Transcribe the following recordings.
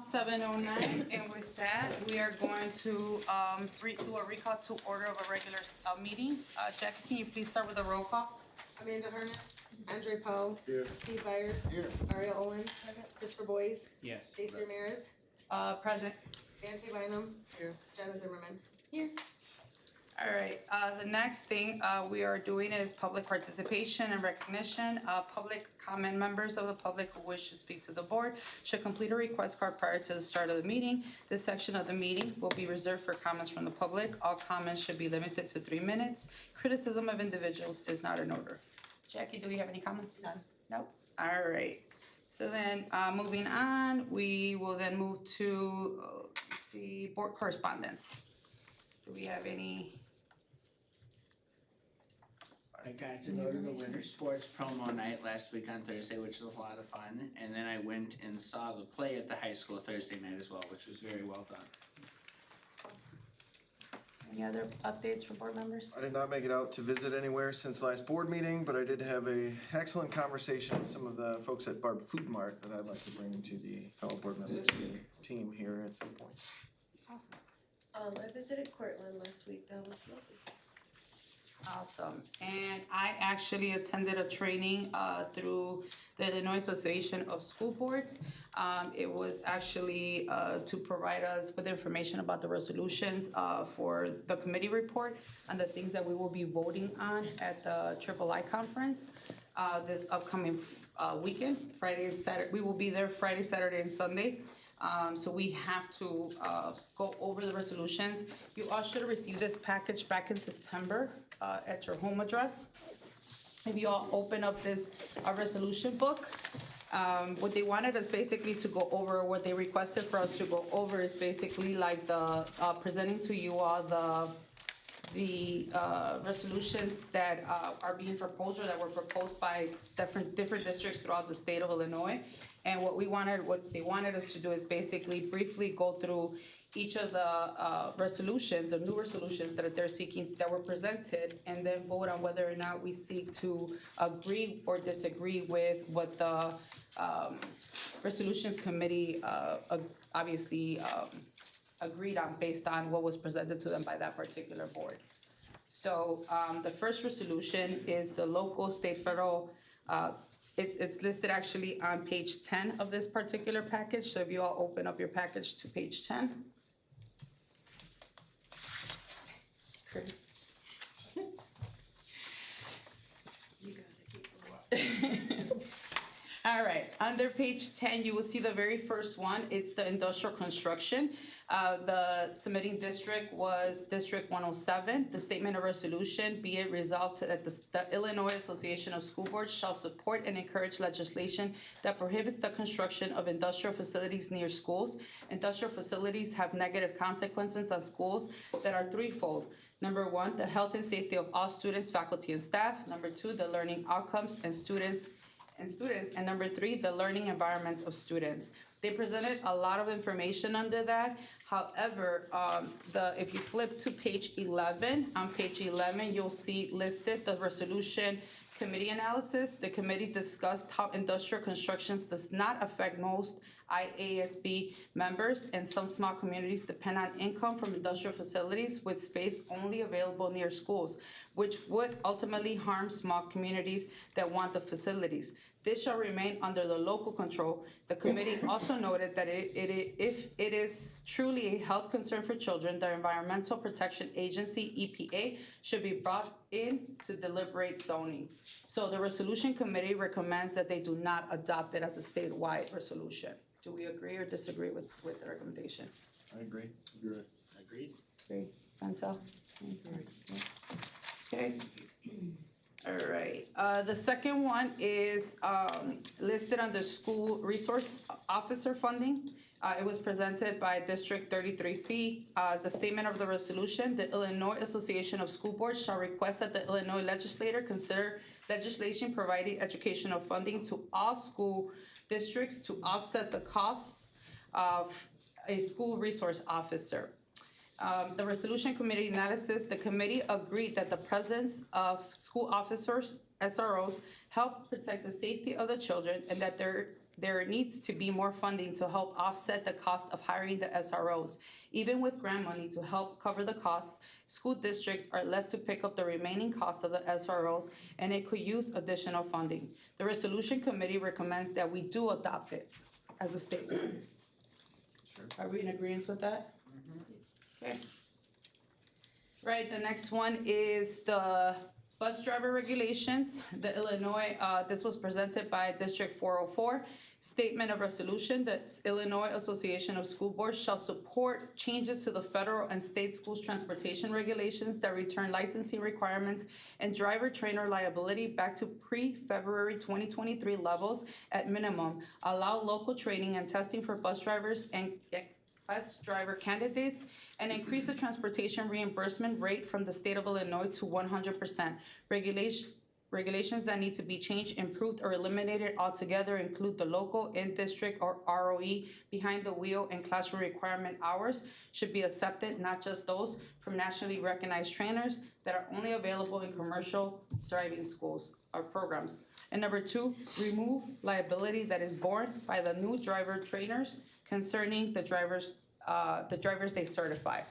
7:09, and with that, we are going to do a recall to order of a regular meeting. Jackie, can you please start with a roll call? Amanda Harness, Andre Poe. Here. Steve Byers. Here. Ariel Owens. Christopher Boyes. Yes. Stacy Ramirez. Present. Dante Bynum. Here. Jenna Zimmerman. Here. All right, the next thing we are doing is public participation and recognition. Public comment members of the public who wish to speak to the board should complete a request card prior to the start of the meeting. This section of the meeting will be reserved for comments from the public. All comments should be limited to 3 minutes. Criticism of individuals is not in order. Jackie, do we have any comments? None. Nope. All right. So then, moving on, we will then move to, let's see, board correspondence. Do we have any? I got to go to the winter sports promo night last week on Thursday, which was a lot of fun. And then I went and saw the play at the high school Thursday night as well, which was very well done. Any other updates for board members? I did not make it out to visit anywhere since last board meeting, but I did have a excellent conversation with some of the folks at Barb Food Mart that I'd like to bring to the fellow board members and team here at some point. Awesome. I visited Cortland last week, that was lovely. Awesome. And I actually attended a training through the Illinois Association of School Boards. It was actually to provide us with information about the resolutions for the committee report and the things that we will be voting on at the III conference this upcoming weekend, Friday and Saturday. We will be there Friday, Saturday, and Sunday. So we have to go over the resolutions. You all should have received this package back in September at your home address. If you all open up this resolution book, what they wanted us basically to go over, what they requested for us to go over is basically like the presenting to you all the resolutions that are being proposed or that were proposed by different districts throughout the state of Illinois. And what they wanted us to do is basically briefly go through each of the resolutions, the new resolutions that they're seeking, that were presented, and then vote on whether or not we seek to agree or disagree with what the resolutions committee obviously agreed on based on what was presented to them by that particular board. So the first resolution is the local, state, federal. It's listed actually on page 10 of this particular package. So if you all open up your package to page 10. Chris. You gotta keep going. All right, under page 10, you will see the very first one. It's the industrial construction. The submitting district was District 107. The statement of resolution, be it resolved that the Illinois Association of School Boards shall support and encourage legislation that prohibits the construction of industrial facilities near schools. Industrial facilities have negative consequences on schools that are threefold. Number one, the health and safety of all students, faculty, and staff. Number two, the learning outcomes and students. And number three, the learning environments of students. They presented a lot of information under that. However, if you flip to page 11, on page 11, you'll see listed the resolution committee analysis. The committee discussed how industrial constructions does not affect most IASB members, and some small communities depend on income from industrial facilities with space only available near schools, which would ultimately harm small communities that want the facilities. This shall remain under the local control. The committee also noted that if it is truly a health concern for children, the Environmental Protection Agency, EPA, should be brought in to deliberate zoning. So the resolution committee recommends that they do not adopt it as a statewide resolution. Do we agree or disagree with the recommendation? I agree. Agreed. Agree. Chantel? Okay. All right. The second one is listed under school resource officer funding. It was presented by District 33C. The statement of the resolution, the Illinois Association of School Boards shall request that the Illinois legislature consider legislation providing educational funding to all school districts to offset the costs of a school resource officer. The resolution committee analysis, the committee agreed that the presence of school officers, SROs, help protect the safety of the children and that there needs to be more funding to help offset the cost of hiring the SROs. Even with grant money to help cover the costs, school districts are left to pick up the remaining cost of the SROs, and it could use additional funding. The resolution committee recommends that we do adopt it as a statement. Are we in agreement with that? Okay. Right, the next one is the bus driver regulations. The Illinois, this was presented by District 404. Statement of resolution, the Illinois Association of School Boards shall support changes to the federal and state schools transportation regulations that return licensing requirements and driver trainer liability back to pre-February 2023 levels at minimum. Allow local training and testing for bus drivers and bus driver candidates, and increase the transportation reimbursement rate from the state of Illinois to 100%. Regulations that need to be changed, improved, or eliminated altogether include the local, in-district, or ROE behind the wheel and classroom requirement hours should be accepted, not just those from nationally recognized trainers that are only available in commercial driving schools or programs. And number two, remove liability that is borne by the new driver trainers concerning the drivers they certify.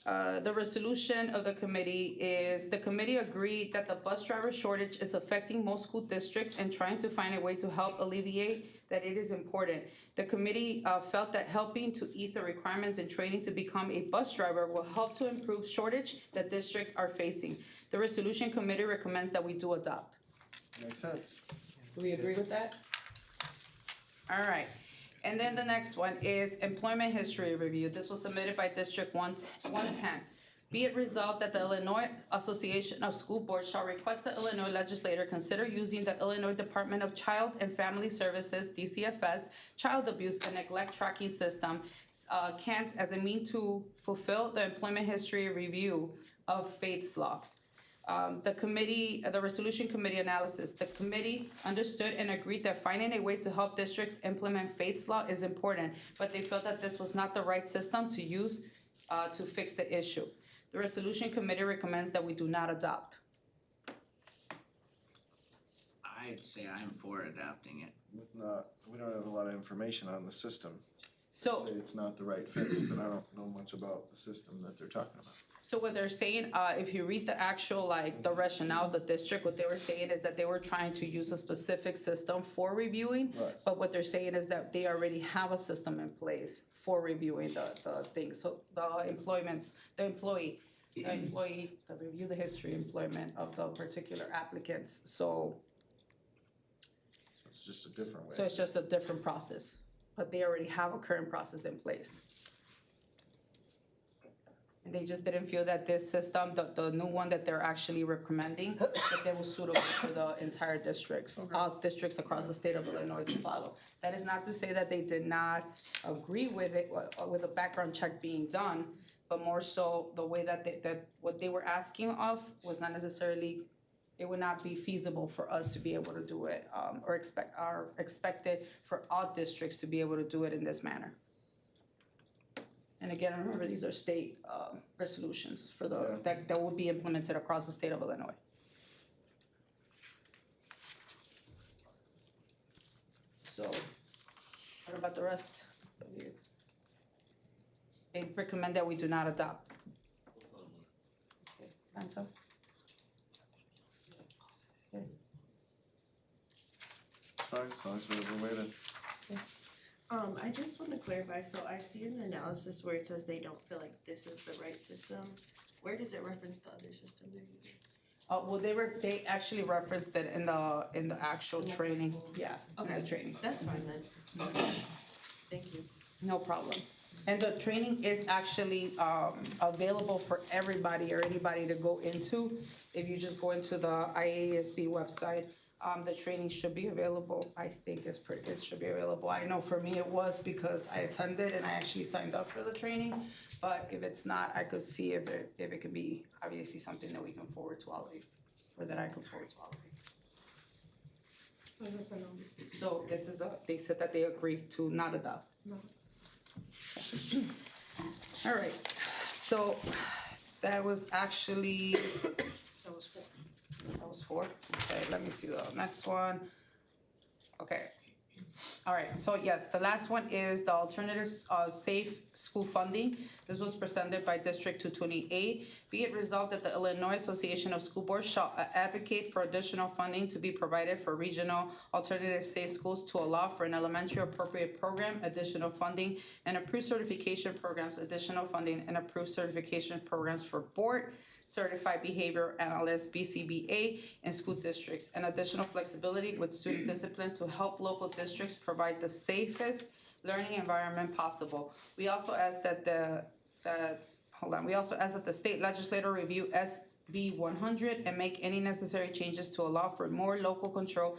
The resolution of the committee is, the committee agreed that the bus driver shortage is affecting most school districts and trying to find a way to help alleviate that it is important. The committee felt that helping to ease the requirements and training to become a bus driver will help to improve shortage that districts are facing. The resolution committee recommends that we do adopt. Makes sense. Do we agree with that? All right. And then the next one is employment history review. This was submitted by District 110. Be it resolved that the Illinois Association of School Boards shall request the Illinois legislature consider using the Illinois Department of Child and Family Services, DCFS, Child Abuse and Neglect Tracking System, CANT, as a means to fulfill the employment history review of Faith's Law. The resolution committee analysis. The committee understood and agreed that finding a way to help districts implement Faith's Law is important, but they felt that this was not the right system to use to fix the issue. The resolution committee recommends that we do not adopt. I'd say I'm for adopting it. We don't have a lot of information on the system. So, Say it's not the right fix, but I don't know much about the system that they're talking about. so what they're saying, if you read the actual, like, the rationale of the district, what they were saying is that they were trying to use a specific system for reviewing. Right. But what they're saying is that they already have a system in place for reviewing the thing. So the employee, to review the history employment of the particular applicants. So It's just a different way. it's just a different process, but they already have a current process in place. And they just didn't feel that this system, the new one that they're actually recommending, that that was suitable for the entire districts, all districts across the state of Illinois to follow. That is not to say that they did not agree with it, with a background check being done, but more so the way that what they were asking of was not necessarily, it would not be feasible for us to be able to do it, or expected for all districts to be able to do it in this manner. And again, remember, these are state resolutions for that will be implemented across the state of Illinois. So, what about the rest of you? They recommend that we do not adopt. Okay, Fanta? Okay. It's fine, as long as we're waiting. I just want to clarify, so I see in the analysis where it says they don't feel like this is the right system. Where does it reference the other system they're using? Well, they actually referenced it in the actual training, yeah, in the training. That's fine then. Thank you. No problem. And the training is actually available for everybody or anybody to go into. If you just go into the IASB website, the training should be available. I think it should be available. I know for me it was because I attended and I actually signed up for the training. But if it's not, I could see if it could be obviously something that we can forward to all of you, or that I can forward to all of you. Was this a no? So this is they said that they agreed to not adopt. No. All right, so that was actually, That was 4. that was 4. Okay, let me see the next one. Okay, All right, so yes, the last one is the alternatives, safe school funding. This was presented by District 228. Be it resolved that the Illinois Association of School Boards shall advocate for additional funding to be provided for regional alternative safe schools to allow for an elementary appropriate program, additional funding, and approved certification programs, additional funding, and approved certification programs for board certified behavior analyst BCBA in school districts, and additional flexibility with student discipline to help local districts provide the safest learning environment possible. We also ask that we also ask that the state legislature review SB 100 and make any necessary changes to allow for more local control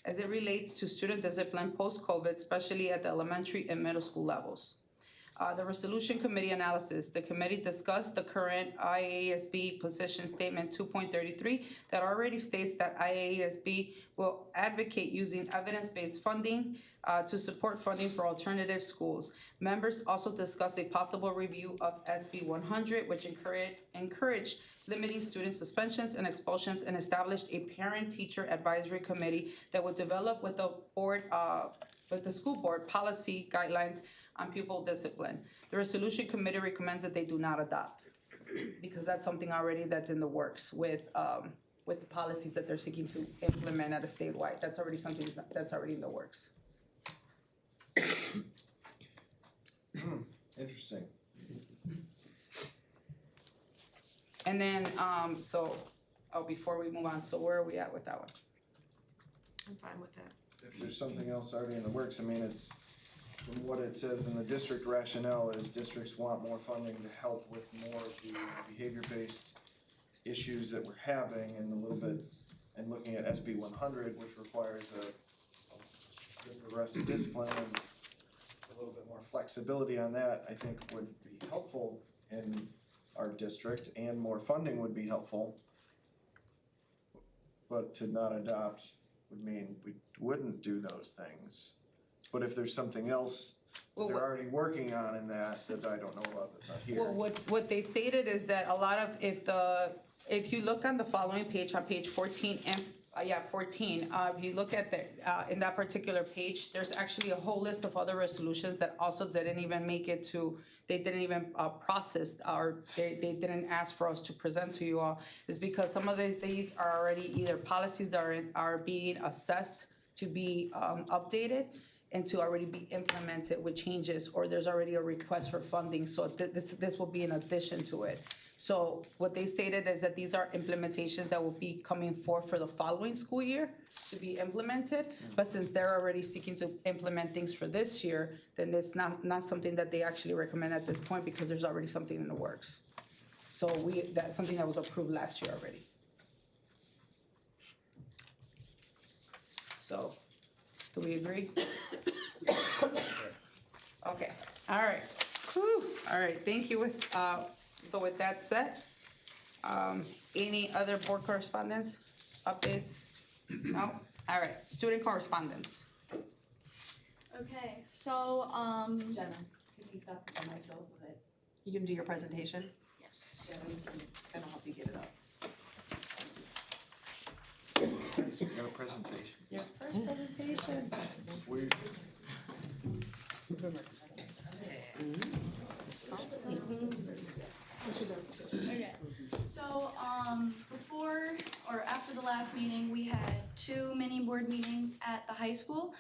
as it relates to student discipline post-COVID, especially at the elementary and middle school levels. The resolution committee analysis. The committee discussed the current IASB position statement 2.33 that already states that IASB will advocate using evidence-based funding to support funding for alternative schools. Members also discussed a possible review of SB 100, which encouraged limiting student suspensions and expulsions, and established a parent-teacher advisory committee that would develop with the school board policy guidelines on pupil discipline. The resolution committee recommends that they do not adopt, because that's something already that's in the works with the policies that they're seeking to implement at a statewide. That's already something that's already in the works. Interesting. And then, before we move on, so where are we at with that one? I'm fine with that. If there's something else already in the works, I mean, it's, from what it says in the district rationale is districts want more funding to help with more of the behavior-based issues that we're having, and a little bit, and looking at SB 100, which requires a good progressive discipline and a little bit more flexibility on that, I think would be helpful in our district, and more funding would be helpful. But to not adopt would mean we wouldn't do those things. But if there's something else that they're already working on in that I don't know about that's not here. Well, what they stated is that a lot of, if you look on the following page, on page 14, and 14, if you look at in that particular page, there's actually a whole list of other resolutions that also didn't even make it to, they didn't even process, or they didn't ask for us to present to you all, is because some of these are already either policies that are being assessed to be updated and to already be implemented with changes, or there's already a request for funding, so this will be in addition to it. So what they stated is that these are implementations that will be coming forth for the following school year to be implemented, but since they're already seeking to implement things for this year, then it's not something that they actually recommend at this point, because there's already something in the works. So that's something that was approved last year already. So, do we agree? Okay, all right. Whew. All right, thank you. So with that said, any other board correspondence, updates? No? All right, student correspondence. Okay, so, Jenna, can you stop the mic though, so that you can do your presentation? yes. And I'll help you get it up. So we got a presentation. Yeah. First presentation. Sweet. Okay, so, before or after the last meeting, we had 2 mini board meetings at the high school.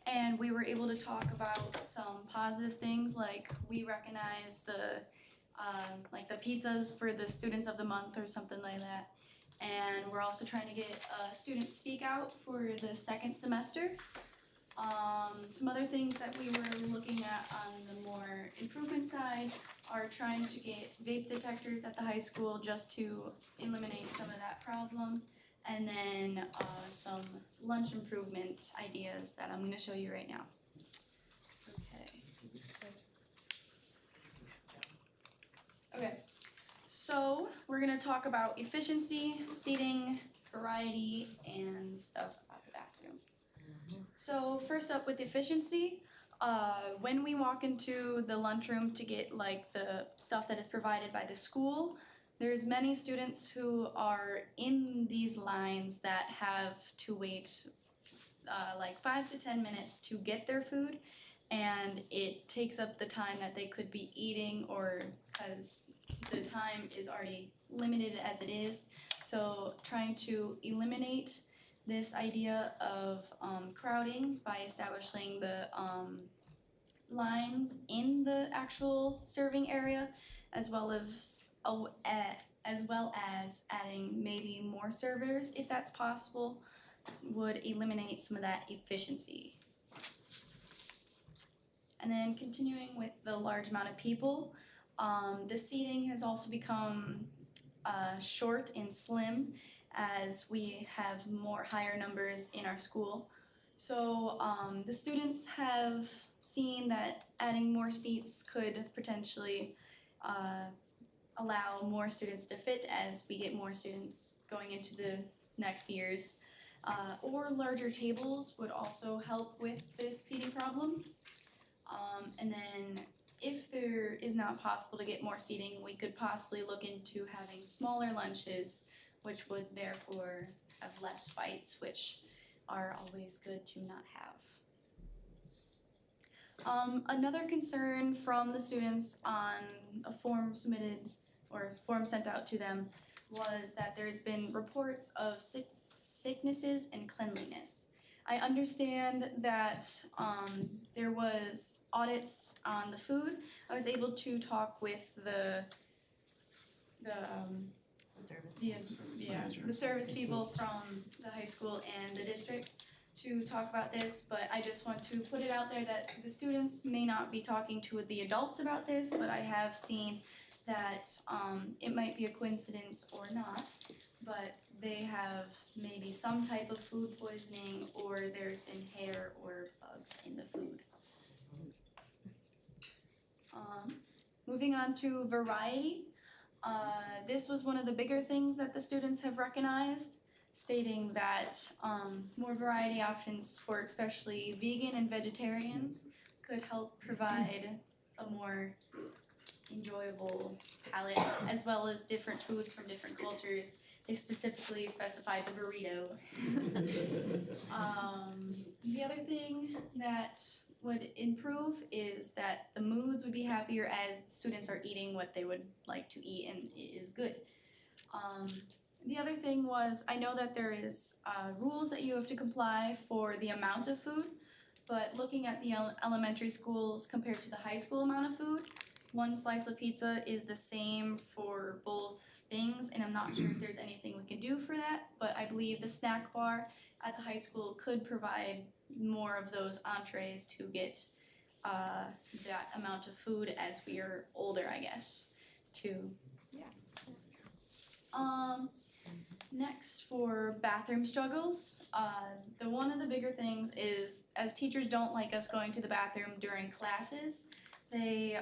And we were able to talk about some positive things, like we recognize the pizzas for the students of the month or something like that. And we're also trying to get a student speak out for the second semester. Some other things that we were looking at on the more improvement side are trying to get vape detectors at the high school just to eliminate some of that problem. And then some lunch improvement ideas that I'm gonna show you right now. Okay, so we're gonna talk about efficiency, seating, variety, and stuff about the bathroom. So first up with efficiency, when we walk into the lunchroom to get like the stuff that is provided by the school, there's many students who are in these lines that have to wait like 5 to 10 minutes to get their food, and it takes up the time that they could be eating, or because the time is already limited as it is. So trying to eliminate this idea of crowding by establishing the lines in the actual serving area, as well as adding maybe more servers if that's possible, would eliminate some of that efficiency. And then continuing with the large amount of people, the seating has also become short and slim as we have more higher numbers in our school. So the students have seen that adding more seats could potentially allow more students to fit as we get more students going into the next years. Or larger tables would also help with this seating problem. And then if there is not possible to get more seating, we could possibly look into having smaller lunches, which would therefore have less fights, which are always good to not have. Another concern from the students on a form submitted or form sent out to them was that there's been reports of sicknesses and cleanliness. I understand that there was audits on the food. I was able to talk with the service people from the high school and the district to talk about this, but I just want to put it out there that the students may not be talking to the adults about this, but I have seen that it might be a coincidence or not, but they have maybe some type of food poisoning, or there's been hair or bugs in the food. Moving on to variety, this was one of the bigger things that the students have recognized, stating that more variety options for especially vegan and vegetarians could help provide a more enjoyable palette, as well as different foods from different cultures. They specifically specified the burrito. The other thing that would improve is that the moods would be happier as students are eating what they would like to eat, and it is good. The other thing was, I know that there is rules that you have to comply for the amount of food, but looking at the elementary schools compared to the high school amount of food, one slice of pizza is the same for both things, and I'm not sure if there's anything we can do for that, but I believe the snack bar at the high school could provide more of those entrees to get that amount of food as we are older, I guess, Next, for bathroom struggles, one of the bigger things is, as teachers don't like us going to the bathroom during classes, they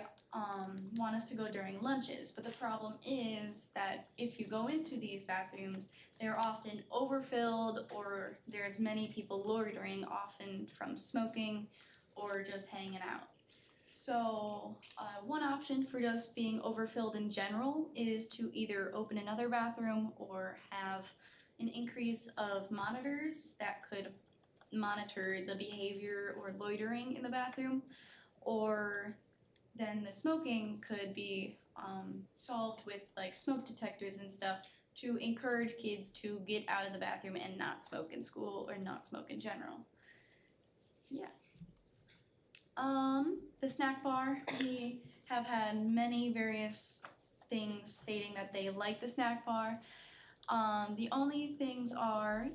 want us to go during lunches, but the problem is that if you go into these bathrooms, they're often overfilled, or there's many people loitering, often from smoking or just hanging out. So one option for just being overfilled in general is to either open another bathroom or have an increase of monitors that could monitor the behavior or loitering in the bathroom, or then the smoking could be solved with like smoke detectors and stuff to encourage kids to get out of the bathroom and not smoke in school or not smoke in general. The snack bar, we have had many various things stating that they like the snack bar. The only things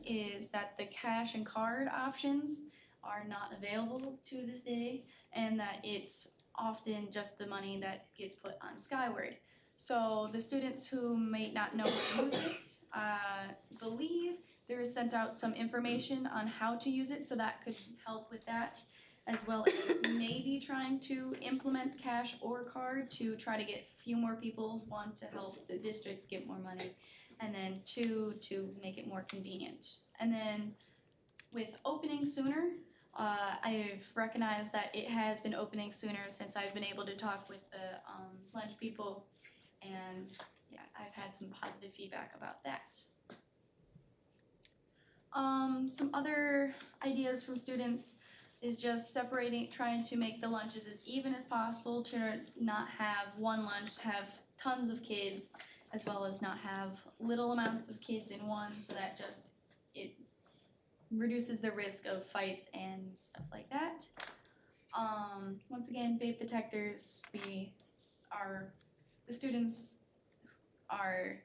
is that the cash and card options are not available to this day, and that it's often just the money that gets put on Skyward. So the students who may not know how to use it, believe there is sent out some information on how to use it, so that could help with that, as well as maybe trying to implement cash or card to try to get a few more people, one, to help the district get more money, and then two, to make it more convenient. And then with opening sooner, I've recognized that it has been opening sooner since I've been able to talk with the lunch people, and yeah, I've had some positive feedback about that. Some other ideas from students is just trying to make the lunches as even as possible, to not have one lunch, have tons of kids, as well as not have little amounts of kids in one, so that it reduces the risk of fights and stuff like that. Once again, vape detectors, the students are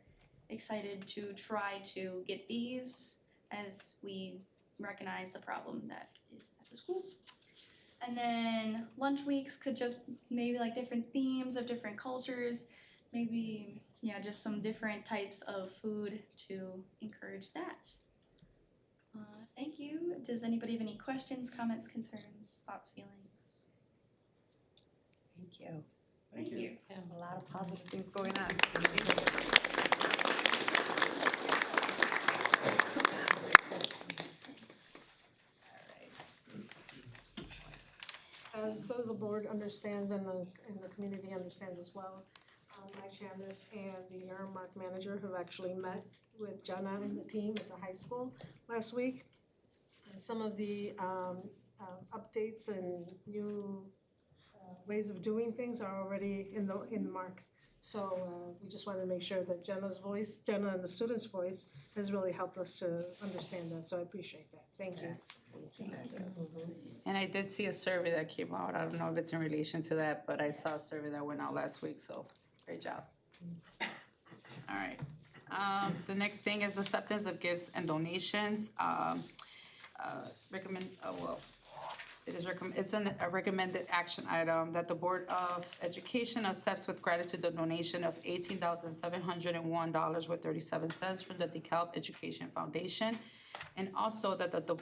excited to try to get these as we recognize the problem that is at the school. And then lunch weeks could just maybe like different themes of different cultures, maybe, yeah, just some different types of food to encourage that. Thank you. Does anybody have any questions, comments, concerns, thoughts, feelings? Thank you. Thank you. There's a lot of positive things going on. And so the board understands and the community understands as well. My Candace and the Yarmark manager have actually met with Jenna and the team at the high school last week. And some of the updates and new ways of doing things are already in the marks. So we just wanted to make sure that Jenna and the students' voice has really helped us to understand that, so I appreciate that. Thank you. And I did see a survey that came out. I don't know if it's in relation to that, but I saw a survey that went out last week, so great job. All right. The next thing is the acceptance of gifts and donations. It's a recommended action item that the Board of Education accepts with gratitude the donation of $18,701.37 from the DeKalb Education Foundation. And also that the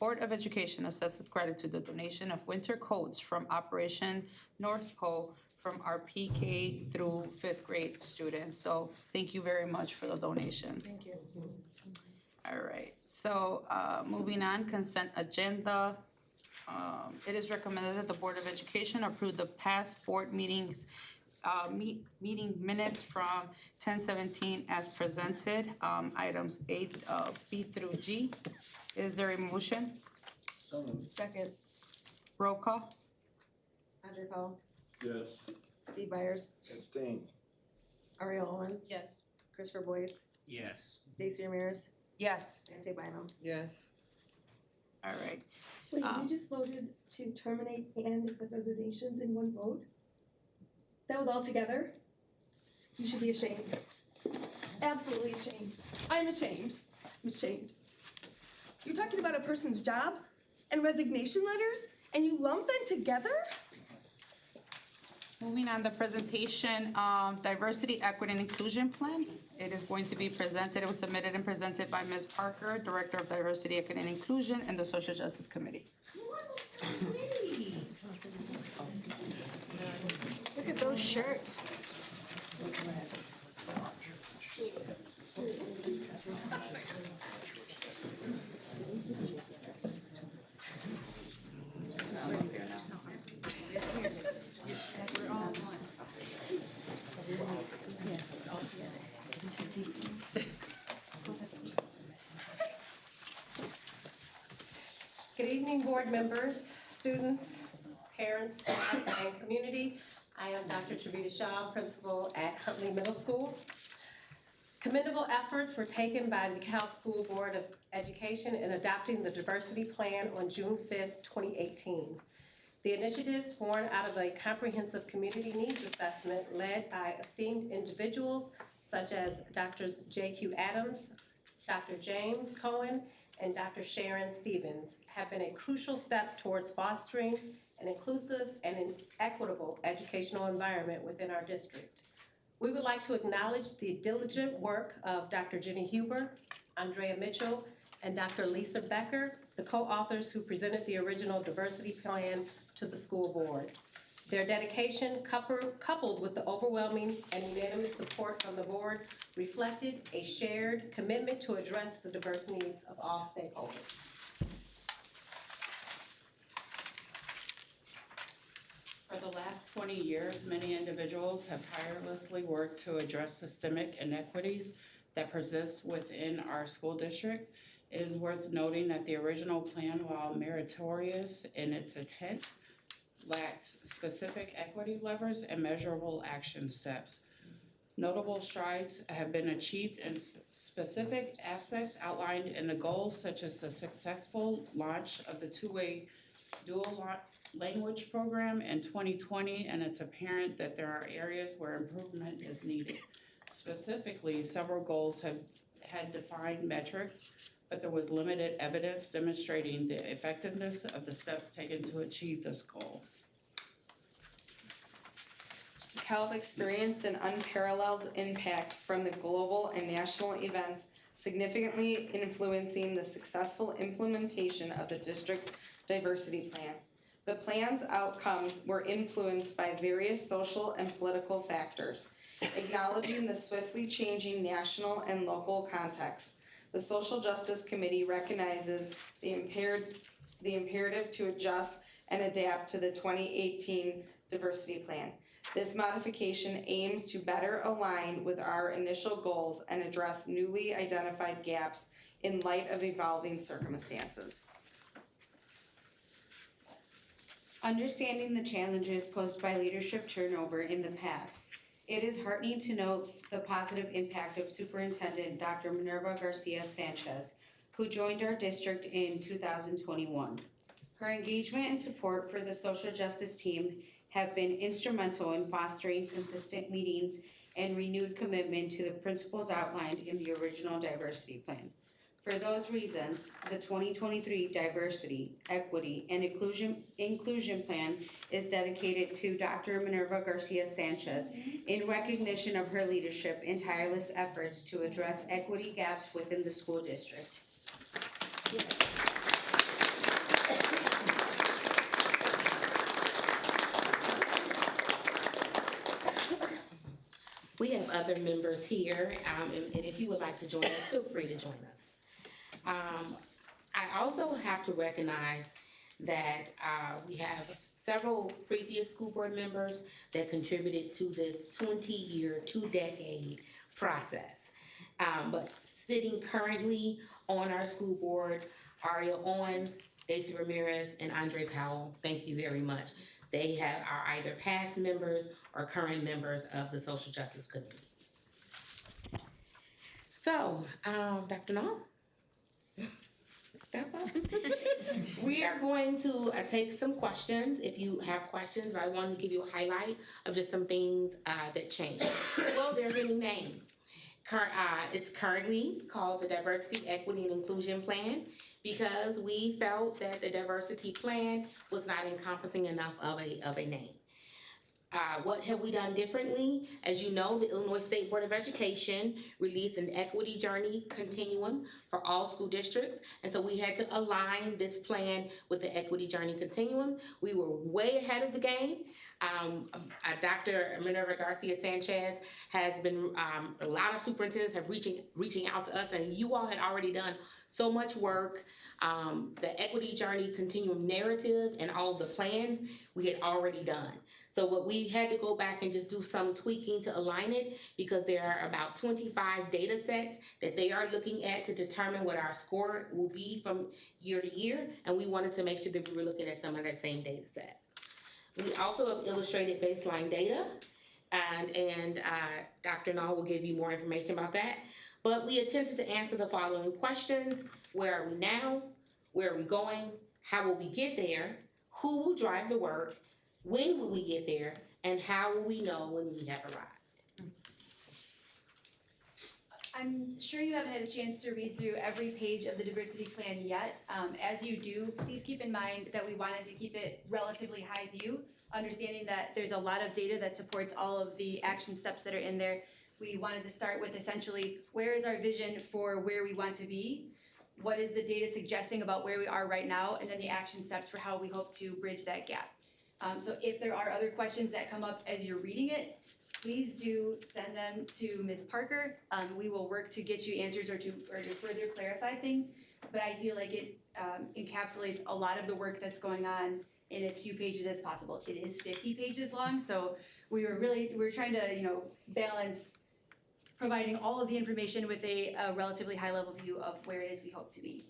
Board of Education accepts with gratitude the donation of winter coats from Operation North Pole from our PK through 5th grade students. So thank you very much for the donations. Thank you. All right, so moving on, consent agenda. It is recommended that the Board of Education approve the past board meetings, meeting minutes from 10/17 as presented, items 8B through G. Is there a motion? So moved. Second. Roll call? Audrey Paul, Yes. Steve Byers, Abstain. Ariel Owens, Yes. Christopher Boyce, Yes. Daisy Ramirez, Yes. Dante Bino. Yes. All right. Wait, we just voted to terminate and accept resignations in one vote? That was all together? You should be ashamed. Absolutely ashamed. I'm ashamed. I'm ashamed. You're talking about a person's job and resignation letters, and you lump them together? Moving on, the presentation, Diversity, Equity, and Inclusion Plan. It is going to be presented, it was submitted and presented by Ms. Parker, Director of Diversity, Equity, and Inclusion, and the Social Justice Committee. Look at those shirts. Good evening, board members, students, parents, staff, and community. I am Dr. Trevita Shaw, principal at Huntley Middle School. Commendable efforts were taken by the DeKalb School Board of Education in adopting the diversity plan on June 5th, 2018. The initiative, born out of a comprehensive community needs assessment led by esteemed individuals such as Drs. J.Q. Adams, Dr. James Cohen, and Dr. Sharon Stevens, have been a crucial step towards fostering an inclusive and an equitable educational environment within our district. We would like to acknowledge the diligent work of Dr. Jenny Huber, Andrea Mitchell, and Dr. Lisa Becker, the co-authors who presented the original diversity plan to the school board. Their dedication, coupled with the overwhelming and unanimous support from the board, reflected a shared commitment to address the diverse needs of all stakeholders. For the last 20 years, many individuals have tirelessly worked to address systemic inequities that persist within our school district. It is worth noting that the original plan, while meritorious in its intent, lacked specific equity levers and measurable action steps. Notable strides have been achieved in specific aspects outlined in the goals, such as the successful launch of the two-way language program in 2020, and it's apparent that there are areas where improvement is needed. Specifically, several goals had defined metrics, but there was limited evidence demonstrating the effectiveness of the steps taken to achieve this goal. DeKalb experienced an unparalleled impact from the global and national events, significantly influencing the successful implementation of the district's diversity plan. The plan's outcomes were influenced by various social and political factors. Acknowledging the swiftly changing national and local context, the Social Justice Committee recognizes the imperative to adjust and adapt to the 2018 diversity plan. This modification aims to better align with our initial goals and address newly identified gaps in light of evolving circumstances. Understanding the challenges posed by leadership turnover in the past, it is heartening to note the positive impact of Superintendent Dr. Minerva Garcia Sanchez, who joined our district in 2021. Her engagement and support for the social justice team have been instrumental in fostering consistent meetings and renewed commitment to the principles outlined in the original diversity plan. For those reasons, the 2023 Diversity, Equity, and Inclusion Plan is dedicated to Dr. Minerva Garcia Sanchez in recognition of her leadership and tireless efforts to address equity gaps within the school district. We have other members here, and if you would like to join us, feel free to join us. I also have to recognize that we have several previous school board members that contributed to this 20-year, 2-decade process. But sitting currently on our school board, Aria Owens, Daisy Ramirez, and Andre Powell, thank you very much. They are either past members or current members of the Social Justice Committee. So, Dr. Null? Step up. We are going to take some questions if you have questions, but I wanted to give you a highlight of just some things that changed. Well, there's a new name. It's currently called the Diversity, Equity, and Inclusion Plan because we felt that the diversity plan was not encompassing enough of a name. What have we done differently? As you know, the Illinois State Board of Education released an equity journey continuum for all school districts, and so we had to align this plan with the equity journey continuum. We were way ahead of the game. Dr. Minerva Garcia Sanchez has been, a lot of superintendents have reaching out to us, and you all had already done so much work. The equity journey continuum narrative and all of the plans we had already done. So what we had to go back and just do some tweaking to align it because there are about 25 data sets that they are looking at to determine what our score will be from year to year, and we wanted to make sure that we were looking at some of that same data set. We also have illustrated baseline data, and Dr. Null will give you more information about that. But we attempted to answer the following questions. Where are we now? Where are we going? How will we get there? Who will drive the work? When will we get there? And how will we know when we have arrived? I'm sure you haven't had a chance to read through every page of the diversity plan yet. As you do, please keep in mind that we wanted to keep it relatively high view, understanding that there's a lot of data that supports all of the action steps that are in there. We wanted to start with essentially, where is our vision for where we want to be? What is the data suggesting about where we are right now? And then the action steps for how we hope to bridge that gap. So if there are other questions that come up as you're reading it, please do send them to Ms. Parker. We will work to get you answers or to further clarify things. But I feel like it encapsulates a lot of the work that's going on in as few pages as possible. It is 50 pages long, so we were trying to balance providing all of the information with a relatively high level view of where it is we hope to be.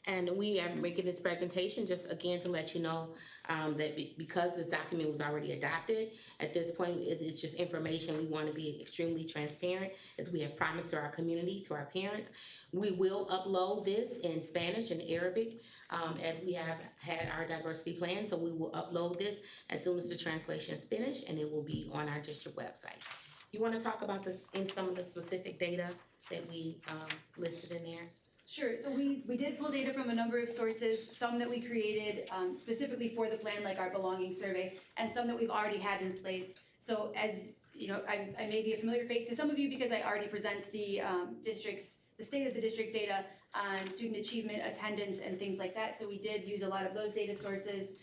And we are making this presentation just again to let you know that because this document was already adopted, at this point it's just information. We want to be extremely transparent as we have promised to our community, to our parents. We will upload this in Spanish and Arabic as we have had our diversity plan. So we will upload this as soon as the translation is finished, and it will be on our district website. You want to talk about this in some of the specific data that we listed in there? Sure, so we did pull data from a number of sources, some that we created specifically for the plan, like our belonging survey, and some that we've already had in place. So as you know, I may be a familiar face to some of you because I already present the state of the district data on student achievement, attendance, and things like that. So we did use a lot of those data sources,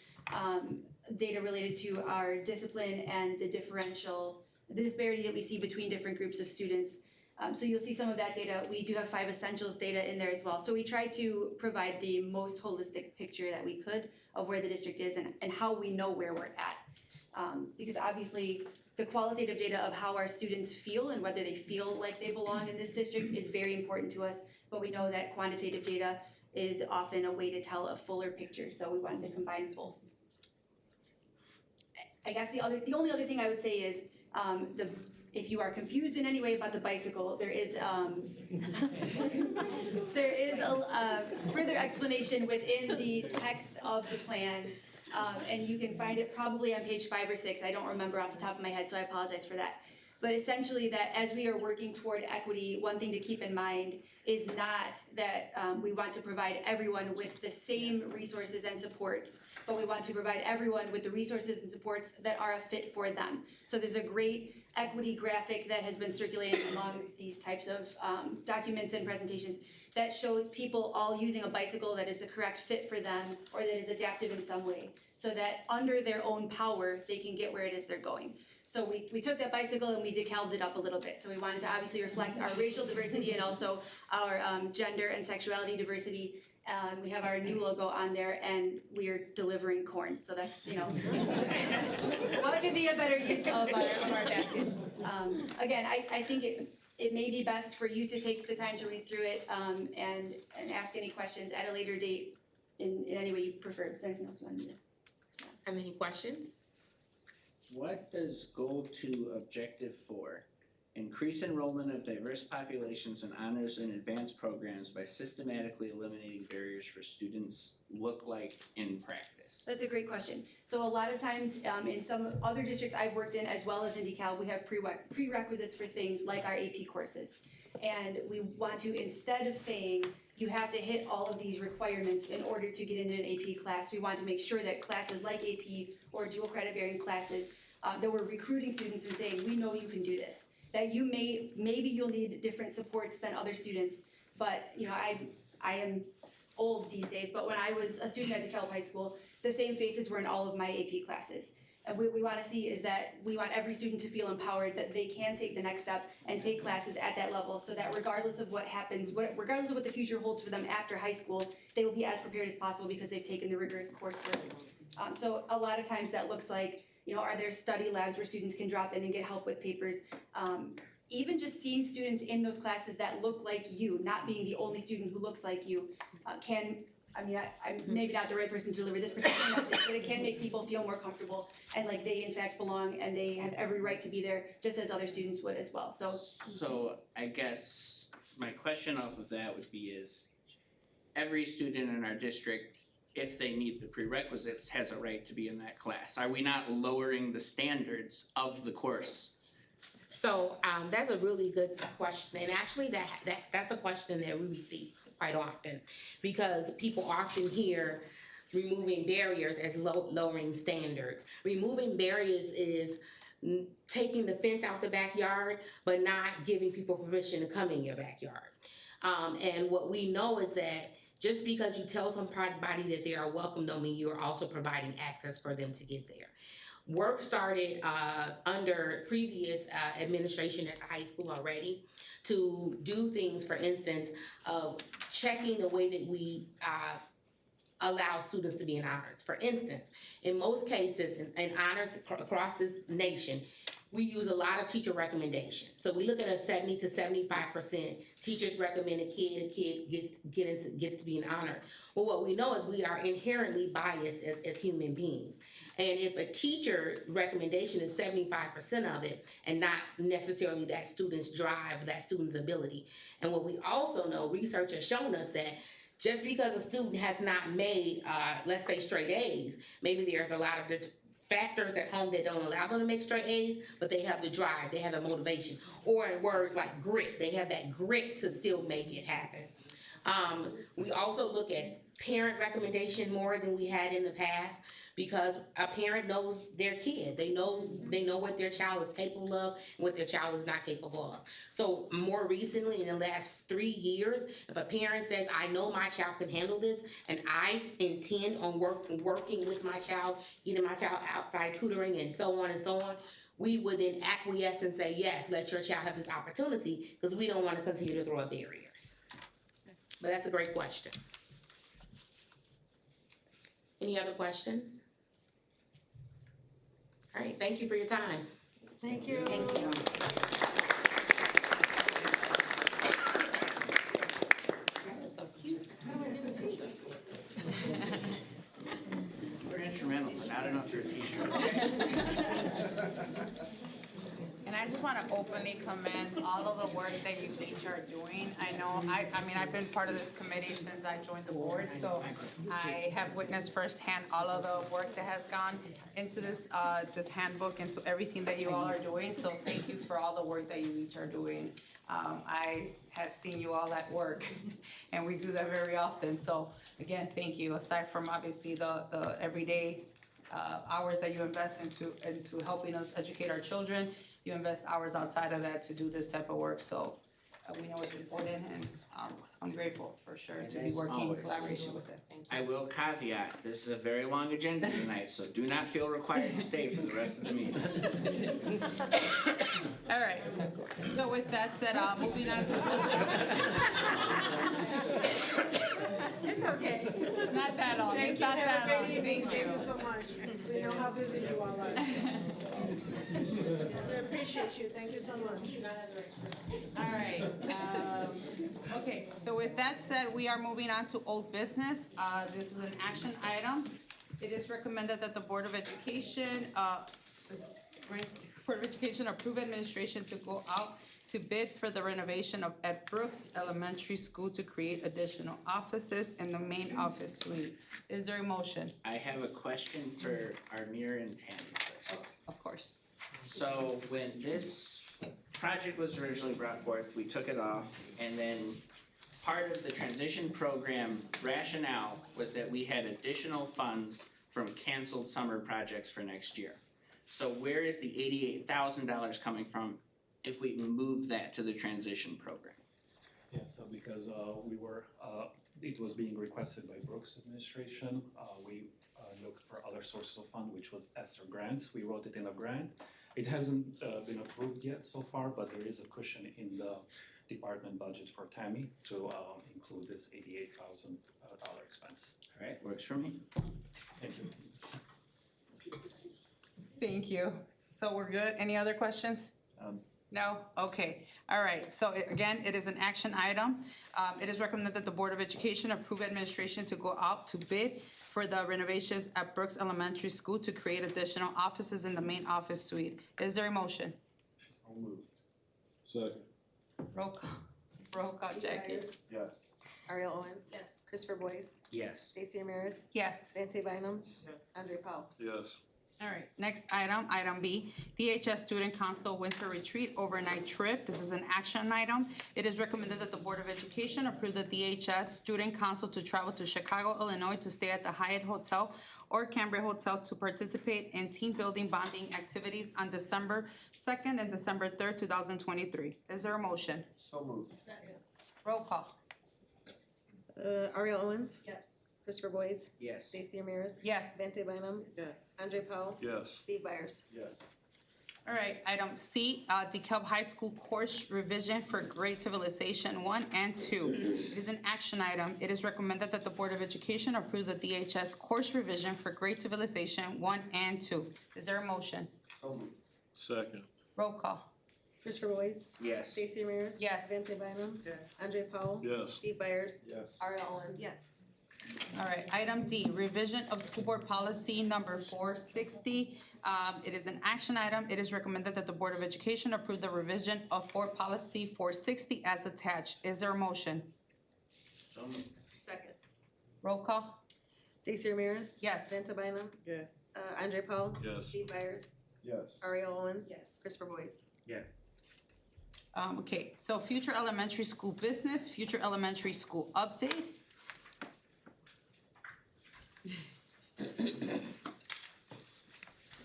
data related to our discipline and the disparity that we see between different groups of students. So you'll see some of that data. We do have 5 essentials data in there as well. So we try to provide the most holistic picture that we could of where the district is and how we know where we're at. Because obviously the qualitative data of how our students feel and whether they feel like they belong in this district is very important to us, but we know that quantitative data is often a way to tell a fuller picture, so we wanted to combine both. I guess the only other thing I would say is if you are confused in any way about the bicycle, there is a further explanation within the text of the plan, and you can find it probably on page 5 or 6. I don't remember off the top of my head, so I apologize for that. But essentially that as we are working toward equity, one thing to keep in mind is not that we want to provide everyone with the same resources and supports, but we want to provide everyone with the resources and supports that are a fit for them. So there's a great equity graphic that has been circulating among these types of documents and presentations that shows people all using a bicycle that is the correct fit for them or that is adaptive in some way, so that under their own power, they can get where it is they're going. So we took that bicycle and we DeKalbed it up a little bit. So we wanted to obviously reflect our racial diversity and also our gender and sexuality diversity. We have our new logo on there and we are delivering corn. So that's, what could be a better use of our basket? Again, I think it may be best for you to take the time to read through it and ask any questions at a later date in any way you prefer. Is there anything else you want to do? Have any questions? What does goal 2, objective 4, increase enrollment of diverse populations in honors and advanced programs by systematically eliminating barriers for students look like in practice? That's a great question. So a lot of times in some other districts I've worked in, as well as in DeKalb, we have prerequisites for things like our AP courses. And we want to, instead of saying you have to hit all of these requirements in order to get into an AP class, we want to make sure that classes like AP or dual credit bearing classes, that we're recruiting students and saying, we know you can do this. That you maybe you'll need different supports than other students, but I am old these days, but when I was a student at DeKalb High School, the same faces were in all of my AP classes. And what we want to see is that we want every student to feel empowered that they can take the next step and take classes at that level, so that regardless of what happens, regardless of what the future holds for them after high school, they will be as prepared as possible because they've taken the rigorous coursework. So a lot of times that looks like, are there study labs where students can drop in and get help with papers? Even just seeing students in those classes that look like you, not being the only student who looks like you, I'm maybe not the right person to deliver this particular message, but it can make people feel more comfortable and like they in fact belong and they have every right to be there just as other students would as well. So I guess my question off of that would be is every student in our district, if they meet the prerequisites, has a right to be in that class. Are we not lowering the standards of the course? So that's a really good question, and actually that's a question that we receive quite often, because people often hear removing barriers as lowering standards. Removing barriers is taking the fence out the backyard, but not giving people permission to come in your backyard. And what we know is that just because you tell somebody that they are welcome don't mean you are also providing access for them to get there. Work started under previous administration at the high school already to do things, for instance, of checking the way that we allow students to be in honors. For instance, in most cases, in honors across this nation, we use a lot of teacher recommendation. So we look at a 70 to 75% teachers recommend a kid get to be an honor. Well, what we know is we are inherently biased as human beings. And if a teacher recommendation is 75% of it and not necessarily that student's drive, that student's ability. And what we also know, research has shown us that just because a student has not made, let's say, straight A's, maybe there's a lot of the factors at home that don't allow them to make straight A's, but they have the drive, they have the motivation. Or in words like grit, they have that grit to still make it happen. We also look at parent recommendation more than we had in the past, because a parent knows their kid. They know what their child is capable of and what their child is not capable of. So more recently, in the last 3 years, if a parent says, I know my child can handle this, and I intend on working with my child, getting my child outside tutoring and so on, we would then acquiesce and say, yes, let your child have this opportunity, because we don't want to continue to throw up barriers. But that's a great question. Any other questions? All right, thank you for your time. Thank you. Thank you. You're instrumental, but not enough for a t-shirt. And I just want to openly commend all of the work that you each are doing. I know, I mean, I've been part of this committee since I joined the board, so I have witnessed firsthand all of the work that has gone into this, this handbook, into everything that you all are doing. So thank you for all the work that you each are doing. I have seen you all at work, and we do that very often. So again, thank you. Aside from obviously the everyday hours that you invest into helping us educate our children, you invest hours outside of that to do this type of work. So we know it's important, and I'm grateful for sure to be working in collaboration with it. Thank you. I will caveat, this is a very long agenda tonight, so do not feel required to stay for the rest of the meeting. All right, so with that said, moving on to. It's okay. It's not that long, Thank it's you. not Have that a long, great evening. thank you. Thank you so much. We know how busy you all are. We appreciate you. Thank you so much. All right, okay, so with that said, we are moving on to old business. This is an action item. It is recommended that the Board of Education, approve administration to go out to bid for the renovation at Brooks Elementary School to create additional offices in the main office suite. Is there a motion? I have a question for Armir and Tammy. Of course. So when this project was originally brought forth, we took it off, and then part of the transition program rationale was that we had additional funds from canceled summer projects for next year. So where is the $88,000 coming from if we move that to the transition program? Yeah, so because it was being requested by Brooks administration, we looked for other sources of fund, which was ESSER grants. We wrote it in a grant. It hasn't been approved yet so far, but there is a cushion in the department budget for Tammy to include this $88,000 expense. All right, works for me. Thank you. Thank you. So we're good? Any other questions? No? Okay. All right. So again, it is an action item. It is recommended that the Board of Education approve administration to go out to bid for the renovations at Brooks Elementary School to create additional offices in the main office suite. Is there a motion? I'll move. Second. Roll call. Roll call, Jackie. Yes. Ariel Owens. Yes. Christopher Boyce. Yes. Stacy Ramirez. Yes. Vante Bynum. Andre Powell. Yes. All right, next item, item B, DHS Student Council Winter Retreat Overnight Trip. This is an action item. It is recommended that the Board of Education approve the DHS Student Council to travel to Chicago, Illinois to stay at the Hyatt Hotel or Cambria Hotel to participate in team building bonding activities on December 2nd and December 3rd, 2023. Is there a motion? So moved. Roll call. Ariel Owens. Yes. Christopher Boyce. Yes. Stacy Ramirez. Yes. Vante Bynum. Yes. Andre Powell. Yes. Steve Byers. Yes. All right, item C, DeKalb High School course revision for grade civilization 1 and 2. It is an action item. It is recommended that the Board of Education approve the DHS course revision for grade civilization 1 and 2. Is there a motion? So moved. Second. Roll call. Christopher Boyce, Yes. Stacy Ramirez. Yes. Vante Bynum, Yes. Andre Powell. Yes. Steve Byers, Yes. Ariel Owens. Yes. All right, item D, revision of school board policy number 460. It is an action item. It is recommended that the Board of Education approve the revision of board policy 460 as attached. Is there a motion? Second. Roll call. Stacy Ramirez. Yes. Vante Bynum, Yeah. Andre Powell. Yes. Steve Byers, Yes. Ariel Owens. Yes. Christopher Boyce. Okay, so future elementary school business, future elementary school update.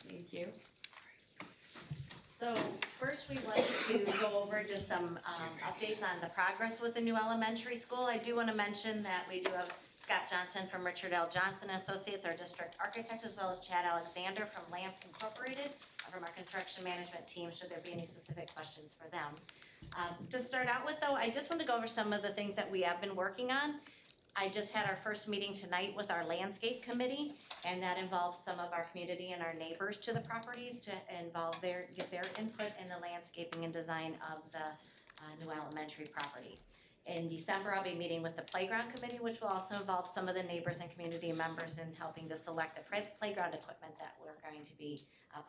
Thank you. So first we wanted to go over just some updates on the progress with the new elementary school. I do want to mention that we do have Scott Johnson from Richard L. Johnson Associates, our district architect, as well as Chad Alexander from LAMP Incorporated, from our construction management team, should there be any specific questions for them. To start out with though, I just want to go over some of the things that we have been working on. I just had our first meeting tonight with our landscape committee, and that involves some of our community and our neighbors to the properties to get their input in the landscaping and design of the new elementary property. In December, I'll be meeting with the playground committee, which will also involve some of the neighbors and community members in helping to select the playground equipment that we're going to be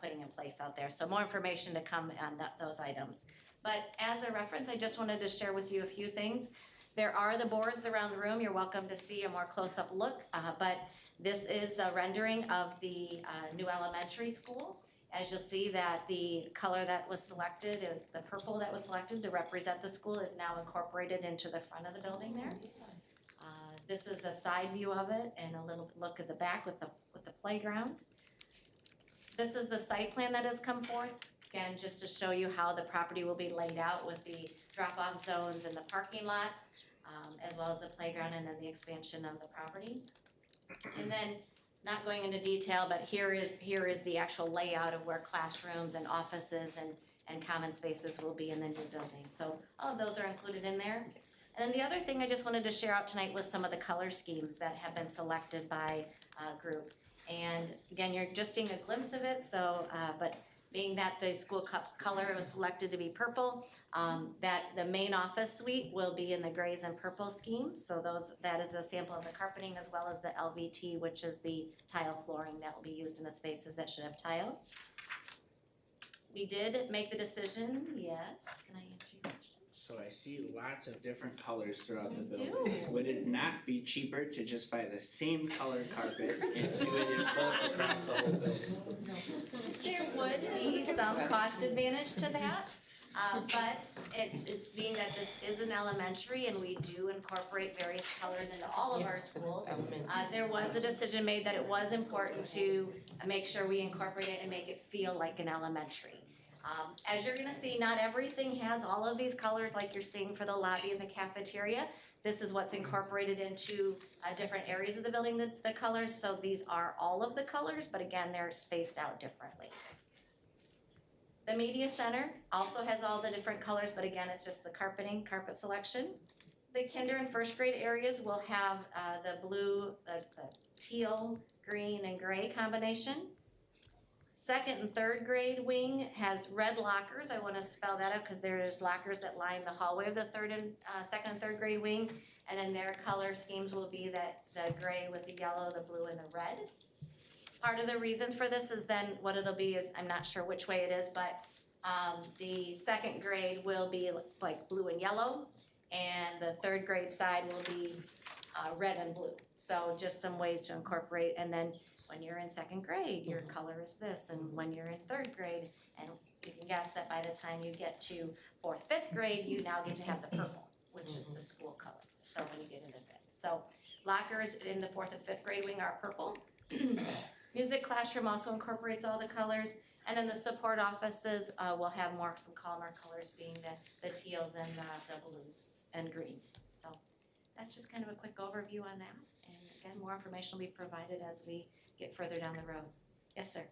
putting in place out there. So more information to come on those items. But as a reference, I just wanted to share with you a few things. There are the boards around the room. You're welcome to see a more close-up look, but this is a rendering of the new elementary school. As you'll see that the color that was selected, the purple that was selected to represent the school is now incorporated into the front of the building there. This is a side view of it and a little look at the back with the playground. This is the site plan that has come forth. Again, just to show you how the property will be laid out with the drop-off zones and the parking lots, as well as the playground and then the expansion of the property. And then, not going into detail, but here is the actual layout of where classrooms and offices and common spaces will be in the new building. So all of those are included in there. And then the other thing I just wanted to share out tonight was some of the color schemes that have been selected by a group. And again, you're just seeing a glimpse of it, so, but being that the school color was selected to be purple, that the main office suite will be in the grays and purple scheme. So that is a sample of the carpeting as well as the LVT, which is the tile flooring that will be used in the spaces that should have tile. We did make the decision, yes, can I answer your question? So I see lots of different colors throughout the We building. do. Would it not be cheaper to just buy the same color carpet and do it in bulk across the whole building? There would be some cost advantage to that, but it's being that this is an elementary and we do incorporate various colors into all of our schools. There was a decision made that it was important to make sure we incorporate it and make it feel like an elementary. As you're gonna see, not everything has all of these colors like you're seeing for the lobby and the cafeteria. This is what's incorporated into different areas of the building, the colors, so these are all of the colors, but again, they're spaced out differently. The media center also has all the different colors, but again, it's just the carpet selection. The kinder and first grade areas will have the blue, the teal, green, and gray combination. Second and third grade wing has red lockers. I want to spell that out because there's lockers that line the hallway of the second and third grade wing. And then their color schemes will be the gray with the yellow, the blue, and the red. Part of the reason for this is then what it'll be is, I'm not sure which way it is, but the second grade will be like blue and yellow. And the third grade side will be red and blue. So just some ways to incorporate. And then when you're in second grade, your color is this, and when you're in third grade, and you can guess that by the time you get to fourth, fifth grade, you now get to have the purple, which is the school color, so when you get into fifth. So lockers in the fourth and fifth grade wing are purple. Music classroom also incorporates all the colors, and then the support offices will have some calmer colors being the teals and the blues and greens. So that's just kind of a quick overview on that, and again, more information will be provided as we get further down the road. Yes, sir.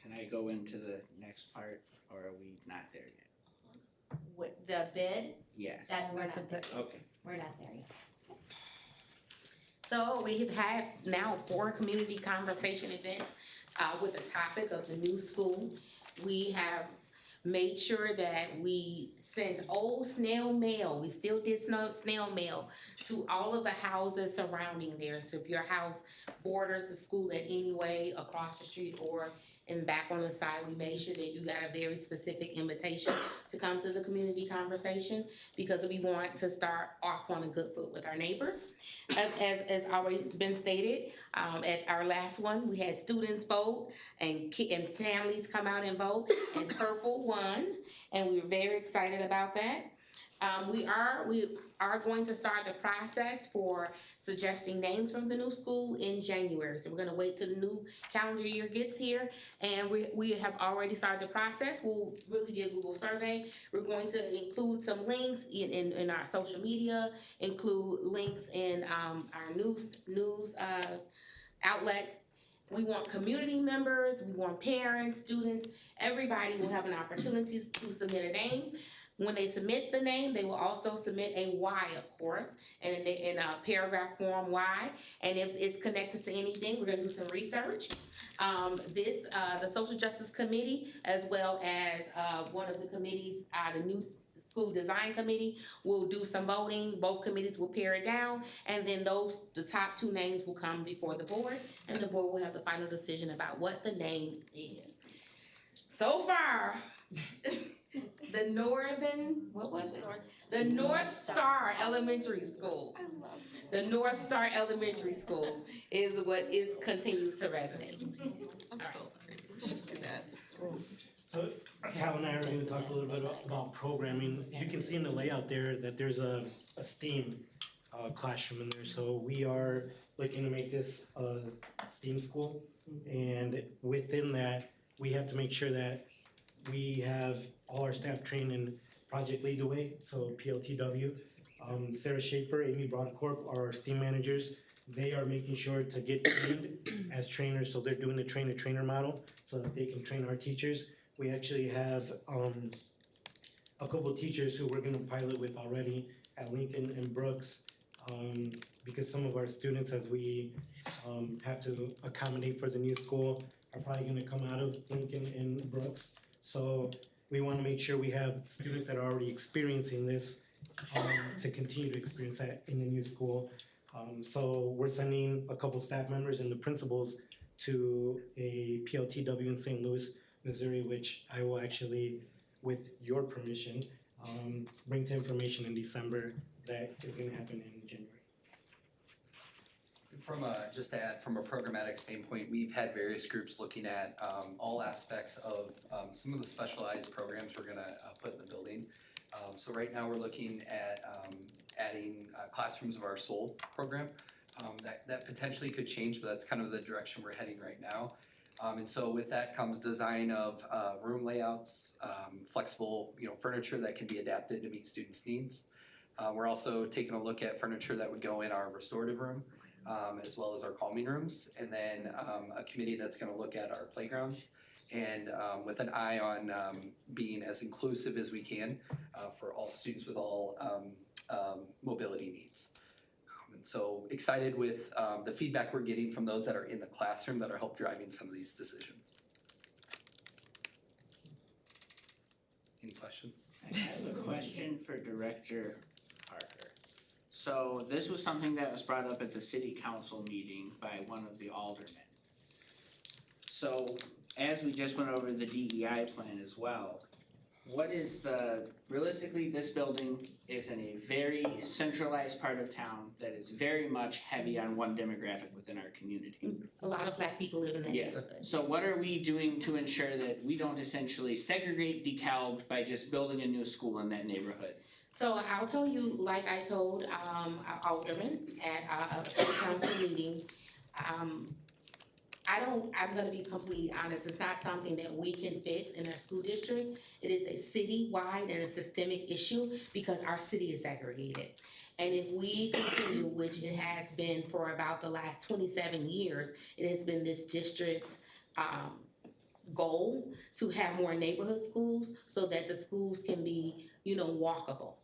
Can I go into the next part, or are we not there yet? With the bid, Yes. we're not there. Okay. We're not there yet. So we have had now 4 community conversation events with the topic of the new school. We have made sure that we sent old snail mail, we still did snail mail to all of the houses surrounding there. So if your house borders the school in any way across the street or in back on the side, we made sure that you got a very specific invitation to come to the community conversation because we want to start off on a good foot with our neighbors. As already been stated, at our last one, we had students vote and families come out and vote, and Purple won, and we were very excited about that. We are going to start the process for suggesting names from the new school in January. So we're gonna wait till the new calendar year gets here, and we have already started the process. We'll really be a Google survey. We're going to include some links in our social media, include links in our news outlets. We want community members, we want parents, students, everybody will have an opportunity to submit a name. When they submit the name, they will also submit a why, of course, and in a paragraph form why. And if it's connected to anything, we're gonna do some research. The Social Justice Committee, as well as one of the committees, the new School Design Committee, will do some voting. Both committees will pare it down, and then the top 2 names will come before the board, and the board will have the final decision about what the name is. So far, the North Star Elementary School. The North Star Elementary School is what continues to resonate. I'm so sorry. Let's just do that. So Cal and I are gonna talk a little bit about programming. You can see in the layout there that there's a STEAM classroom in there. So we are looking to make this a STEAM school. And within that, we have to make sure that we have all our staff trained in Project Lead the Way, so PLTW. Sarah Schaefer, Amy Broadcorp are our STEAM managers. They are making sure to get trained as trainers, so they're doing the train-the-trainer model so that they can train our teachers. We actually have a couple of teachers who we're gonna pilot with already at Lincoln and Brooks, because some of our students, as we have to accommodate for the new school, are probably gonna come out of Lincoln and Brooks. So we wanna make sure we have students that are already experiencing this to continue to experience that in the new school. So we're sending a couple staff members and the principals to a PLTW in St. Louis, Missouri, which I will actually, with your permission, bring to information in December that is gonna happen in January. Just to add, from a programmatic standpoint, we've had various groups looking at all aspects of some of the specialized programs we're gonna put in the building. So right now we're looking at adding Classrooms of Our Soul program. That potentially could change, but that's kind of the direction we're heading right now. And so with that comes design of room layouts, flexible, furniture that can be adapted to meet students' needs. We're also taking a look at furniture that would go in our restorative room, as well as our calming rooms, and then a committee that's gonna look at our playgrounds, and with an eye on being as inclusive as we can for all students with all mobility needs. And so excited with the feedback we're getting from those that are in the classroom that are help driving some of these decisions. Any questions? I have a question for Director Parker. So this was something that was brought up at the city council meeting by one of the aldermen. So as we just went over the DEI plan as well, what is realistically, this building is in a very centralized part of town that is very much heavy on one demographic within our community. A lot of Black people live in that neighborhood. So what are we doing to ensure that we don't essentially segregate DeKalb by just building a new school in that neighborhood? So I'll tell you, like I told our alderman at a city council meeting, I'm gonna be completely honest, it's not something that we can fix in our school district. It is a city-wide and a systemic issue because our city is segregated. And if we continue, which it has been for about the last 27 years, it has been this district's goal to have more neighborhood schools so that the schools can be, walkable.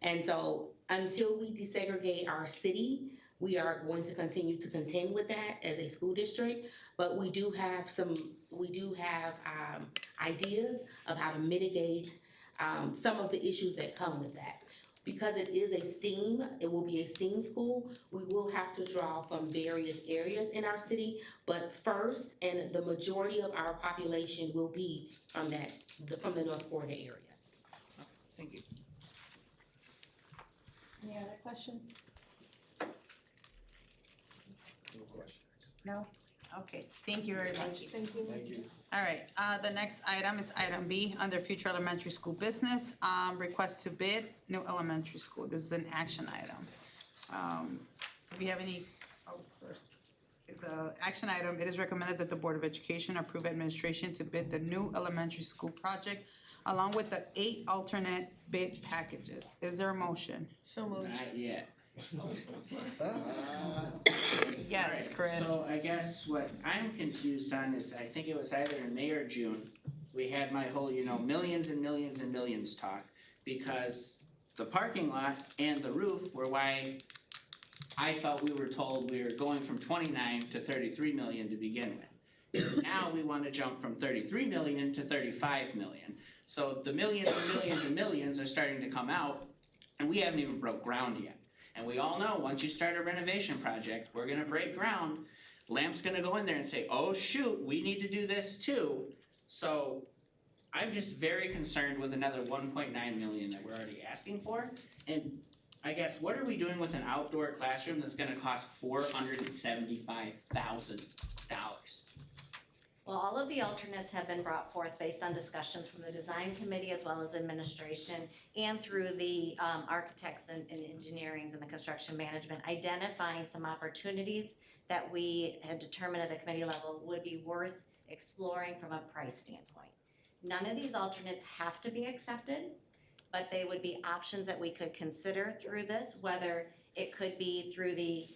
And so until we desegregate our city, we are going to continue to contend with that as a school district, but we do have some we do have, ideas of how to mitigate, some of the issues that come with that. Because it is a STEAM, it will be a STEAM school, we will have to draw from various areas in our city. But first, and the majority of our population will be from from the North Florida area. Thank you. Any other questions? No? Okay, thank you very much. Thank you. Thank you. All right, the next item is item B, under future elementary school business, request to bid, new elementary school. This is an action item. Do we have any, first, is a action item. It is recommended that the Board of Education approve administration to bid the new elementary school project along with the 8 alternate bid packages. Is there a motion? So moved. Not yet. Yes, Alright, Chris. So I guess what I'm confused on is, I think it was either in May or June, we had my whole, millions and millions and millions talk, because the parking lot and the roof were why I felt we were told we were going from 29 to 33 million to begin with. Now we wanna jump from 33 million to 35 million. So the millions and millions and millions are starting to come out, and we haven't even broke ground yet. And we all know, once you start a renovation project, we're gonna break ground. Lamp's gonna go in there and say, oh shoot, we need to do this too. So I'm just very concerned with another 1.9 million that we're already asking for. And I guess, what are we doing with an outdoor classroom that's gonna cost $475,000? Well, all of the alternates have been brought forth based on discussions from the design committee as well as administration and through the architects and engineerings and the construction management, identifying some opportunities that we had determined at a committee level would be worth exploring from a price standpoint. None of these alternates have to be accepted, but they would be options that we could consider through this, whether it could be through the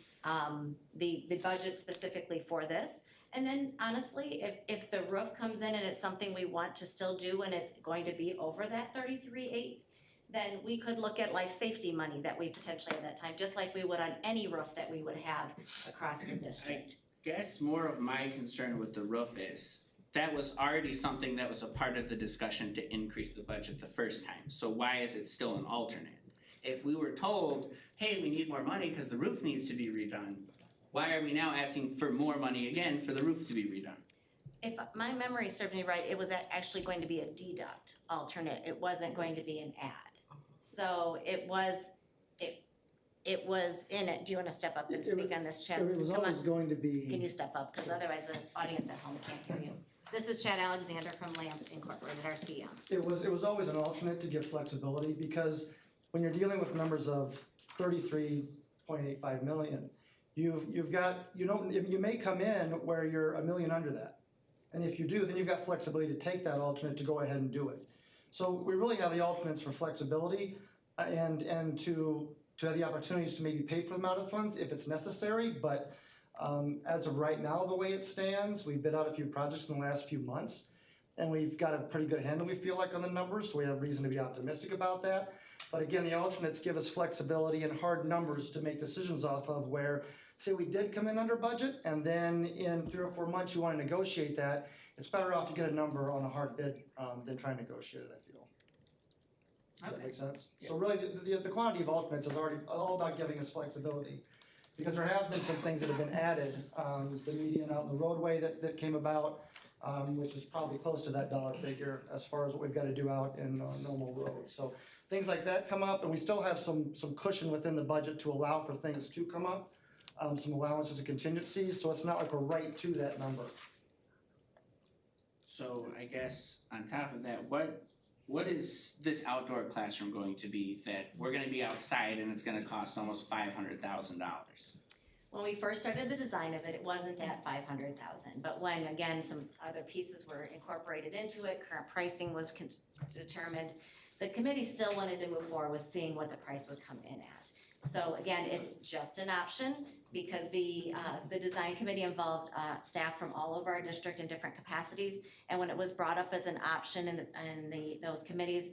budget specifically for this. And then honestly, if the roof comes in and it's something we want to still do and it's going to be over that 33.8, then we could look at life safety money that we potentially at that time, just like we would on any roof that we would have across the district. I guess more of my concern with the roof is, that was already something that was a part of the discussion to increase the budget the first time, so why is it still an alternate? If we were told, hey, we need more money because the roof needs to be redone, why are we now asking for more money again for the roof to be redone? If my memory serves me right, it was actually going to be a deduct alternate, it wasn't going to be an add. So it was in it. Do you wanna step up and speak on this, Chad? It was Come on. always going to be. Can you step up, cause otherwise the audience at home can't hear you. This is Chad Alexander from Lamp Incorporated, our CM. It was always an alternate to give flexibility, because when you're dealing with numbers of 33.85 million, you've got, you may come in where you're $1 million under that. And if you do, then you've got flexibility to take that alternate to go ahead and do it. So we really have the alternates for flexibility and to have the opportunities to maybe pay for them out of the funds if it's necessary, but as of right now, the way it stands, we bid out a few projects in the last few months, and we've got a pretty good handle, we feel like, on the numbers, so we have reason to be optimistic about that. But again, the alternates give us flexibility and hard numbers to make decisions off of, where, say we did come in under budget, and then in 3 or 4 months you wanna negotiate that, it's better off to get a number on a hard bid than try and negotiate it, I feel. Does that make sense? So really, the quantity of alternates is already all about giving us flexibility. Because there have been some things that have been added, the median out in the roadway that came about, which is probably close to that dollar figure as far as what we've gotta do out in normal roads. So things like that come up, and we still have some cushion within the budget to allow for things to come up, some allowances and contingencies, so it's not like we're right to that number. So I guess on top of that, what is this outdoor classroom going to be, that we're gonna be outside and it's gonna cost almost $500,000? When we first started the design of it, it wasn't at 500,000, but when, again, some other pieces were incorporated into it, current pricing was determined, the committee still wanted to move forward with seeing what the price would come in at. So again, it's just an option, because the design committee involved staff from all over our district in different capacities, and when it was brought up as an option in those committees,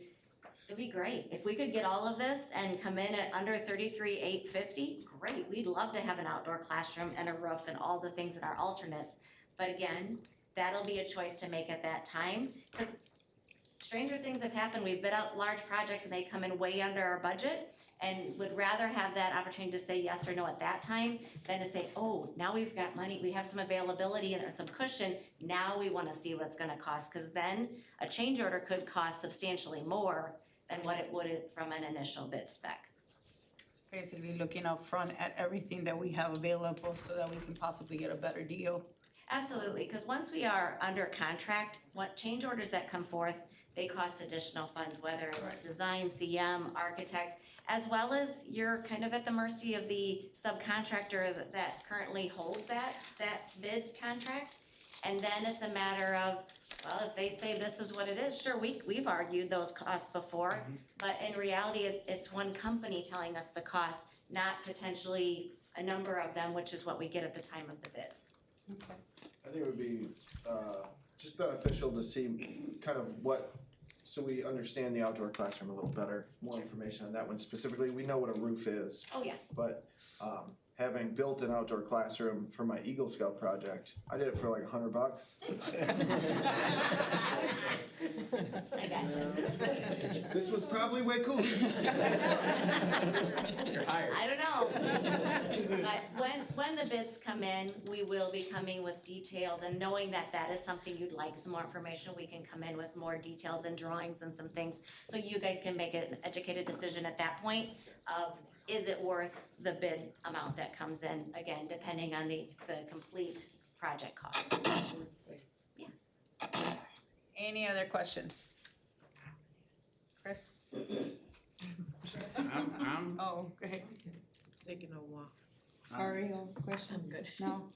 it'd be great. If we could get all of this and come in at under 33,850, great. We'd love to have an outdoor classroom and a roof and all the things in our alternates. But again, that'll be a choice to make at that time. Cause stranger things have happened, we've bid out large projects and they come in way under our budget, and would rather have that opportunity to say yes or no at that time than to say, oh, now we've got money, we have some availability and some cushion, now we wanna see what it's gonna cost, cause then a change order could cost substantially more than what it would from an initial bid spec. Basically looking up front at everything that we have available so that we can possibly get a better deal. Absolutely, cause once we are under contract, what change orders that come forth, they cost additional funds, whether it's design, CM, architect, as well as you're kind of at the mercy of the subcontractor that currently holds that bid contract. And then it's a matter of, well, if they say this is what it is, sure, we've argued those costs before, but in reality, it's one company telling us the cost, not potentially a number of them, which is what we get at the time of the bids. I think it would be just beneficial to see kind of what, so we understand the outdoor classroom a little better, more information on that one specifically. We know what a roof is, Oh, yeah. but having built an outdoor classroom for my Eagle Scout project, I did it for like $100. I got you. This was probably way cooler. You're hired. I don't know. But when the bids come in, we will be coming with details, and knowing that that is something you'd like some more information, we can come in with more details and drawings and some things, so you guys can make an educated decision at that point of, is it worth the bid amount that comes in, again, depending on the complete project cost. Any other questions? Chris? Oh, go ahead. Taking a walk. Ariel, questions? Good. No?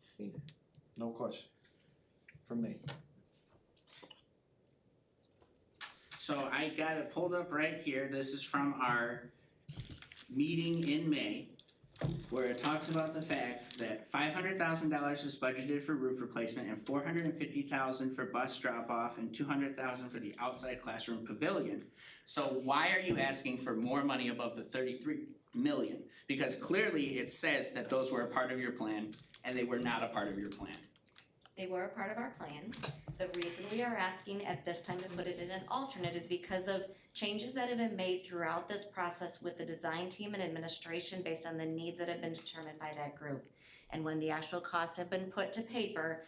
Steve? No questions from me. So I got it pulled up right here, this is from our meeting in May, where it talks about the fact that $500,000 is budgeted for roof replacement and $450,000 for bus drop-off and $200,000 for the outside classroom pavilion. So why are you asking for more money above the 33 million? Because clearly it says that those were a part of your plan and they were not a part of your plan. They were a part of our plan. The reason we are asking at this time to put it in an alternate is because of changes that have been made throughout this process with the design team and administration based on the needs that have been determined by that group. And when the actual costs have been put to paper,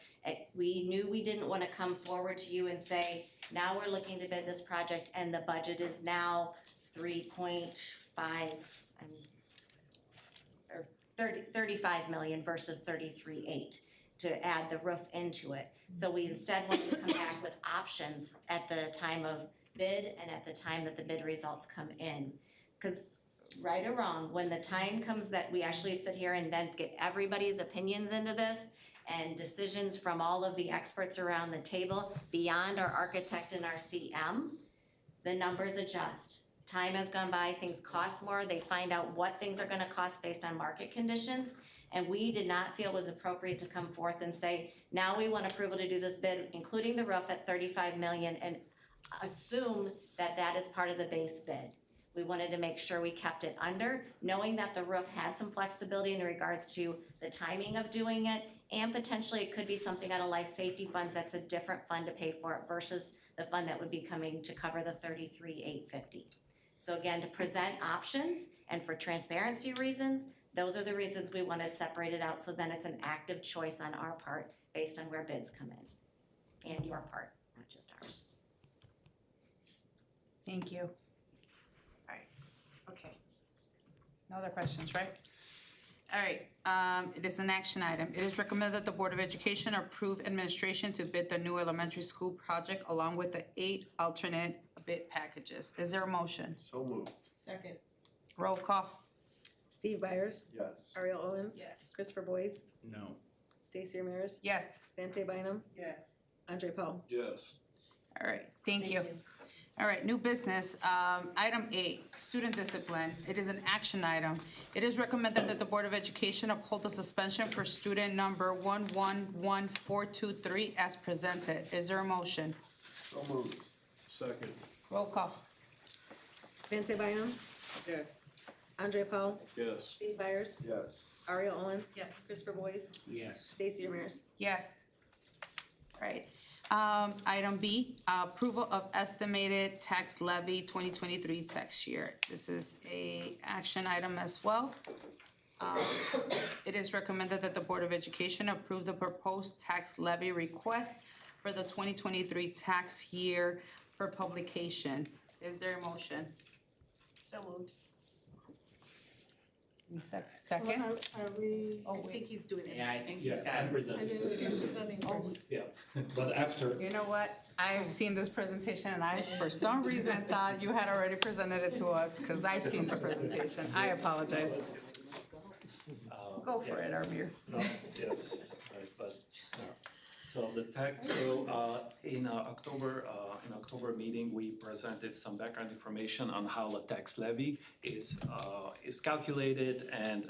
we knew we didn't want to come forward to you and say, now we're looking to bid this project and the budget is now 3.5, or 35 million versus 33.8 to add the roof into it. So we instead wanted to come back with options at the time of bid and at the time that the bid results come in. Cause right or wrong, when the time comes that we actually sit here and then get everybody's opinions into this and decisions from all of the experts around the table beyond our architect and our CM, the numbers adjust. Time has gone by, things cost more, they find out what things are gonna cost based on market conditions. And we did not feel it was appropriate to come forth and say, now we want approval to do this bid, including the roof at 35 million, and assume that that is part of the base bid. We wanted to make sure we kept it under, knowing that the roof had some flexibility in regards to the timing of doing it, and potentially it could be something out of life safety funds that's a different fund to pay for it versus the fund that would be coming to cover the 33,850. So again, to present options and for transparency reasons, those are the reasons we wanted to separate it out, so then it's an active choice on our part based on where bids come in. And your part, not just ours. Thank you. Alright, okay. No other questions, right? Alright, it is an action item. It is recommended that the Board of Education approve administration to bid the new elementary school project along with the 8 alternate bid packages. Is there a motion? So moved. Second. Roll call. Steve Byers. Yes. Ariel Owens. Yes. Christopher Boyd. No. Daisy Ramirez. Yes. Vante Bynum. Yes. Andre Paul. Yes. Alright, thank you. Alright, new business, item 8, student discipline. It is an action item. It is recommended that the Board of Education uphold the suspension for student number 111423 as presented. Is there a motion? So moved. Second. Roll call. Vante Bynum. Yes. Andre Paul. Yes. Steve Byers. Yes. Ariel Owens. Yes. Christopher Boyd. Yes. Daisy Ramirez. Yes. Right. Item B, approval of estimated tax levy 2023 tax year. This is a action item as well. It is recommended that the Board of Education approve the proposed tax levy request for the 2023 tax year for publication. Is there a motion? So moved. Second? Are we? Oh, I think he's doing it. Yeah, I think Yeah, he's got I'm it. I presenting. didn't, he's presenting first. Yeah, but after, You know what? I've seen this presentation and I, for some reason, thought you had already presented it to us, because I've seen the presentation. I apologize. Go for it, Armir. no, yes, right, but, so the tax, in October meeting, we presented some background information on how the tax levy is calculated and,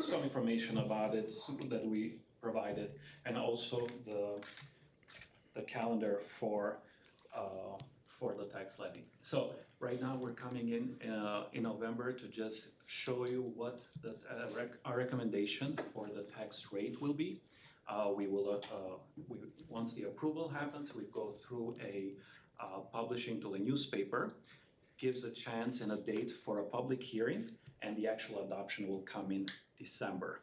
some information about it that we provided, and also the calendar for the tax levy. So right now, we're coming in November to just show you what our recommendation for the tax rate will be. Once the approval happens, we go through a publishing to the newspaper, gives a chance and a date for a public hearing, and the actual adoption will come in December.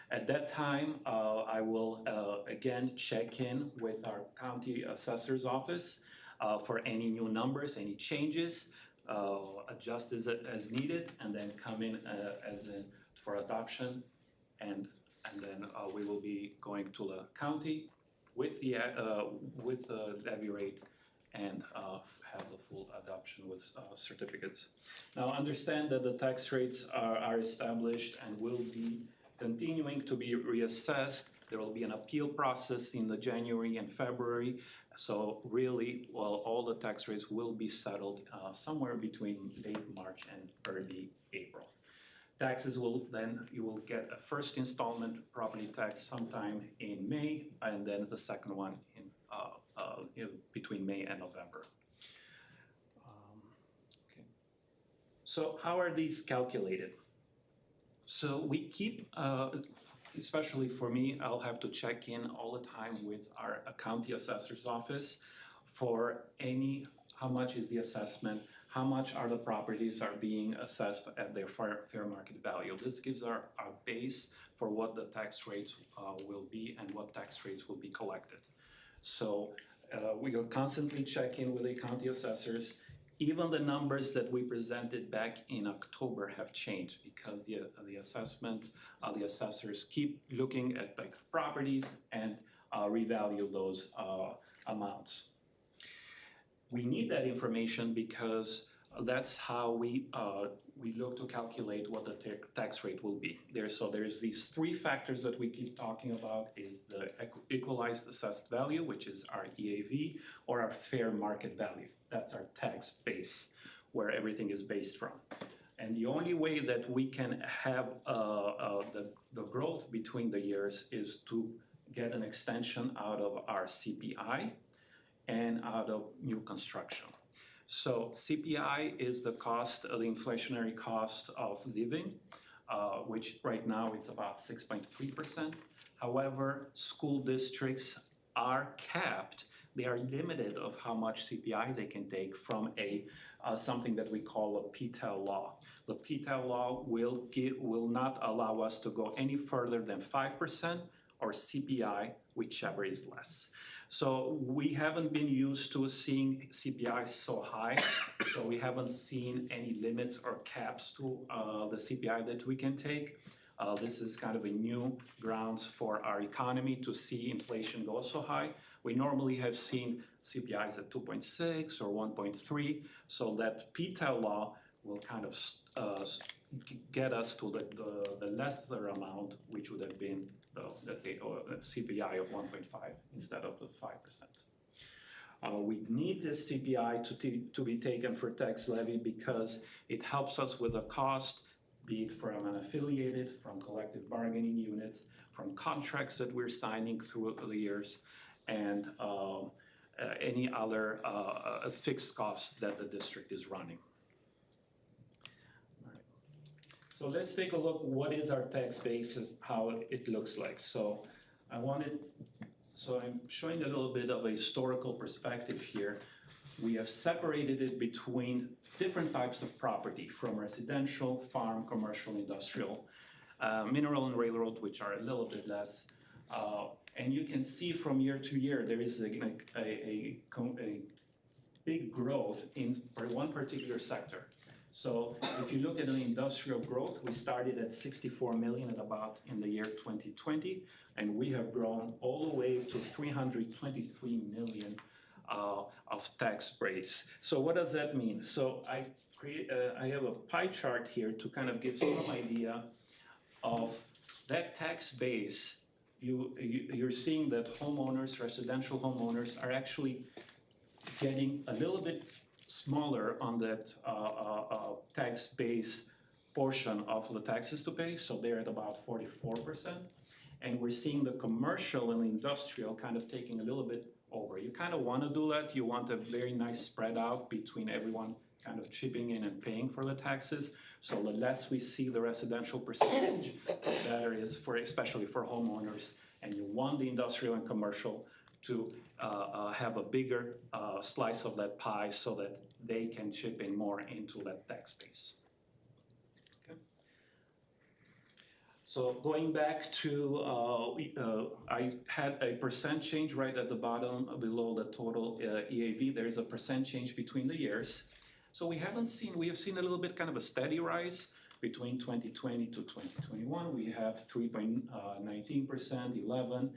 At that time, I will again check in with our county assessor's office for any new numbers, any changes, adjust as needed, and then come in for adoption, and then we will be going to the county with the levy rate and have the full adoption with certificates. Now understand that the tax rates are established and will be continuing to be reassessed. There will be an appeal process in the January and February. So really, well, all the tax rates will be settled somewhere between late March and early April. Taxes will then, you will get a first installment property tax sometime in May, and then the second one in between May and November. Okay. So how are these calculated? So we keep, especially for me, I'll have to check in all the time with our county assessor's office for how much is the assessment, how much are the properties are being assessed at their fair market value. This gives our base for what the tax rates will be and what tax rates will be collected. So we will constantly check in with the county assessors. Even the numbers that we presented back in October have changed because the assessment, the assessors keep looking at like properties and revalue those amounts. We need that information because that's how we look to calculate what the tax rate will be. There's these three factors that we keep talking about: is the equalized assessed value, which is our EAV, or our fair market value. That's our tax base, where everything is based from. And the only way that we can have the growth between the years is to get an extension out of our CPI and out of new construction. So CPI is the cost, the inflationary cost of living, which right now it's about 6.3%. However, school districts are capped. They are limited of how much CPI they can take from something that we call a PTEL law. The PTEL law will not allow us to go any further than 5% or CPI, whichever is less. So we haven't been used to seeing CPI so high, so we haven't seen any limits or caps to the CPI that we can take. This is kind of a new grounds for our economy to see inflation go so high. We normally have seen CPIs at 2.6 or 1.3, so that PTEL law will kind of get us to the lesser amount, which would have been, let's say, a CPI of 1.5 instead of the 5%. We need this CPI to be taken for tax levy because it helps us with the cost, be it from an affiliated, from collective bargaining units, from contracts that we're signing through the years, and any other fixed costs that the district is running. All right. So let's take a look, what is our tax basis, how it looks like. So I wanted So I'm showing a little bit of a historical perspective here. We have separated it between different types of property, from residential, farm, commercial, industrial, mineral and railroad, which are a little bit less. And you can see from year to year, there is a big growth for one particular sector. So if you look at the industrial growth, we started at 64 million at about in the year 2020, and we have grown all the way to 323 million of tax breaks. So what does that mean? So I have a pie chart here to kind of give some idea of that tax base. You're seeing that homeowners, residential homeowners, are actually getting a little bit smaller on that tax base portion of the taxes to pay, so they're at about 44%. And we're seeing the commercial and industrial kind of taking a little bit over. You kind of want to do that. You want a very nice spread out between everyone kind of chipping in and paying for the taxes. So the less we see the residential percentage, the better it is, especially for homeowners. And you want the industrial and commercial to have a bigger slice of that pie so that they can chip in more into that tax base. Okay. So going back to, I had a percent change right at the bottom below the total EAV. There is a percent change between the years. So we have seen a little bit kind of a steady rise between 2020 to 2021. We have 3.19%, 11,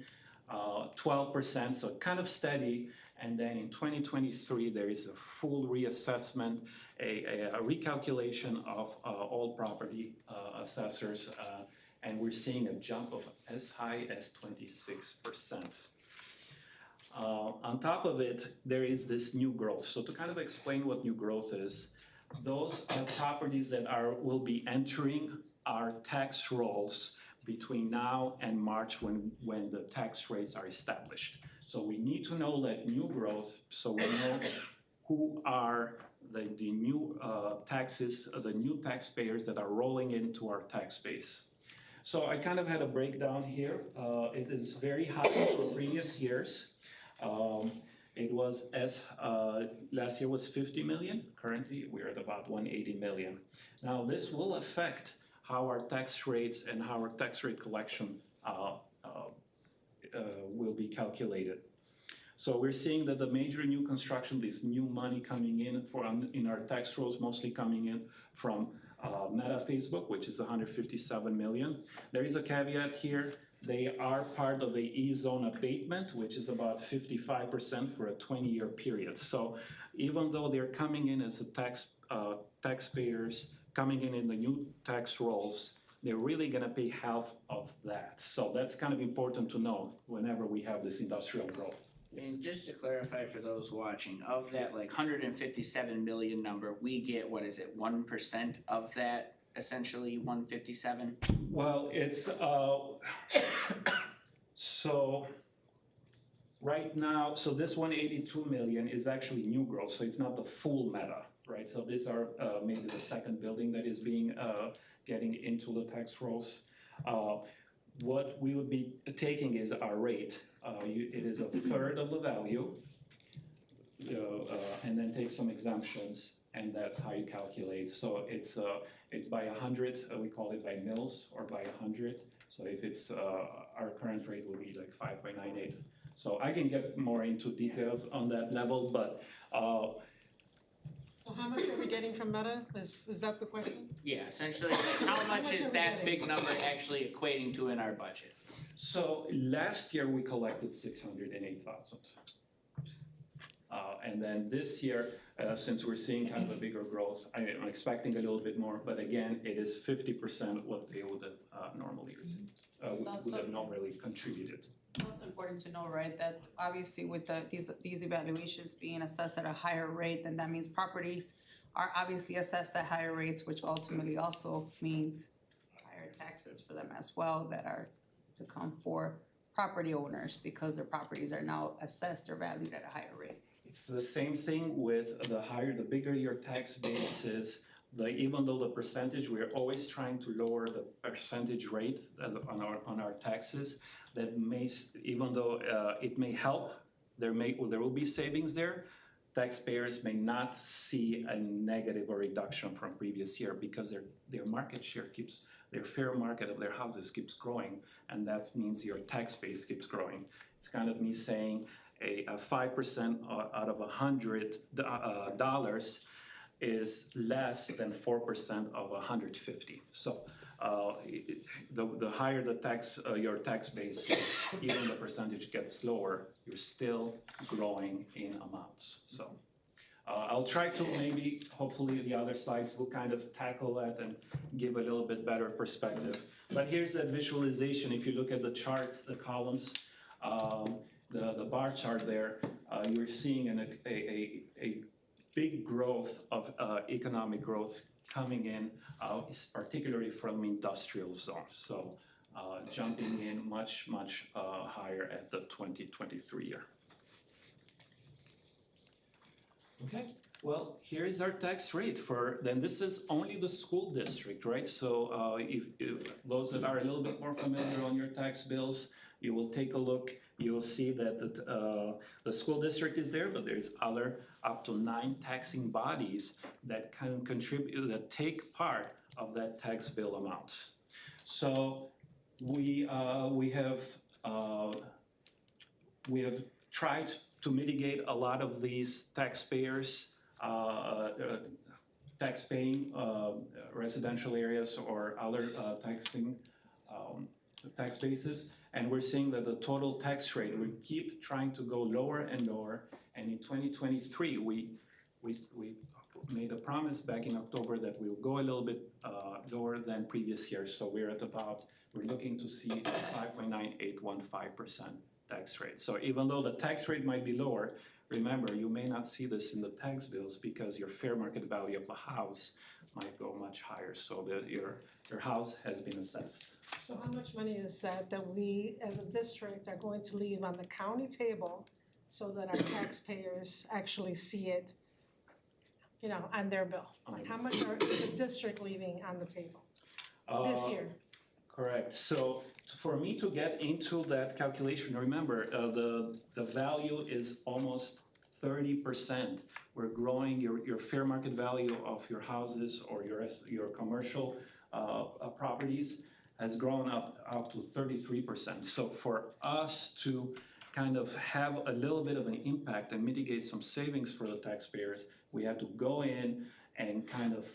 12%, so kind of steady. And then in 2023, there is a full reassessment, a recalculation of all property assessors, and we're seeing a jump of as high as 26%. On top of it, there is this new growth. So to kind of explain what new growth is, those are properties that will be entering our tax rolls between now and March when the tax rates are established. So we need to know that new growth, so we know who are the new taxes, the new taxpayers that are rolling into our tax base. So I kind of had a breakdown here. It is very high for previous years. It was last year was 50 million. Currently, we're at about 180 million. Now, this will affect how our tax rates and how our tax rate collection will be calculated. So we're seeing that the major new construction, this new money coming in our tax rolls, mostly coming in from Meta Facebook, which is 157 million. There is a caveat here. They are part of a E-zone abatement, which is about 55% for a 20-year period. So even though they're coming in as taxpayers, coming in the new tax rolls, they're really going to pay half of that. So that's kind of important to know whenever we have this industrial growth. And just to clarify for those watching, of that like 157 million number, we get, 1% of that, essentially 157? Well, it's, so right now, so this 182 million is actually new growth, so it's not the full Meta, right? So these are maybe the second building that is getting into the tax rolls. What we would be taking is our rate. It is a third of the value, and then take some exemptions, and that's how you calculate. So it's by 100, we call it by mils, or by 100. So if it's, our current rate would be like 5.98. So I can get more into details on that level, but So how much are we getting from Meta? Is that the question? Yeah, essentially, how much is that big number actually equating to in our budget? So last year we collected 608,000. And then this year, since we're seeing kind of a bigger growth, I'm expecting a little bit more, but again, it is 50% what they would have normally received, would have normally contributed. It's also important to know, right, that obviously with these evaluations being assessed at a higher rate, then that means properties are obviously assessed at higher rates, which ultimately also means higher taxes for them as well that are to come for property owners because their properties are now assessed or valued at a higher rate. It's the same thing with the bigger your tax base is, even though the percentage, we're always trying to lower the percentage rate on our taxes, that may, even though it may help, there will be savings there, taxpayers may not see a negative or reduction from previous year because their market share their fair market of their houses keeps growing, and that means your tax base keeps growing. It's kind of me saying a 5% out of $100 is less than 4% of 150. So the higher the your tax base, even the percentage gets lower, you're still growing in amounts. So I'll try to maybe, hopefully the other slides will kind of tackle that and give a little bit better perspective. But here's that visualization. If you look at the chart, the columns, the bar chart there, you're seeing a big growth of economic growth coming in, particularly from industrial zones. So jumping in much higher at the 2023 year. Okay, well, here's our tax rate then this is only the school district, right? So if those that are a little bit more familiar on your tax bills, you will take a look, you will see that the school district is there, but there's other up to 9 taxing bodies that can contribute, that take part of that tax bill amount. So we have tried to mitigate a lot of these taxpayers, tax-paying residential areas or other tax bases, and we're seeing that the total tax rate, we keep trying to go lower and lower, and in 2023 we made a promise back in October that we will go a little bit lower than previous years, so we're looking to see a 5.9815% tax rate. So even though the tax rate might be lower, remember, you may not see this in the tax bills because your fair market value of the house might go much higher, so that your house has been assessed. So how much money is that we, as a district, are going to leave on the county table so that our taxpayers actually see it, on their bill? Like how much is the district leaving on the table this year? Correct. So for me to get into that calculation, remember, the value is almost 30%. We're growing your fair market value of your houses or your commercial properties has grown up to 33%. So for us to kind of have a little bit of an impact and mitigate some savings for the taxpayers, we have to go in and kind of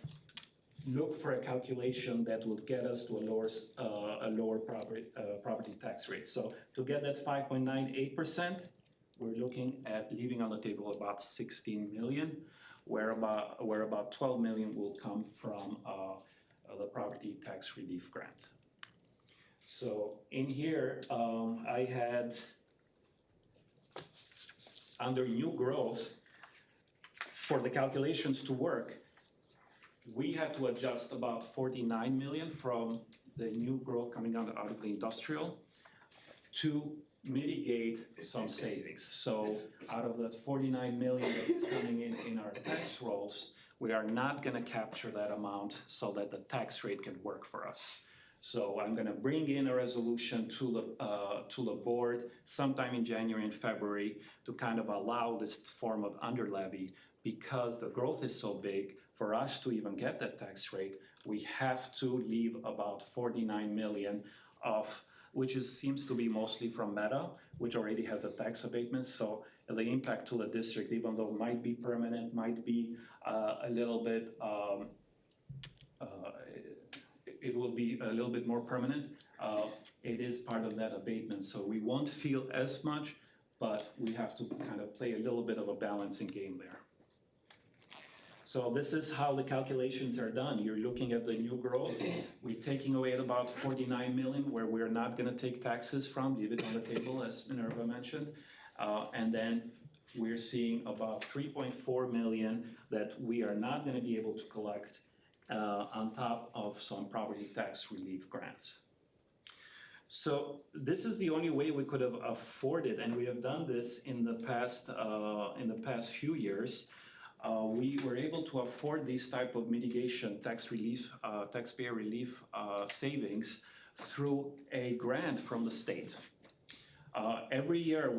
look for a calculation that will get us to a lower property tax rate. So to get that 5.98%, we're looking at leaving on the table about 16 million, where about 12 million will come from the property tax relief grant. So in here, I had under new growth, for the calculations to work, we had to adjust about 49 million from the new growth coming out of the industrial to mitigate some savings. So out of that 49 million that's coming in our tax rolls, we are not gonna capture that amount so that the tax rate can work for us. So I'm gonna bring in a resolution to the board sometime in January and February to kind of allow this form of under levy, because the growth is so big. For us to even get that tax rate, we have to leave about 49 million which seems to be mostly from Meta, which already has a tax abatement. So the impact to the district, even though it might be permanent, might be a little bit, it will be a little bit more permanent. It is part of that abatement, so we won't feel as much, but we have to kind of play a little bit of a balancing game there. So this is how the calculations are done. You're looking at the new growth. We're taking away about 49 million where we're not gonna take taxes from, leave it on the table as Minerva mentioned. And then we're seeing about 3.4 million that we are not gonna be able to collect on top of some property tax relief grants. So this is the only way we could have afforded, and we have done this in the past few years. we were able to afford these type of mitigation, tax relief, taxpayer relief savings through a grant from the state. Every year,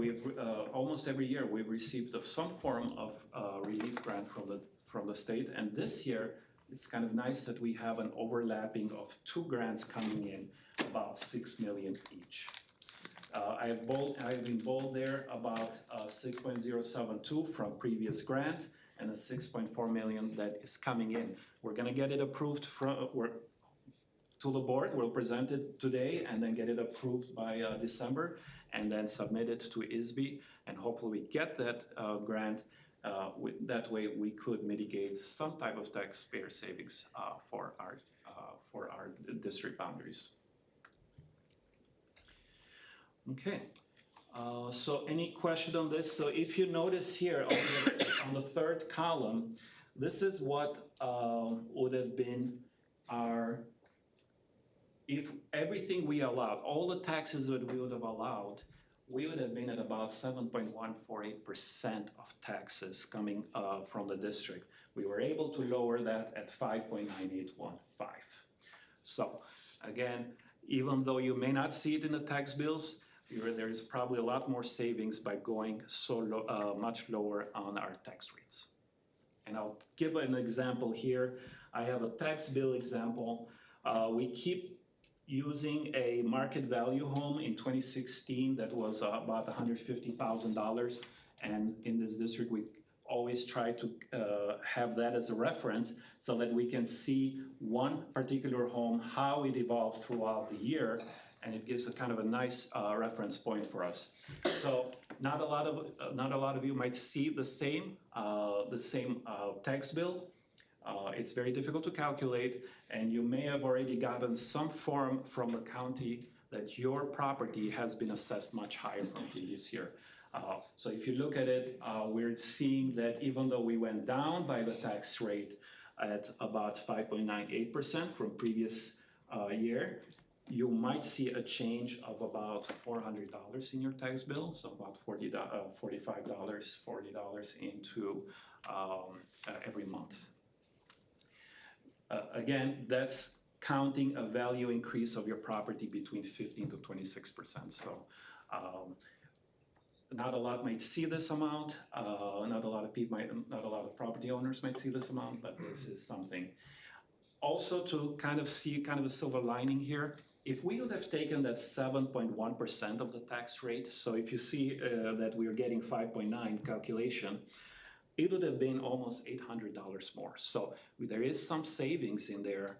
almost every year, we've received some form of relief grant from the state, and this year, it's kind of nice that we have an overlapping of 2 grants coming in, about 6 million each. I've in bold there about 6.072 from previous grant and a 6.4 million that is coming in. We're gonna get it approved to the board. We'll present it today and then get it approved by December and then submit it to ISB, and hopefully we get that grant. That way we could mitigate some type of taxpayer savings for our district boundaries. Okay, so any question on this? So if you notice here on the 3rd column, this is what would have been our, if everything we allowed, all the taxes that we would have allowed, we would have been at about 7.148% of taxes coming from the district. We were able to lower that at 5.9815. So again, even though you may not see it in the tax bills, there is probably a lot more savings by going much lower on our tax rates. And I'll give an example here. I have a tax bill example. We keep using a market value home in 2016 that was about $150,000, and in this district we always try to have that as a reference so that we can see one particular home, how it evolved throughout the year, and it gives a kind of a nice reference point for us. So not a lot of you might see the same tax bill. It's very difficult to calculate, and you may have already gotten some form from the county that your property has been assessed much higher from previous year. So if you look at it, we're seeing that even though we went down by the tax rate at about 5.98% from previous year, you might see a change of about $400 in your tax bill, so about $40 into every month. Again, that's counting a value increase of your property between 15 to 26%. So not a lot might see this amount. Not a lot of property owners might see this amount, but this is something. Also, to kind of see kind of a silver lining here, if we would have taken that 7.1% of the tax rate, so if you see that we are getting 5.9 calculation, it would have been almost $800 more. So there is some savings in there,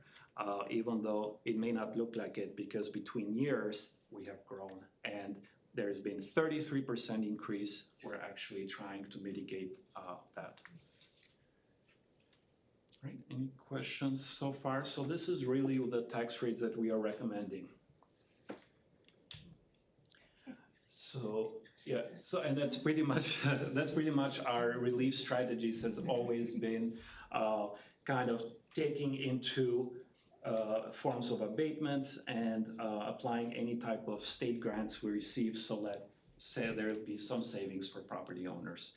even though it may not look like it, because between years we have grown and there's been 33% increase. We're actually trying to mitigate that. Right, any questions so far? So this is really the tax rates that we are recommending. So yeah, so and that's pretty much our relief strategies has always been kind of taking into forms of abatements and applying any type of state grants we receive so that there will be some savings for property owners.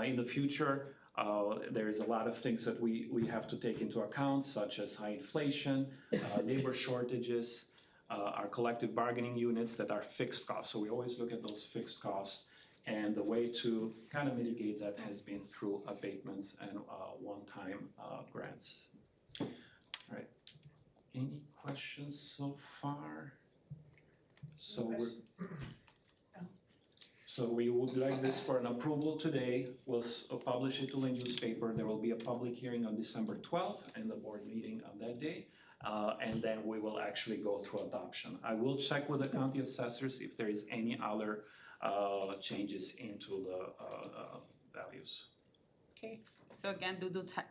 In the future, there's a lot of things that we have to take into account, such as high inflation, labor shortages, our collective bargaining units that are fixed costs. So we always look at those fixed costs, and the way to kind of mitigate that has been through abatements and one-time grants. All right. Any questions so far? So we would like this for an approval today. We'll publish it to the newspaper. There will be a public hearing on December 12th and the board meeting on that day. And then we will actually go through adoption. I will check with the county assessors if there is any other changes into the values. Okay, so again,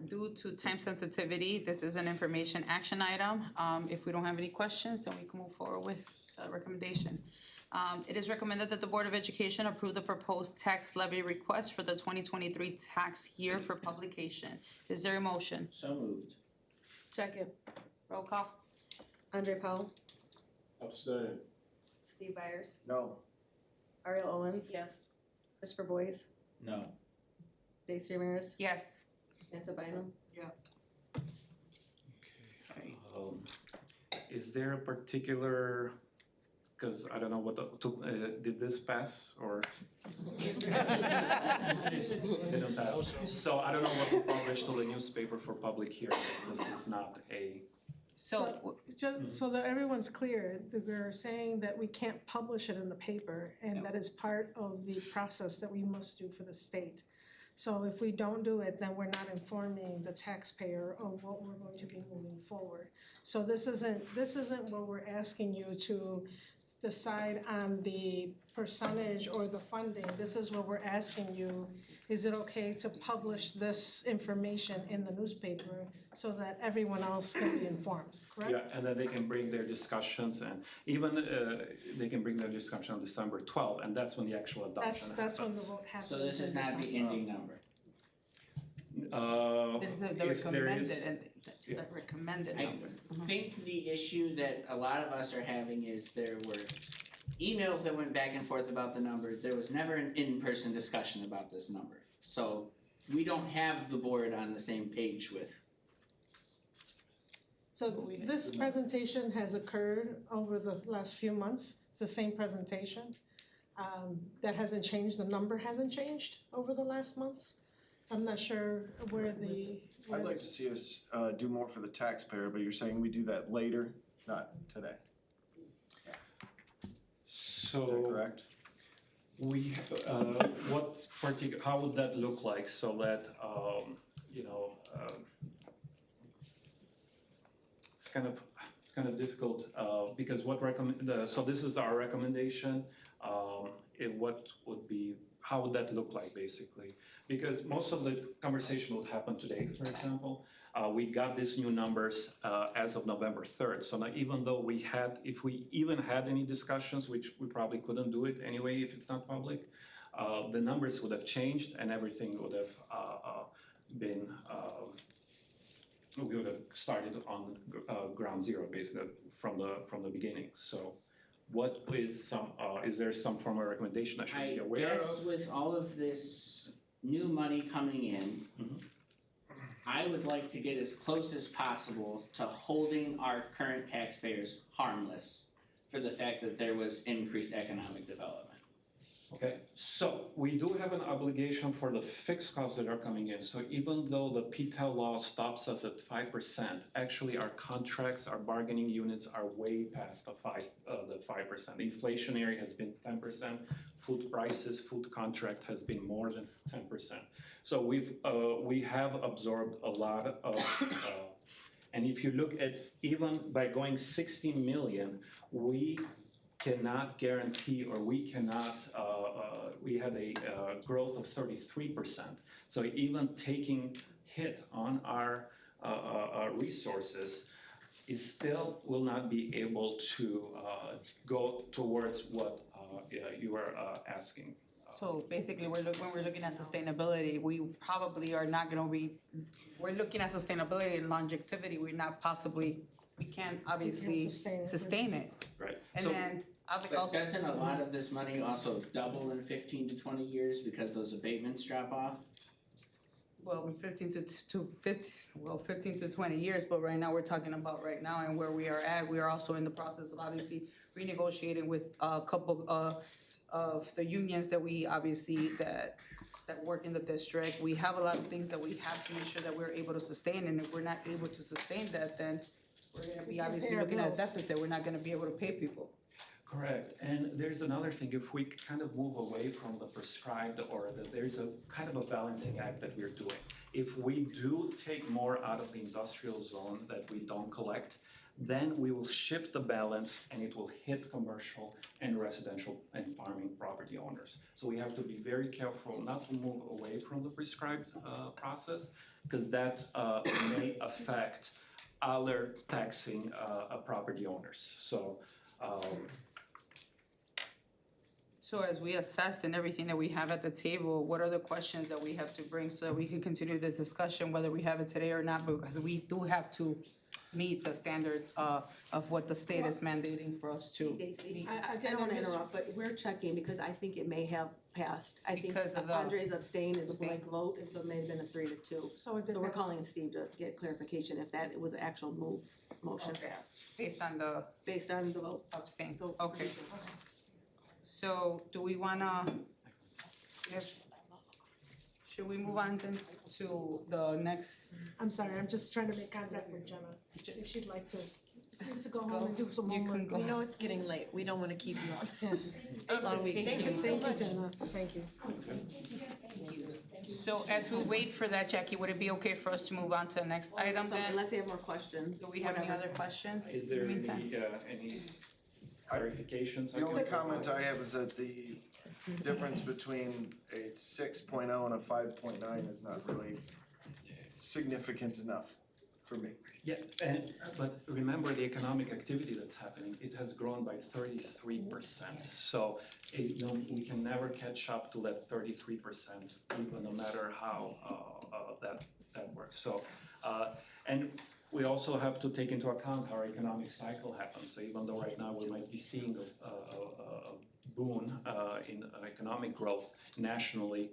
due to time sensitivity, this is an information action item. If we don't have any questions, then we can move forward with the recommendation. It is recommended that the Board of Education approve the proposed tax levy request for the 2023 tax year for publication. Is there a motion? So moved. Second. Roll call. Andre Powell, Abstain. Steve Byers, No. Ariel Owens, Yes. Christopher Boyes, No. Daisy Ramirez, Yes. Antabino? Is there a particular, because I don't know what, did this pass or? Didn't pass. So I don't know what to publish to the newspaper for public hearing. This is not a, Just so that everyone's clear, that we're saying that we can't publish it in the paper, and that is part of the process that we must do for the state. So if we don't do it, then we're not informing the taxpayer of what we're going to be moving forward. So this isn't what we're asking you to decide on the percentage or the funding. This is what we're asking you, is it okay to publish this information in the newspaper so that everyone else can be informed, correct? yeah, and then they can bring their discussions and even they can bring their discussion on December 12th, and that's when the actual adoption happens. That's when the vote happens. So this is in not the December. ending number. There's the If there recommended, is- and the recommended I number. think the issue that a lot of us are having is there were emails that went back and forth about the number. There was never an in-person discussion about this number. So we don't have the board on the same page with. So this presentation has occurred over the last few months. It's the same presentation. That hasn't changed, the number hasn't changed over the last months. I'm not sure where the. I'd like to see us do more for the taxpayer, but you're saying we do that later, not today. So. Is that correct? We, what particular, how would that look like so that, it's kind of difficult, because what so this is our recommendation, what would be, how would that look like basically? Because most of the conversation would happen today, for example. We got these new numbers as of November 3rd. So now even though if we even had any discussions, which we probably couldn't do it anyway if it's not public, the numbers would have changed and everything would have been, we would have started on ground zero basically from the beginning. So what is is there some form of recommendation I should be aware of? I guess with all of this new money coming in, I would like to get as close as possible to holding our current taxpayers harmless for the fact that there was increased economic development. Okay, so we do have an obligation for the fixed costs that are coming in. So even though the PTEL law stops us at 5%, actually our contracts, our bargaining units are way past the 5%. Inflationary has been 10%, food prices, food contract has been more than 10%. So we have absorbed a lot of, and if you look at even by going 16 million, we cannot guarantee, or we cannot, we had a growth of 33%. So even taking hit on our resources is still will not be able to go towards what you were asking. So basically, when we're looking at sustainability, we probably are not gonna be, we're looking at sustainability and longevity, we can't obviously sustain it. Right. And then, I would But also. doesn't a lot of this money also double in 15 to 20 years because those abatements drop off? Well, 15 to 20 years, but right now, we're talking about right now and where we are at, we are also in the process of obviously renegotiating with a couple of the unions that we obviously, that work in the district. We have a lot of things that we have to make sure that we're able to sustain, and if we're not able to sustain that, then we're gonna be obviously looking at a deficit, we're not gonna be able to pay people. Correct, and there's another thing, if we kind of move away from the prescribed, or there's a kind of a balancing act that we're doing. If we do take more out of the industrial zone that we don't collect, then we will shift the balance and it will hit commercial and residential and farming property owners. So we have to be very careful not to move away from the prescribed process, because that may affect other taxing property owners. So as we assessed and everything that we have at the table, what are the questions that we have to bring so that we can continue the discussion, whether we have it today or not, because we do have to meet the standards of what the state is mandating for us to Daisy, meet. I don't wanna interrupt, but we're checking because I think it may have passed. I think Because of the- Andre's abstain is a abstain. blank vote, and so it may have been a 3-2. So it did So we're pass. calling Steve to get clarification if that was an actual motion passed, Based on the based on the votes. abstain, So- okay. So do we wanna, should we move on then to the next? I'm sorry, I'm just trying to make contact with Jenna, if she'd like to, needs to go home and do some You can homework. go. We know it's getting late, we don't wanna keep you on. Thank you, Jenna, thank you. So as we wait for that, Jackie, would it be okay for us to move on to the next item So then? unless you have more questions. Do we have any whatever. other questions? Is there in the meantime? any clarifications? The only comment I have is that the difference between a 6.0 and a 5.9 is not really significant enough for me. Yeah, but remember the economic activity that's happening, it has grown by 33%. So we can never catch up to that 33%, even no matter how that works. So, and we also have to take into account how our economic cycle happens. So even though right now we might be seeing a boom in economic growth nationally,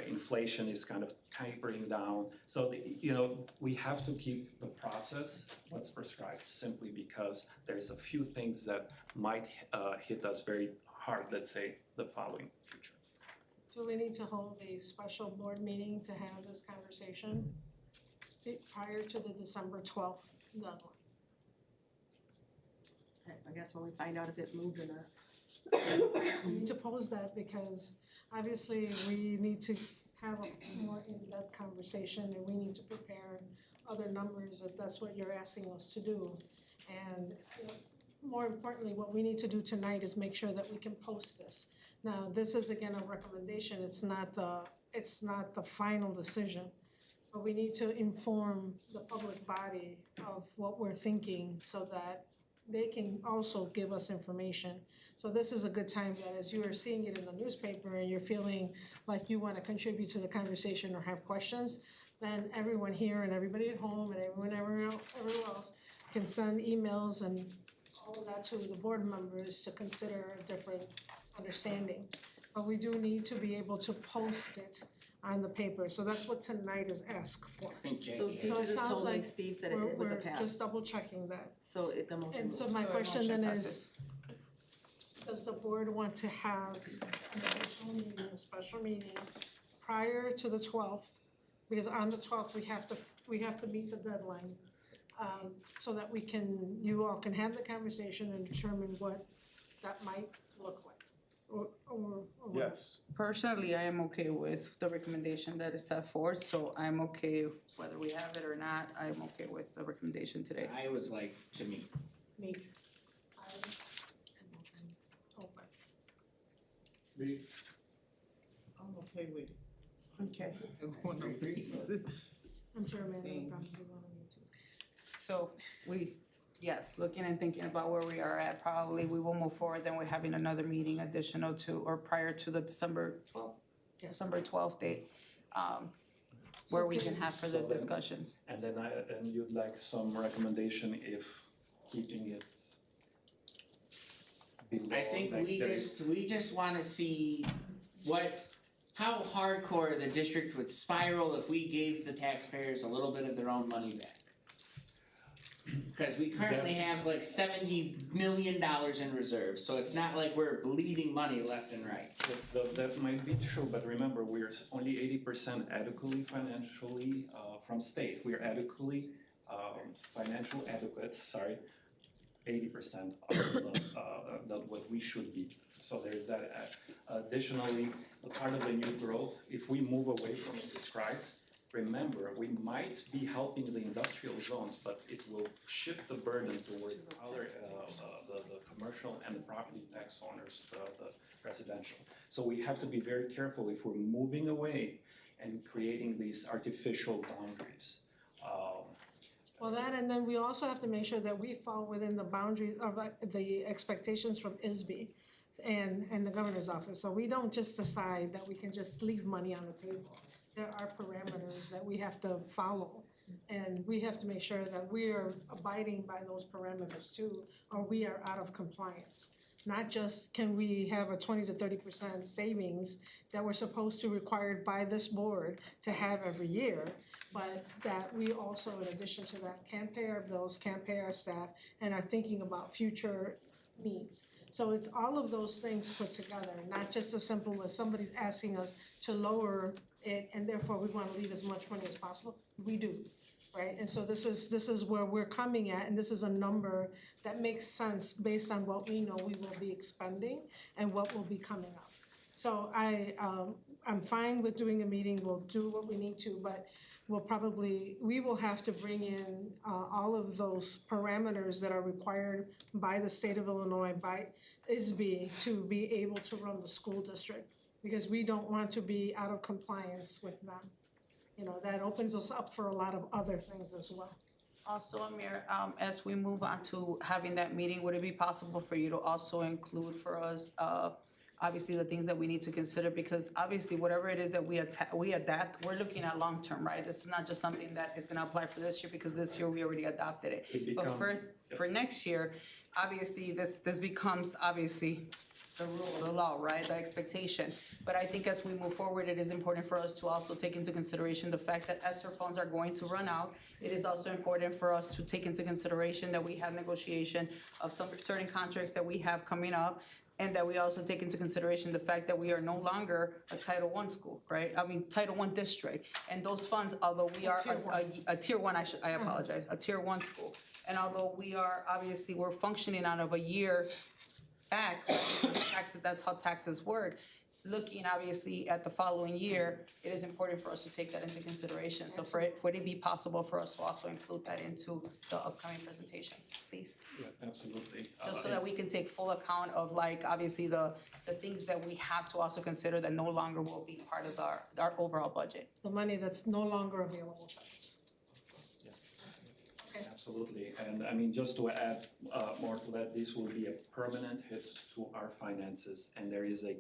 inflation is kind of tapering down. So, we have to keep the process what's prescribed simply because there's a few things that might hit us very hard, let's say, the following future. Do we need to hold a special board meeting to have this conversation prior to the December 12th deadline? I guess when we find out if it moved or not. To pose that because obviously we need to have a more in-depth conversation and we need to prepare other numbers if that's what you're asking us to do. And more importantly, what we need to do tonight is make sure that we can post this. Now, this is again a recommendation, it's not the final decision. But we need to inform the public body of what we're thinking so that they can also give us information. So this is a good time that as you are seeing it in the newspaper and you're feeling like you wanna contribute to the conversation or have questions, then everyone here and everybody at home and everyone else can send emails and all of that to the board members to consider a different understanding. But we do need to be able to post it on the paper, so that's what tonight is asked for. I think So Jackie. teacher So it just sounds told me like Steve said it was a pass. We're just double checking that. So the motion And so moves. my So the question motion then passes. is, does the board want to have an additional meeting, a special meeting prior to the 12th? Because on the 12th, we have to meet the deadline, so that you all can have the conversation and determine what that might look like, or what. Yes. Personally, I am okay with the recommendation that is set forth, so I'm okay whether we have it or not, I'm okay with the recommendation today. I would like to meet. Meet. I'm okay with it. Okay. I'm sure Amanda will probably want to meet too. So yes, looking and thinking about where we are at, probably we will move forward, then we're having another meeting additional to, or prior to the December 12th date, where we can have further So then- discussions. And then you'd like some recommendation if keeping it below. I think like we just wanna see how hardcore the district would spiral if we gave the taxpayers a little bit of their own money back. Cause we currently That's- have like $70 million in reserves, so it's not like we're bleeding money left and right. That might be true, but remember, we're only 80% adequately financially from state. We're adequately financial adequate, 80% of what we should be. So there's that. Additionally, a part of the new growth, if we move away from the prescribed, remember, we might be helping the industrial zones, but it will shift the burden towards other, the commercial and the property tax owners, the residential. So we have to be very careful if we're moving away and creating these artificial boundaries. Well, that, and then we also have to make sure that we fall within the boundaries of the expectations from ISB and the governor's office. So we don't just decide that we can just leave money on the table. There are parameters that we have to follow And we have to make sure that we are abiding by those parameters too, or we are out of compliance. Not just can we have a 20 to 30% savings that we're supposed to required by this board to have every year, but that we also, in addition to that, can pay our bills, can pay our staff, and are thinking about future needs. So it's all of those things put together, not just as simple as somebody's asking us to lower it and therefore we want to leave as much money as possible. We do, right? And so this is where we're coming at, and this is a number that makes sense based on what we know we will be expending and what will be coming up. So I'm fine with doing a meeting, we'll do what we need to, but we will have to bring in all of those parameters that are required by the state of Illinois, by ISB, to be able to run the school district, because we don't want to be out of compliance with them. You know, that opens us up for a lot of other things as well. Also, Amir, as we move on to having that meeting, would it be possible for you to also include for us, obviously the things that we need to consider, because obviously whatever it is that we adapt, we're looking at long-term, right? This is not just something that is gonna apply for this year, because this year we already adopted it. But for next year, obviously, this becomes obviously the rule, the law, right, the expectation. But I think as we move forward, it is important for us to also take into consideration the fact that ESSER funds are going to run out. It is also important for us to take into consideration that we have negotiation of some certain contracts that we have coming up, and that we also take into consideration the fact that we are no longer a Title I school, right? I mean, Title I district. And those funds, although we are a Tier 1, I apologize, a Tier 1 school. And although we're functioning out of a year back, right? Taxes, that's how taxes work. Looking obviously at the following year, it is important for us to take that into consideration. So would it be possible for us to also include that into the upcoming presentations, please? Yeah, absolutely. Just so that we can take full account of obviously the things that we have to also consider that no longer will be part of our overall budget. The money that's no longer available to us. Absolutely, and I mean, just to add more to that, this will be a permanent hit to our finances, and there is a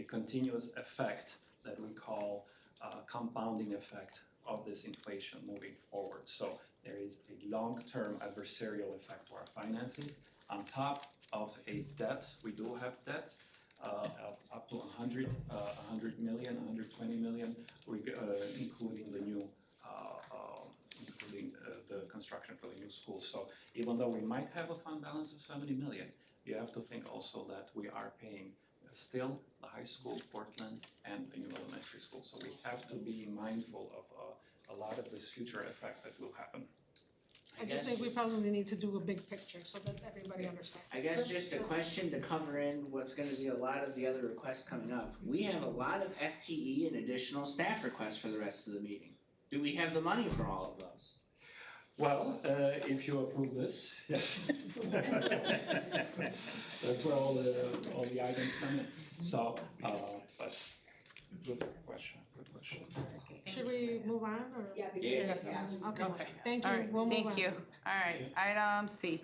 continuous effect that we call compounding effect of this inflation moving forward. So there is a long-term adversarial effect to our finances. On top of a debt, we do have debt of up to 100 million, 120 million, including the new the construction for the new school. So even though we might have a fund balance of 70 million, you have to think also that we are paying still the high school, Portland, and the new elementary school. So we have to be mindful of a lot of this future effect that will happen. I just think we probably need to do a big picture so that everybody understands. I guess just a question to cover in what's gonna be a lot of the other requests coming up. We have a lot of FTE and additional staff requests for the rest of the meeting. Do we have the money for all of those? Well, if you approve this, yes. That's where all the items come in. So, but good question. Should we move on or? Yes. Okay, thank you, All right, we'll move on. thank you. All right, item C.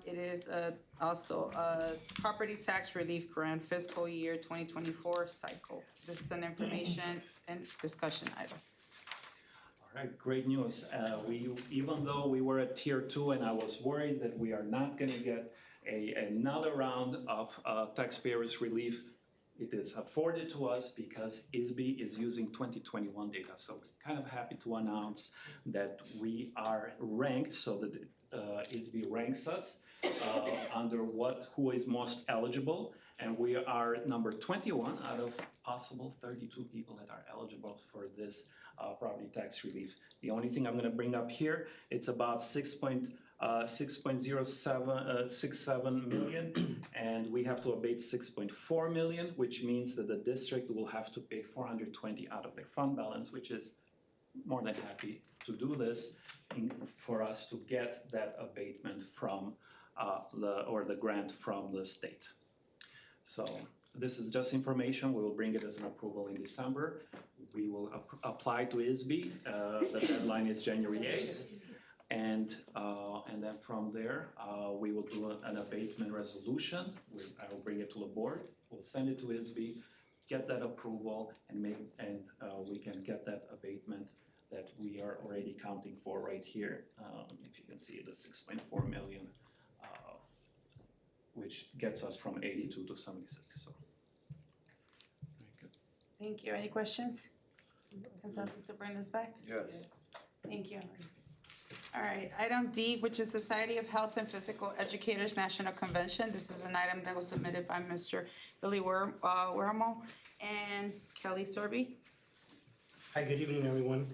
It is also a property tax relief grant fiscal year 2024 cycle. This is an information and discussion item. All right, great news. Even though we were at Tier 2 and I was worried that we are not gonna get another round of taxpayers relief, it is afforded to us because ISB is using 2021 data. So we're kind of happy to announce that we are ranked, so that ISB ranks us under who is most eligible. And we are number 21 out of possible 32 people that are eligible for this property tax relief. The only thing I'm gonna bring up here, it's about 6.0767 million, and we have to abate 6.4 million, which means that the district will have to pay 420 out of their fund balance, which is more than happy to do this for us to get that abatement from the grant from the state. So this is just information. We will bring it as an approval in December. We will apply to ISB. The deadline is January 8th. And then from there, we will do an abatement resolution. I will bring it to the board. We'll send it to ISB get that approval and we can get that abatement that we are already counting for right here. If you can see the 6.4 million, which gets us from 82 to 76, so. Very good. Thank you. Any questions? Consensus to bring this back? Yes. Thank you. All right, item D, which is Society of Health and Physical Educators National Convention. This is an item that was submitted by Mr. Billy Wermo and Kelly Serby. Hi, good evening, everyone.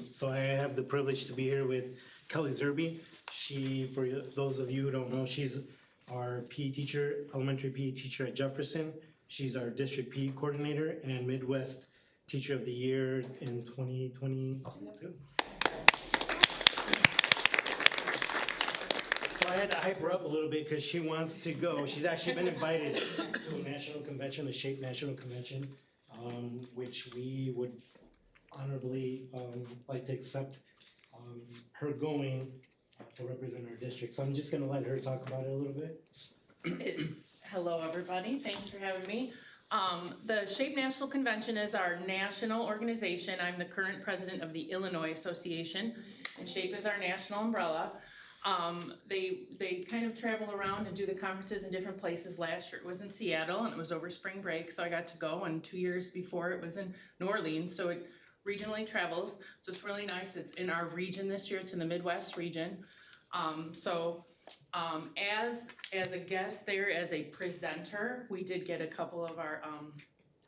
So I have the privilege to be here with Kelly Zerby. She, for those of you who don't know, she's our PE teacher, elementary PE teacher at Jefferson. She's our district PE coordinator and Midwest Teacher of the Year in 2022. So I had to hype her up a little bit because she wants to go. She's actually been invited to a national convention, the SHAPE National Convention, which we would honorably like to accept her going to represent our district. So I'm just gonna let her talk about it a little bit. Hello, everybody. Thanks for having me. The SHAPE National Convention is our national organization. I'm the current president of the Illinois Association, and SHAPE is our national umbrella. They kind of travel around and do the conferences in different places. Last year it was in Seattle and it was over spring break, so I got to go, and 2 years before it was in New Orleans, so it regionally travels. So it's really nice. It's in our region this year. It's in the Midwest region. As a guest there, as a presenter, we did get a couple of our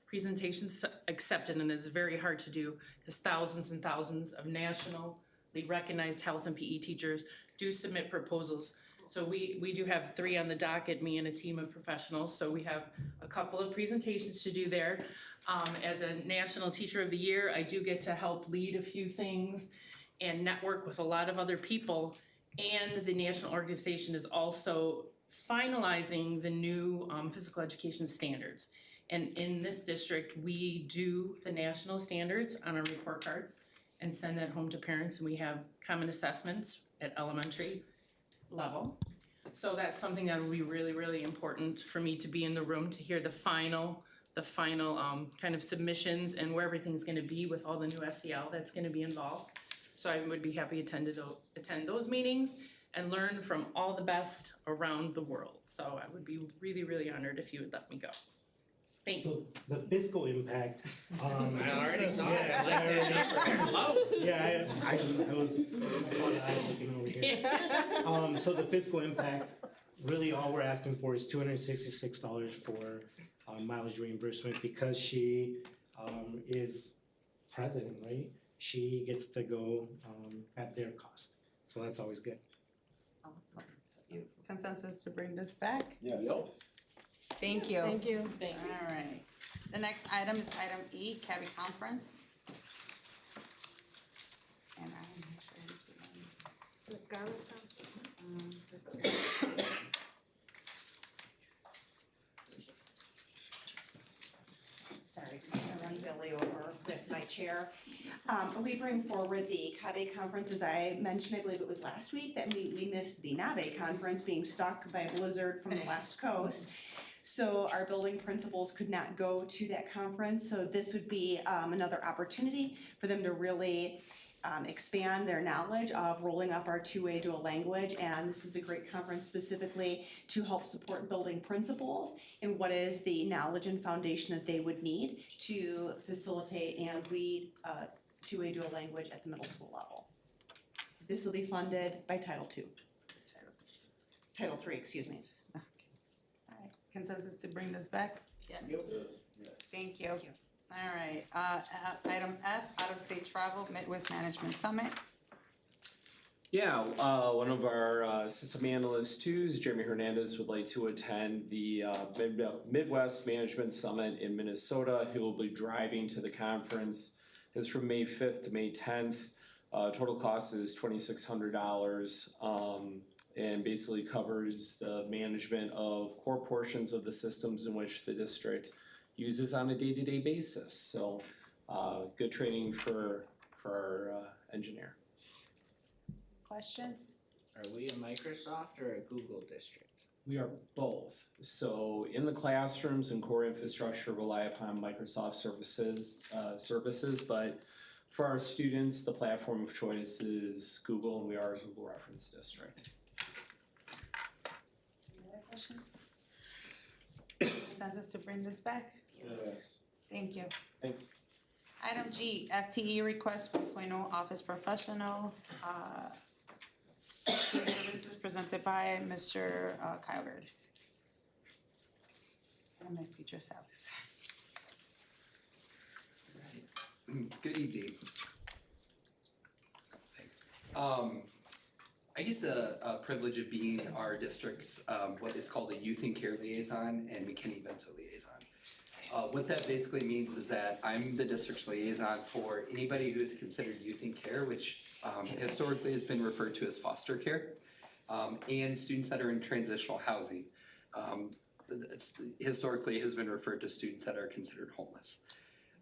presentations accepted, and it's very hard to do because thousands and thousands of nationally recognized health and PE teachers do submit proposals. So we do have 3 on the docket, me and a team of professionals, so we have a couple of presentations to do there. As a National Teacher of the Year, I do get to help lead a few things and network with a lot of other people. And the national organization is also finalizing the new physical education standards. And in this district, we do the national standards on our report cards and send that home to parents, and we have common assessments at elementary level. So that's something that will be really, really important for me to be in the room to hear the final kind of submissions and where everything's gonna be with all the new SEL that's gonna be involved. So I would be happy to attend those meetings and learn from all the best around the world. So I would be really, really honored if you would let me go. Thank you. So the fiscal impact. I already saw it. Yeah, I like that number. Low. Yeah, I saw the eyes looking over here. So the fiscal impact, really all we're asking for is $266 for mileage reimbursement because she is president, right? She gets to go at their cost. So that's always good. Awesome. Consensus to bring this back? Yes. Thank you. Thank you. All right. The next item is item E, CABI conference. And I'm not sure this is The Ghana conference. let's see. Sorry, I'm gonna run Billy over with my chair. We bring forward the CABE conference, as I mentioned, I believe it was last week, that we missed the NABE conference being stuck by a blizzard from the west coast. So our building principals could not go to that conference, so this would be another opportunity for them to really expand their knowledge of rolling up our two-way dual language, and this is a great conference specifically to help support building principals in what is the knowledge and foundation that they would need to facilitate and lead two-way dual language at the middle school level. This will be funded by Title II. Title III, excuse me. All right, consensus to bring this back? Yes. Thank you. All right, item F, out-of-state travel, Midwest Management Summit. Yeah, one of our system analysts too, Jeremy Hernandez, would like to attend the Midwest Management Summit in Minnesota. He will be driving to the conference. It's from May 5th to May 10th. Total cost is $2,600 and basically covers the management of core portions of the systems in which the district uses on a day-to-day basis. So good training for our engineer. Questions? Are we a Microsoft or a Google district? We are both. So in the classrooms and core infrastructure rely upon Microsoft services, but for our students, the platform of choice is Google, and we are a Google reference district. Any other questions? Consensus to bring this back? Yes. Thank you. Thanks. Item G, FTE request 4.0 office professional. Services presented by Mr. Kyle Gertis. And Ms. Teacher Salas. Good evening. Thanks. I get the privilege of being our district's what is called a Youth and Care Liaison and McKinney-Vento Liaison. What that basically means is that I'm the district's liaison for anybody who is considered youth in care, which historically has been referred to as foster care, and students that are in transitional housing. Historically has been referred to students that are considered homeless.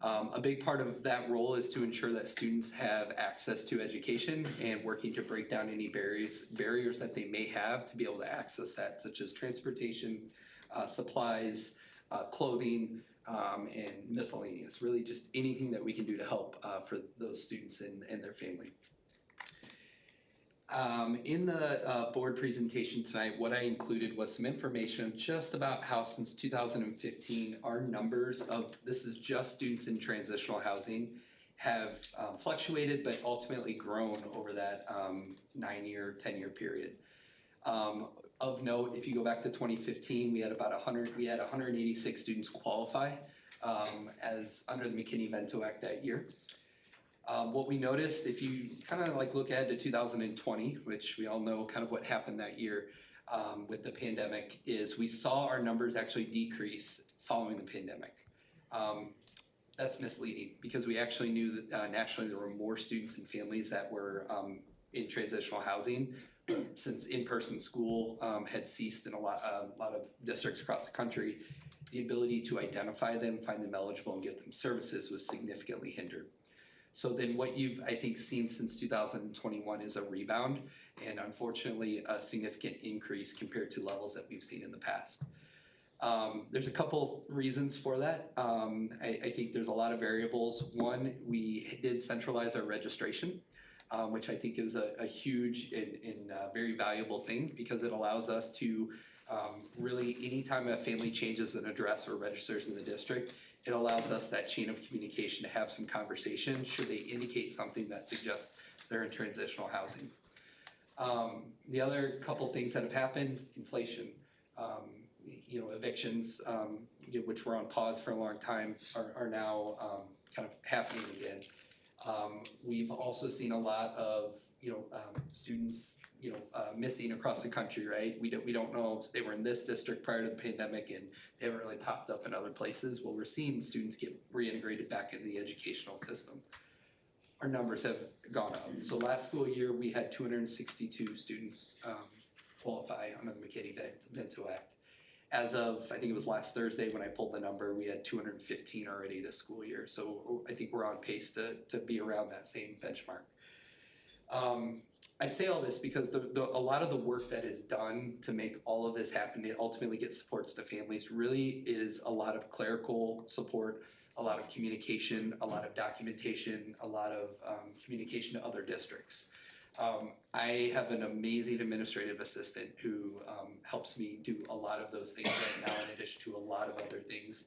A big part of that role is to ensure that students have access to education and working to break down any barriers that they may have to be able to access that, such as transportation, supplies, clothing, and miscellaneous, really just anything that we can do to help for those students and their family. In the board presentation tonight, what I included was some information just about how since 2015, our numbers of, this is just students in transitional housing, have fluctuated but ultimately grown over that 9-year, 10-year period. Of note, if you go back to 2015, we had about 186 students qualify as under the McKinney-Vento Act that year. What we noticed, if you kind of like look ahead to 2020, which we all know kind of what happened that year with the pandemic, is we saw our numbers actually decrease following the pandemic. That's misleading because we actually knew that nationally there were more students and families that were in transitional housing since in-person school had ceased in a lot of districts across the country. The ability to identify them, find them eligible, and get them services was significantly hindered. So then what you've, I think, seen since 2021 is a rebound and unfortunately a significant increase compared to levels that we've seen in the past. There's a couple reasons for that. I think there's a lot of variables. One, we did centralize our registration, which I think is a huge and very valuable thing because it allows us to really, anytime a family changes an address or registers in the district, it allows us that chain of communication to have some conversation should they indicate something that suggests they're in transitional housing. The other couple things that have happened, inflation, evictions, which were on pause for a long time, are now kind of happening again. We've also seen a lot of students missing across the country, right? We don't know if they were in this district prior to the pandemic and they haven't really popped up in other places. Well, we're seeing students get reintegrated back into the educational system. Our numbers have gone up. So last school year we had 262 students qualify under the McKinney-Vento Act. As of, I think it was last Thursday when I pulled the number, we had 215 already this school year. So I think we're on pace to be around that same benchmark. I say all this because a lot of the work that is done to make all of this happen, to ultimately get supports to families, really is a lot of clerical support, a lot of communication, a lot of documentation, a lot of communication to other districts. I have an amazing administrative assistant who helps me do a lot of those things right now, in addition to a lot of other things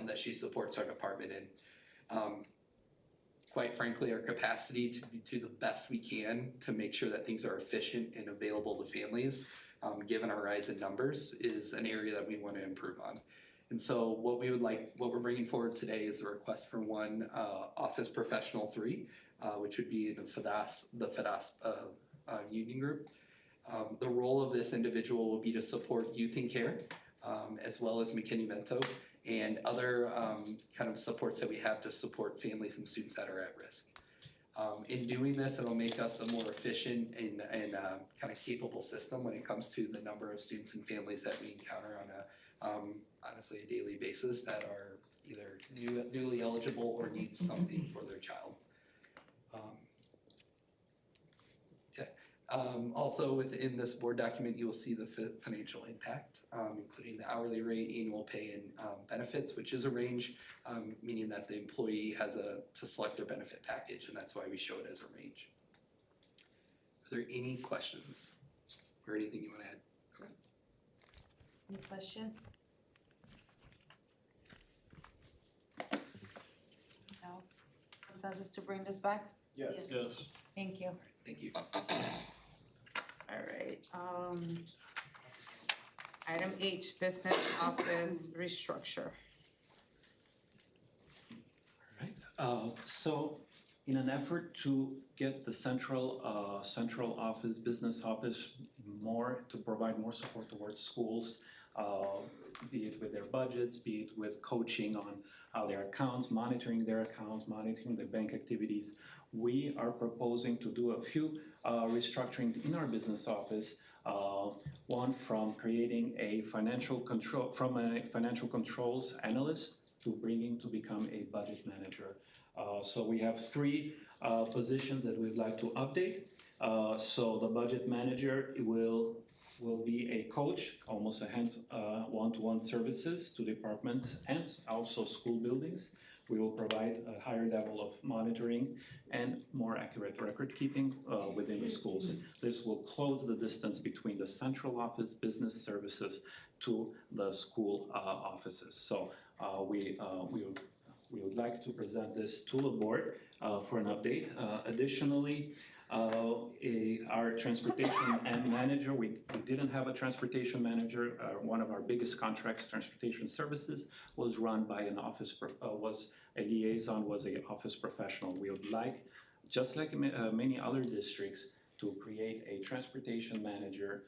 that she supports our department in. Quite frankly, our capacity to do the best we can to make sure that things are efficient and available to families, given our rise in numbers, is an area that we want to improve on. And so what we're bringing forward today is a request for one Office Professional 3, which would be the FDAS union group. The role of this individual will be to support youth in care, as well as McKinney-Vento, and other kind of supports that we have to support families and students that are at risk. In doing this, it'll make us a more efficient and kind of capable system when it comes to the number of students and families that we encounter on honestly a daily basis that are either newly eligible or need something for their child. Also within this board document, you will see the financial impact, including the hourly rate, annual pay, and benefits, which is a range, meaning that the employee has to select their benefit package, and that's why we show it as a range. Are there any questions or anything you want to add? Any questions? No? Consensus to bring this back? Yes. Yes. Thank you. Thank you. Alright, item H, business office restructure. So in an effort to get the central office, business office to provide more support towards schools, be it with their budgets, be it with coaching on how their accounts, monitoring their bank activities, we are proposing to do a few restructuring in our business office. One from creating a financial controls analyst to become a budget manager. So we have three positions that we'd like to update. So the budget manager will be a coach, almost a hands one-to-one services to departments and also school buildings. We will provide a higher level of monitoring and more accurate record keeping within the schools. This will close the distance between the central office business services to the school offices. So we would like to present this to the board for an update. Additionally, our transportation and manager, we didn't have a transportation manager. One of our biggest contracts, transportation services, was run by an office, was a office professional. We would like, just like many other districts, to create a transportation manager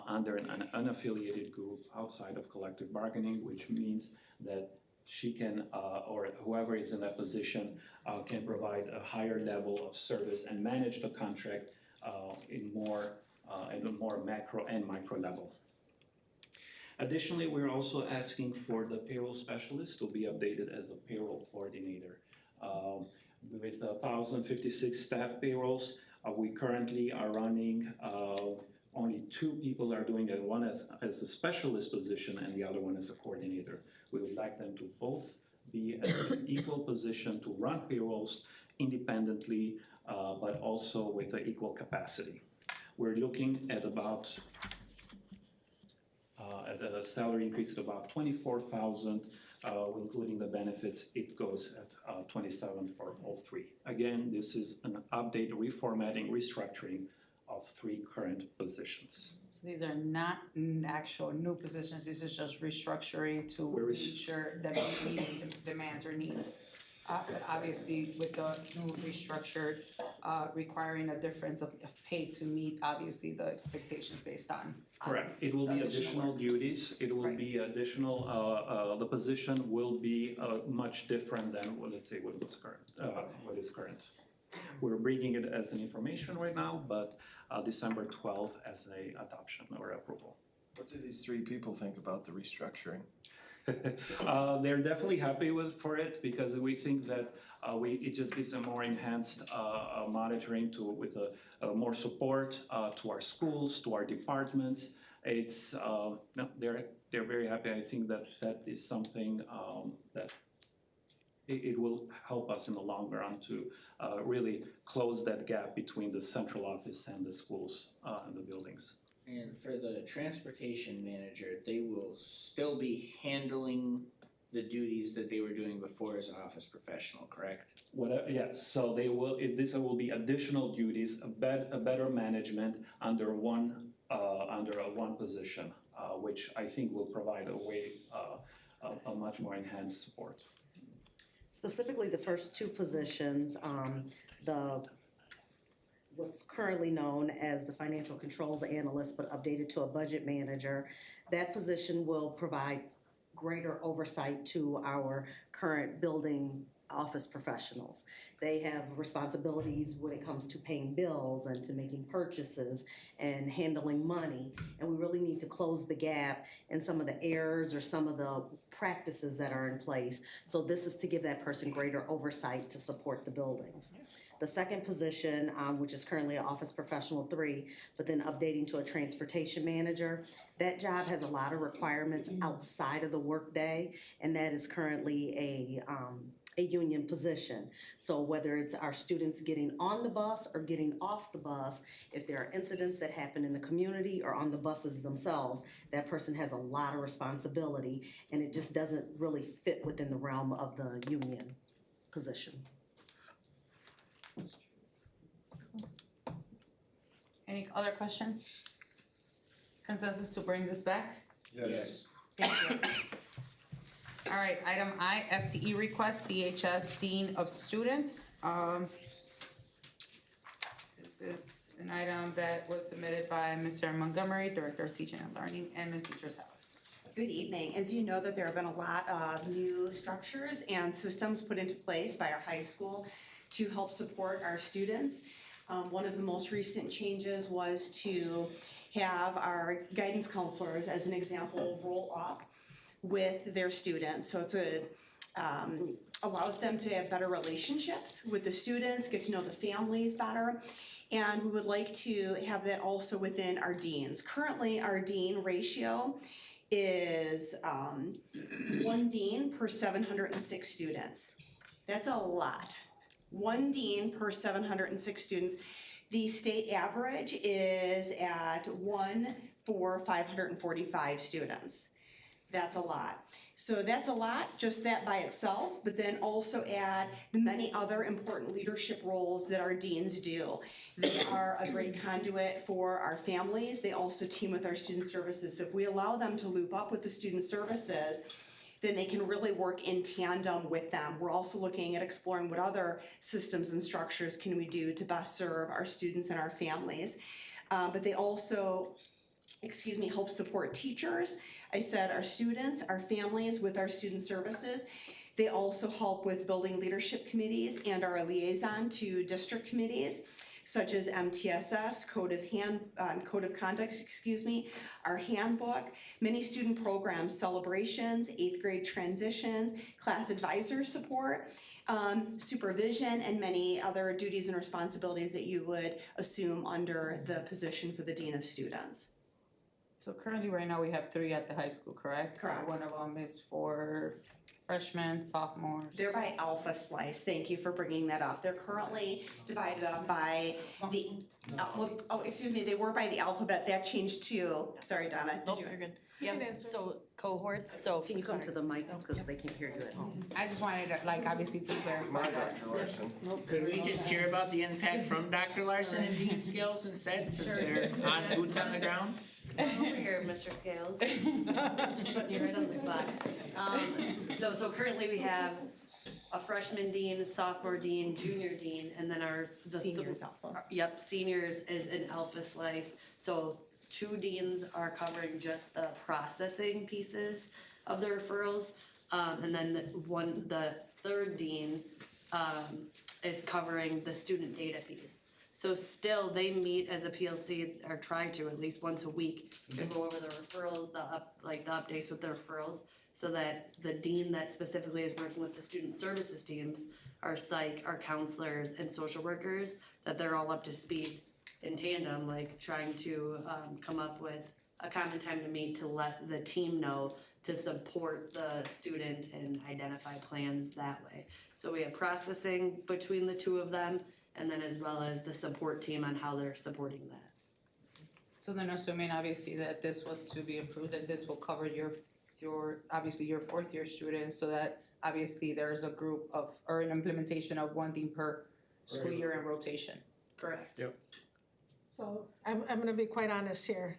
under an unaffiliated group outside of collective bargaining, which means that she can, or whoever is in that position, can provide a higher level of service and manage the contract in a more macro and micro level. Additionally, we're also asking for the payroll specialist to be updated as a payroll coordinator. With 1,056 staff payrolls, we currently are running only 2 people are doing it, one as a specialist position and the other one as a coordinator. We would like them to both be at an equal position to run payrolls independently, but also with an equal capacity. We're looking at about at a salary increase of about $24,000, including the benefits. It goes at $27,000 for all 3. Again, this is an update, reformatting, restructuring of 3 current positions. So these are not actual new positions, this is just restructuring to make sure that we meet the demands or needs. But obviously with the new restructured, requiring a difference of pay to meet obviously the expectations based on. Correct, it will be additional duties, it will be additional, the position will be much different than, well, let's say, what was current, what is current. We're bringing it as an information right now, but December 12th as a adoption or approval. What do these 3 people think about the restructuring? They're definitely happy for it because we think that it just gives a more enhanced monitoring with more support to our schools, to our departments. It's no, they're very happy. I think that is something that it will help us in the long run to really close that gap between the central office and the schools and the buildings. And for the transportation manager, they will still be handling the duties that they were doing before as an office professional, correct? Yes, so they will. This will be additional duties, a better management under one position, which I think will provide a much more enhanced support. Specifically, the first 2 positions, what's currently known as the financial controls analyst, but updated to a budget manager, that position will provide greater oversight to our current building office professionals. They have responsibilities when it comes to paying bills and to making purchases and handling money. And we really need to close the gap in some of the errors or some of the practices that are in place. So this is to give that person greater oversight to support the buildings. The second position, which is currently an office professional 3, but then updating to a transportation manager, that job has a lot of requirements outside of the workday, and that is currently a union position. So whether it's our students getting on the bus or getting off the bus, if there are incidents that happen in the community or on the buses themselves, that person has a lot of responsibility, and it just doesn't really fit within the realm of the union position. Any other questions? Consensus to bring this back? Yes. Thank you. All right, item I, FTE request, DHS Dean of Students. This is an item that was submitted by Mr. Montgomery, Director of Teaching and Learning, and Ms. Teacher Salas. Good evening. As you know, that there have been a lot of new structures and systems put into place by our high school to help support our students. One of the most recent changes was to have our guidance counselors, as an example, roll up with their students. So it allows them to have better relationships with the students, get to know the families better. And we would like to have that also within our deans. Currently, our dean ratio is 1 dean per 706 students. That's a lot. 1 dean per 706 students. The state average is at 1 for 545 students. That's a lot. So that's a lot, just that by itself, but then also add the many other important leadership roles that our deans do. They are a great conduit for our families. They also team with our student services. So if we allow them to loop up with the student services, then they can really work in tandem with them. We're also looking at exploring what other systems and structures can we do to best serve our students and our families. But they also, help support teachers. I said our students, our families with our student services. They also help with building leadership committees and our liaison to district committees, such as MTSS, Code of Conduct, our handbook, many student programs, celebrations, 8th grade transitions, class advisor support, supervision, and many other duties and responsibilities that you would assume under the position for the Dean of Students. So currently, right now, we have 3 at the high school, correct? Correct. One of them is for freshmen, sophomores. They're by alpha slice. Thank you for bringing that up. They're currently divided up by the, they were by the alphabet. That changed to, sorry, Donna, did you? You're good. You can Yep, answer. so cohorts, so. Can you come to the mic, because they can't hear you at home? I just wanted to, obviously to clarify that. Dr. Larson. Could we just hear about the impact from Dr. Larson and Dean Scales instead, since they're on boots on the ground? Over here, Mr. Scales. Just putting you right on the spot. No, so currently we have a freshman dean, a sophomore dean, junior dean, and then Seniors alpha. Yep, seniors is an alpha slice. So 2 deans are covering just the processing pieces of the referrals. And then the third dean is covering the student data piece. So still, they meet as a PLC, or try to at least once a week, to go over the referrals, the updates with the referrals, so that the dean that specifically is working with the student services teams, our psych, our counselors, and social workers, that they're all up to speed in tandem, trying to come up with a common time to meet to let the team know to support the student and identify plans that way. So we have processing between the 2 of them, and then as well as the support team on how they're supporting that. So then assuming obviously that this was to be approved, that this will cover your obviously your 4th year students, so that obviously there's a group of, or an implementation of 1 dean per school year in rotation. Correct. Yep. So I'm gonna be quite honest here.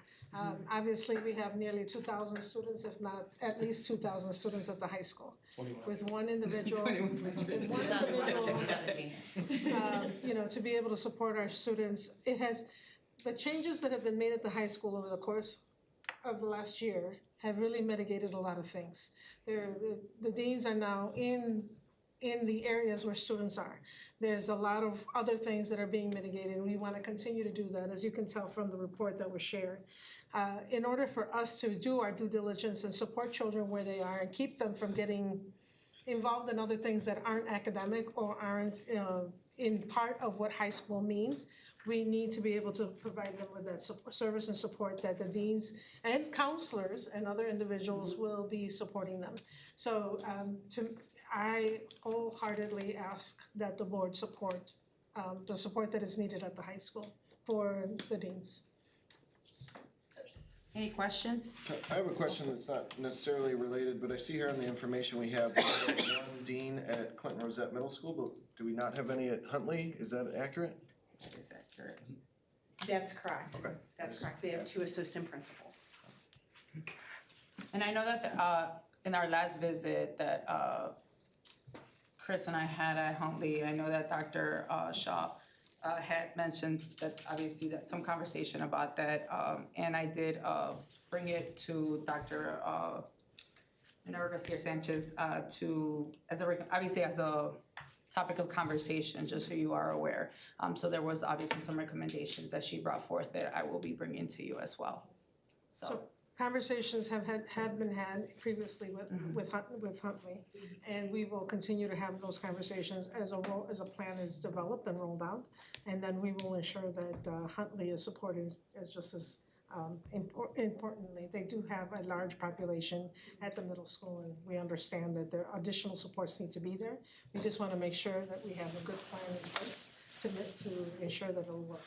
Obviously, we have nearly 2,000 students, if not at least 2,000 students at the high school. 21. With one individual, to be able to support our students, the changes that have been made at the high school over the course of the last year have really mitigated a lot of things. The deans are now in in the areas where students are. There's a lot of other things that are being mitigated, and we want to continue to do that, as you can tell from the report that was shared. In order for us to do our due diligence and support children where they are and keep them from getting involved in other things that aren't academic or aren't in part of what high school means, we need to be able to provide them with that service and support that the deans and counselors and other individuals will be supporting them. So I wholeheartedly ask that the board support the support that is needed at the high school for the deans. Any questions? I have a question that's not necessarily related, but I see here on the information we have one dean at Clinton Rosette Middle School, but do we not have any at Huntley? Is that accurate? That is accurate. That's correct. Okay. That's correct. They have 2 assistant principals. And I know that in our last visit that Chris and I had at Huntley, I know that Dr. Shaw had mentioned that obviously that some conversation about that, and I did bring it to Dr. Minerva Garcia Sanchez obviously as a topic of conversation, just so you are aware. So there was obviously some recommendations that she brought forth that I will be bringing to you as well. So Conversations have been had previously with Huntley, and we will continue to have those conversations as a plan is developed and rolled out, and then we will ensure that Huntley is supported as just as importantly. They do have a large population at the middle school, and we understand that there additional supports need to be there. We just want to make sure that we have a good plan in place to ensure that it'll work.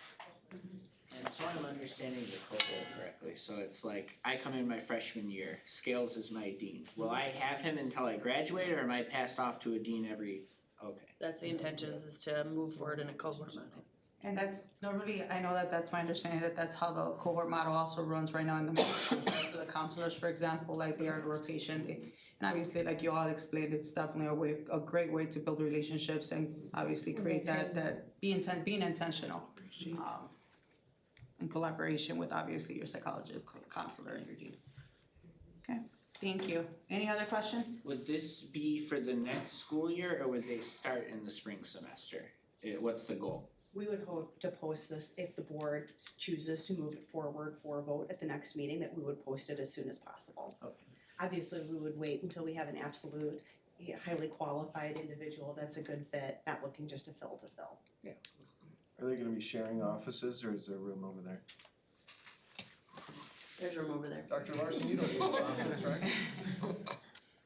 And so I'm understanding the cohort correctly, so it's like, I come in my freshman year, Scales is my dean. Will I have him until I graduate, or am I passed off to a dean every, okay. That's the intentions, is to move forward in a cohort model. And that's normally, I know that that's my understanding, that that's how the cohort model also runs right now in the middle school. For the counselors, for example, like they are in rotation. And obviously, like you all explained, it's definitely a great way to build relationships and obviously create being intentional. In collaboration with obviously your psychologist, counselor, and your dean. Okay, thank you. Any other questions? Would this be for the next school year, or would they start in the spring semester? What's the goal? We would hope to post this if the board chooses to move it forward for a vote at the next meeting, that we would post it as soon as possible. Okay. Obviously, we would wait until we have an absolute highly qualified individual that's a good fit, not looking just to fill. Yeah. Are they gonna be sharing offices, or is there room over there? There's room over there. Dr. Larson, you don't need an office, right?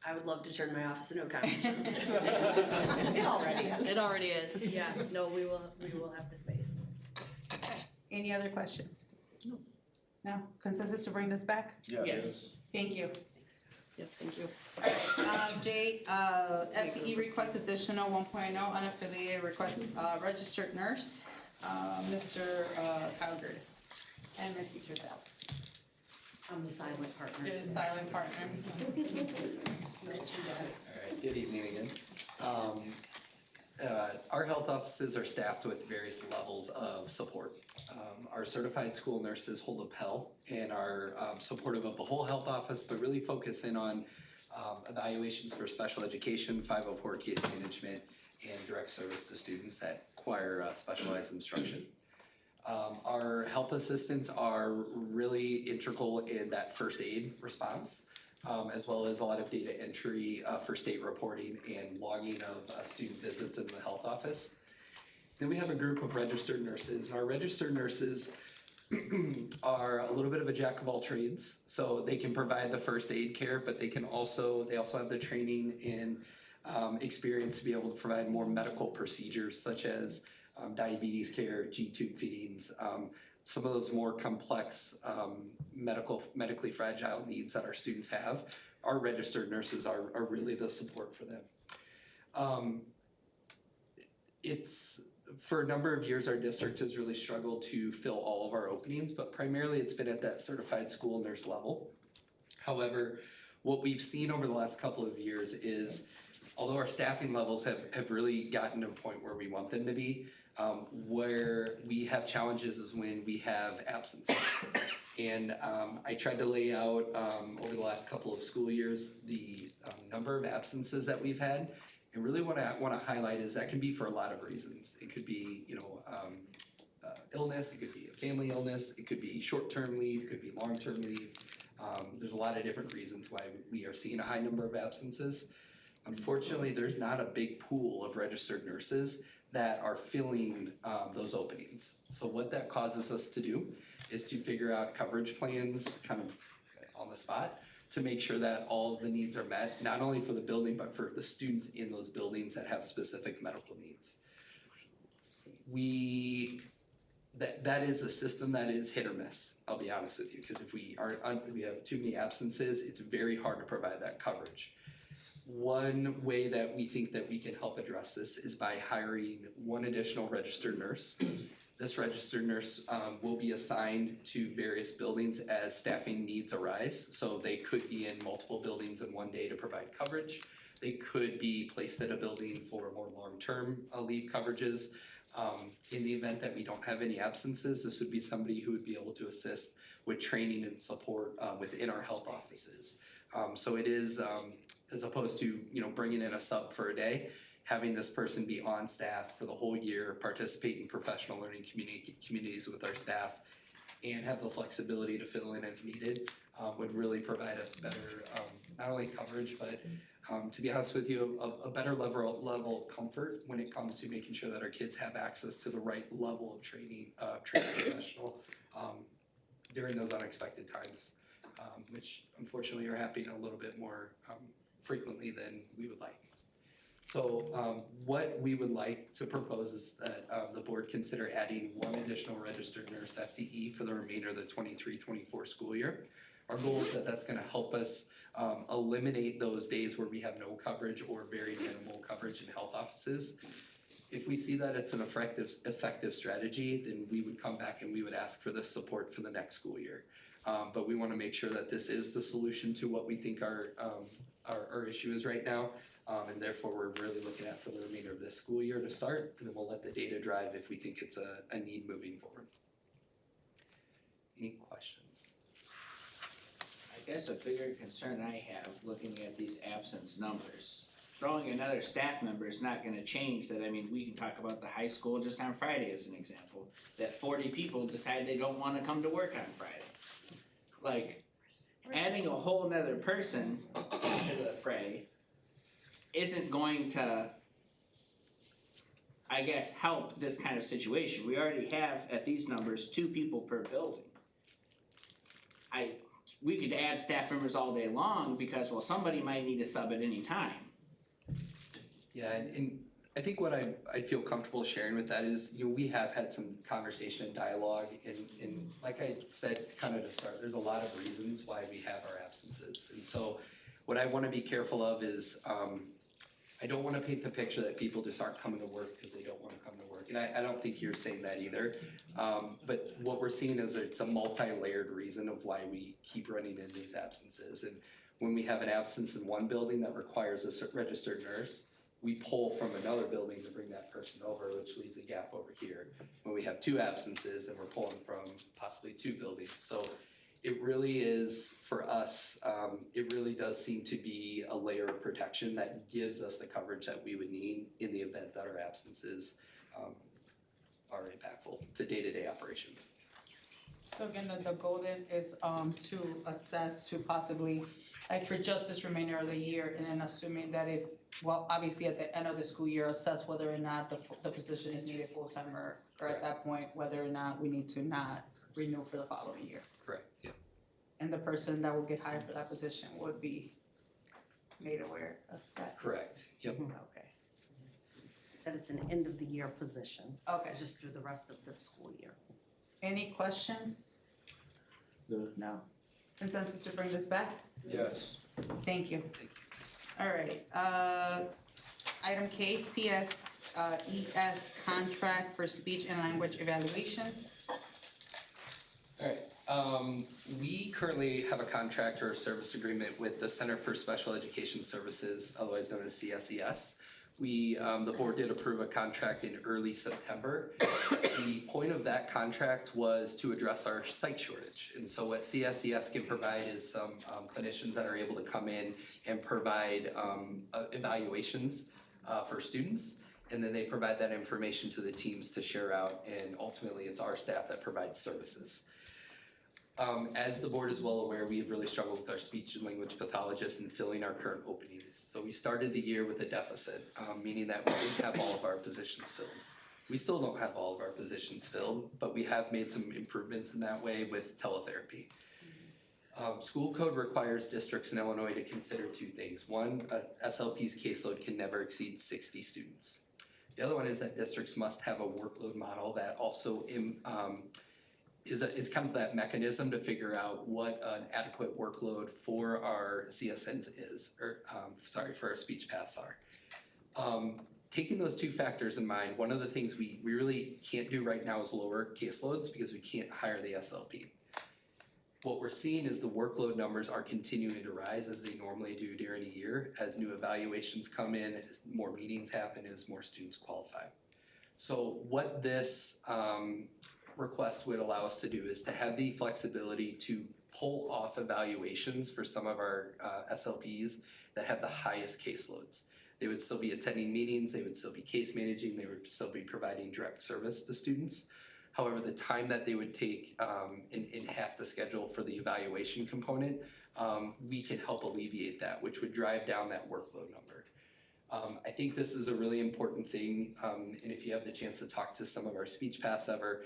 I would love to turn my office into a conference room. It already is. It already is, yeah. No, we will have the space. Any other questions? No? Consensus to bring this back? Yes. Thank you. Yep, thank you. J, FTE request additional 1.0 unaffiliated request, registered nurse, Mr. Kyle Curtis and Misty Gonzalez. I'm the silent partner. You're the silent partner. Alright, good evening again. Our health offices are staffed with various levels of support. Our certified school nurses hold a Pell and are supportive of the whole health office, but really focus in on evaluations for special education, 504 case management, and direct service to students that require specialized instruction. Our health assistants are really integral in that first aid response, as well as a lot of data entry for state reporting and logging of student visits in the health office. Then we have a group of registered nurses. Our registered nurses are a little bit of a jack of all trades, so they can provide the first aid care, but they also have the training and experience to be able to provide more medical procedures such as diabetes care, G-tube feedings, some of those more complex medically fragile needs that our students have. Our registered nurses are really the support for them. For a number of years, our district has really struggled to fill all of our openings, but primarily it's been at that certified school nurse level. However, what we've seen over the last couple of years is, although our staffing levels have really gotten to a point where we want them to be, where we have challenges is when we have absences. And I tried to lay out over the last couple of school years the number of absences that we've had, And really what I wanna highlight is that can be for a lot of reasons. It could be, illness, it could be a family illness, it could be short-term leave, it could be long-term leave. There's a lot of different reasons why we are seeing a high number of absences. Unfortunately, there's not a big pool of registered nurses that are filling those openings. So what that causes us to do is to figure out coverage plans kind of on the spot to make sure that all of the needs are met, not only for the building, but for the students in those buildings that have specific medical needs. That is a system that is hit or miss, I'll be honest with you, because if we have too many absences, it's very hard to provide that coverage. One way that we think that we can help address this is by hiring one additional registered nurse. This registered nurse will be assigned to various buildings as staffing needs arise. So they could be in multiple buildings in one day to provide coverage. They could be placed at a building for more long-term leave coverages. In the event that we don't have any absences, this would be somebody who would be able to assist with training and support within our health offices. So it is, as opposed to, bringing in a sub for a day, having this person be on staff for the whole year, participate in professional learning communities with our staff, and have the flexibility to fill in as needed, would really provide us better, not only coverage, but to be honest with you, a better level of comfort when it comes to making sure that our kids have access to the right level of training professional during those unexpected times, which unfortunately are happening a little bit more frequently than we would like. So what we would like to propose is that the board consider adding one additional registered nurse FTE for the remainder of the 23-24 school year. Our goal is that that's gonna help us eliminate those days where we have no coverage or very minimal coverage in health offices. If we see that it's an effective strategy, then we would come back and we would ask for this support for the next school year. But we wanna make sure that this is the solution to what we think our issue is right now. And therefore, we're really looking at for the remainder of this school year to start, and then we'll let the data drive if we think it's a need moving forward. Any questions? I guess a bigger concern I have, looking at these absence numbers, throwing another staff member is not gonna change that. I mean, we can talk about the high school just on Friday as an example, that 40 people decide they don't wanna come to work on Friday. Like, adding a whole nother person to the fray isn't going to, I guess, help this kind of situation. We already have, at these numbers, 2 people per building. We could add staff members all day long because, well, somebody might need a sub at any time. Yeah, and I think what I'd feel comfortable sharing with that is, we have had some conversation and dialogue, and like I said, kind of to start, there's a lot of reasons why we have our absences. And so what I wanna be careful of is, I don't wanna paint the picture that people just aren't coming to work because they don't wanna come to work. And I don't think you're saying that either. But what we're seeing is it's a multi-layered reason of why we keep running into these absences. And when we have an absence in one building that requires a registered nurse, we pull from another building to bring that person over, which leaves a gap over here. When we have 2 absences, then we're pulling from possibly 2 buildings. So it really is, for us, it really does seem to be a layer of protection that gives us the coverage that we would need in the event that our absences are impactful to day-to-day operations. So again, the goal then is to assess, to possibly, like for just this remainder of the year, and then assuming that if, well, obviously at the end of the school year, assess whether or not the position is needed full-time or at that point, whether or not we need to not renew for the following year. Correct, yeah. And the person that will get hired for that position would be made aware of that. Correct, yep. Okay. That it's an end of the year position. Okay. Just through the rest of the school year. Any questions? No. No? Consensus to bring this back? Yes. Thank you. Alright, item K, ES contract for speech and language evaluations. Alright, we currently have a contract or a service agreement with the Center for Special Education Services, otherwise known as CSES. The board did approve a contract in early September. The point of that contract was to address our site shortage. And so what CSES can provide is some clinicians that are able to come in and provide evaluations for students. And then they provide that information to the teams to share out, and ultimately it's our staff that provides services. As the board is well aware, we have really struggled with our speech and language pathologists and filling our current openings. So we started the year with a deficit, meaning that we didn't have all of our positions filled. We still don't have all of our positions filled, but we have made some improvements in that way with teletherapy. School code requires districts in Illinois to consider two things. One, a SLP's caseload can never exceed 60 students. The other one is that districts must have a workload model that also is kind of that mechanism to figure out what an adequate workload for our CSNs is, or for our speech paths are. Taking those two factors in mind, one of the things we really can't do right now is lower caseloads because we can't hire the SLP. What we're seeing is the workload numbers are continuing to rise as they normally do during a year, as new evaluations come in, as more meetings happen, as more students qualify. So what this request would allow us to do is to have the flexibility to pull off evaluations for some of our SLPs that have the highest caseloads. They would still be attending meetings, they would still be case managing, they would still be providing direct service to students. However, the time that they would take in half the schedule for the evaluation component, we can help alleviate that, which would drive down that workload number. I think this is a really important thing, and if you have the chance to talk to some of our speech paths ever,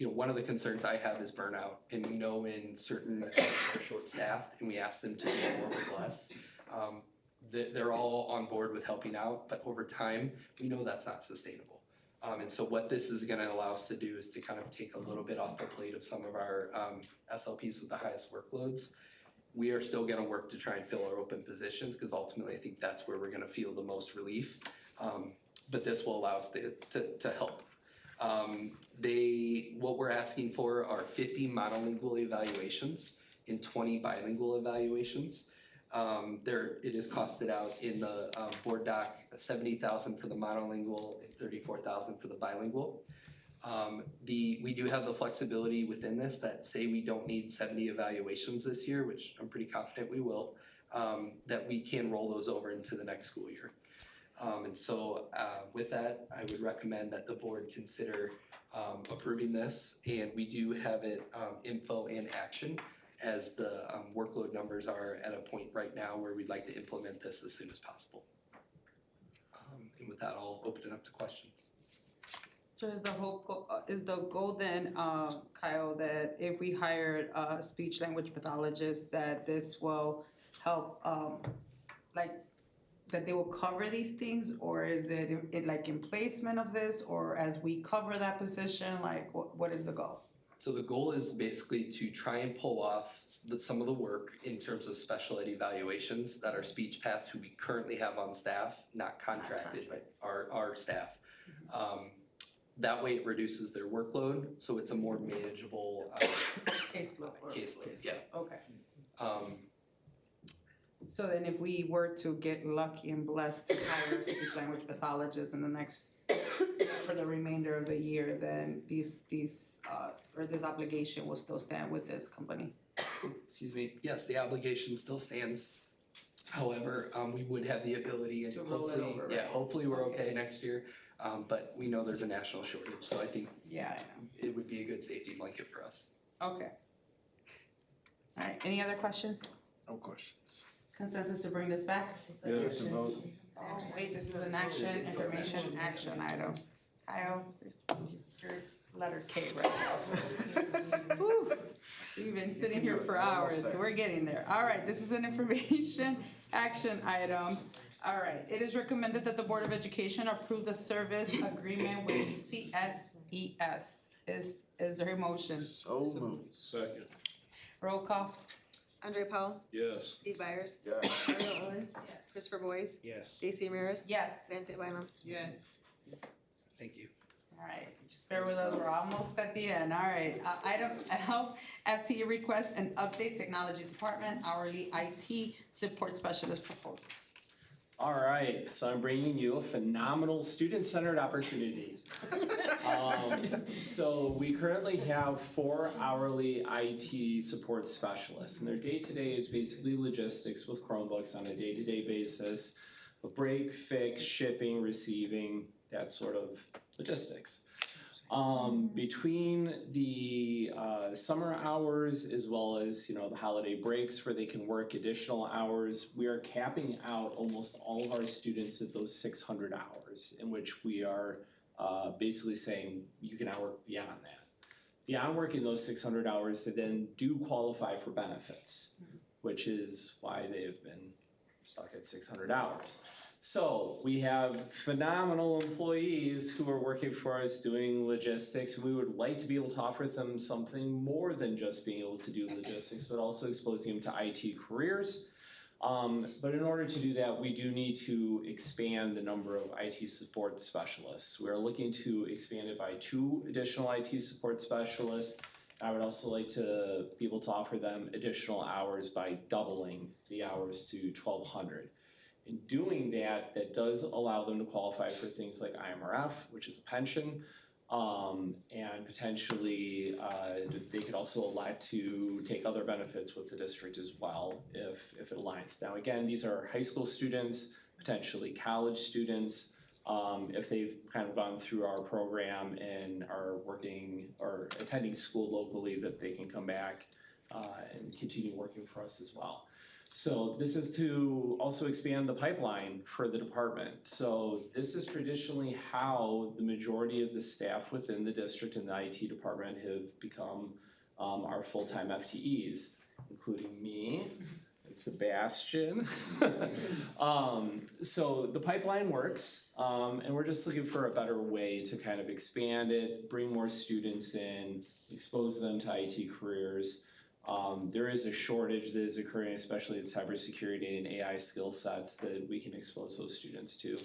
one of the concerns I have is burnout, and we know when certain are short-staffed and we ask them to do more with less, they're all on board with helping out, but over time, we know that's not sustainable. And so what this is gonna allow us to do is to kind of take a little bit off the plate of some of our SLPs with the highest workloads. We are still gonna work to try and fill our open positions, because ultimately I think that's where we're gonna feel the most relief. But this will allow us to help. What we're asking for are 50 monolingual evaluations and 20 bilingual evaluations. It is costed out in the board doc, $70,000 for the monolingual and $34,000 for the bilingual. We do have the flexibility within this that say we don't need 70 evaluations this year, which I'm pretty confident we will, that we can roll those over into the next school year. And so with that, I would recommend that the board consider approving this, and we do have it info and action, as the workload numbers are at a point right now where we'd like to implement this as soon as possible. And with that, I'll open it up to questions. So is the goal then, Kyle, that if we hired a speech language pathologist, that this will help, that they will cover these things, or is it in placement of this, or as we cover that position, what is the goal? So the goal is basically to try and pull off some of the work in terms of special ed evaluations that our speech paths who we currently have on staff, not contracted, but our staff. That way it reduces their workload, so it's a more manageable Caseload. yeah. Okay. So then if we were to get lucky and blessed to hire a speech language pathologist in the next, for the remainder of the year, then this obligation will still stand with this company? Excuse me, yes, the obligation still stands. However, we would have the ability, and to roll it over, right? hopefully we're okay next year. But we know there's a national shortage, so I think it would be a good safety blanket for us. Okay. All right, any other questions? No questions. Consensus to bring this back? We have to vote. Oh, wait, this is an information action item. Kyle, your letter K right now. Whew. We've been sitting here for hours, so we're getting there. All right, this is an information action item. All right, it is recommended that the Board of Education approve the service agreement with CSES. Is there a motion? So moved. Second. Roll call. Andre Powell, Yes. Steve Byers, Yes. Mario Owens, Christopher Boyce, Yes. Stacy Ramirez, Yes. Dante Bynum. Yes. Thank you. All right, just bear with us, we're almost at the end. All right, item L, FTE request and update technology department hourly IT support specialist proposal. All right, so I'm bringing you a phenomenal student-centered opportunity. So we currently have 4 hourly IT support specialists, and their day-to-day is basically logistics with Chromebooks on a day-to-day basis. of break, fix, shipping, receiving, that sort of logistics. Between the summer hours as well as, you know, the holiday breaks where they can work additional hours, we are capping out almost all of our students at those 600 hours, in which we are basically saying you can now work beyond that. Beyond working those 600 hours, they then do qualify for benefits, which is why they've been stuck at 600 hours. So we have phenomenal employees who are working for us doing logistics. We would like to be able to offer them something more than just being able to do logistics, but also exposing them to IT careers. But in order to do that, we do need to expand the number of IT support specialists. We are looking to expand it by 2 additional IT support specialists. I would also like to be able to offer them additional hours by doubling the hours to 1,200. In doing that, that does allow them to qualify for things like IMRF, which is a pension, and potentially they could also elect to take other benefits with the district as well if it aligns. Now again, these are high school students, potentially college students, if they've kind of gone through our program and are working or attending school locally, that they can come back and continue working for us as well. So this is to also expand the pipeline for the department. So this is traditionally how the majority of the staff within the district and the IT department have become our full-time FTEs, including me and Sebastian. So the pipeline works, and we're just looking for a better way to kind of expand it, bring more students in, expose them to IT careers. There is a shortage that is occurring, especially in cybersecurity and AI skill sets that we can expose those students to,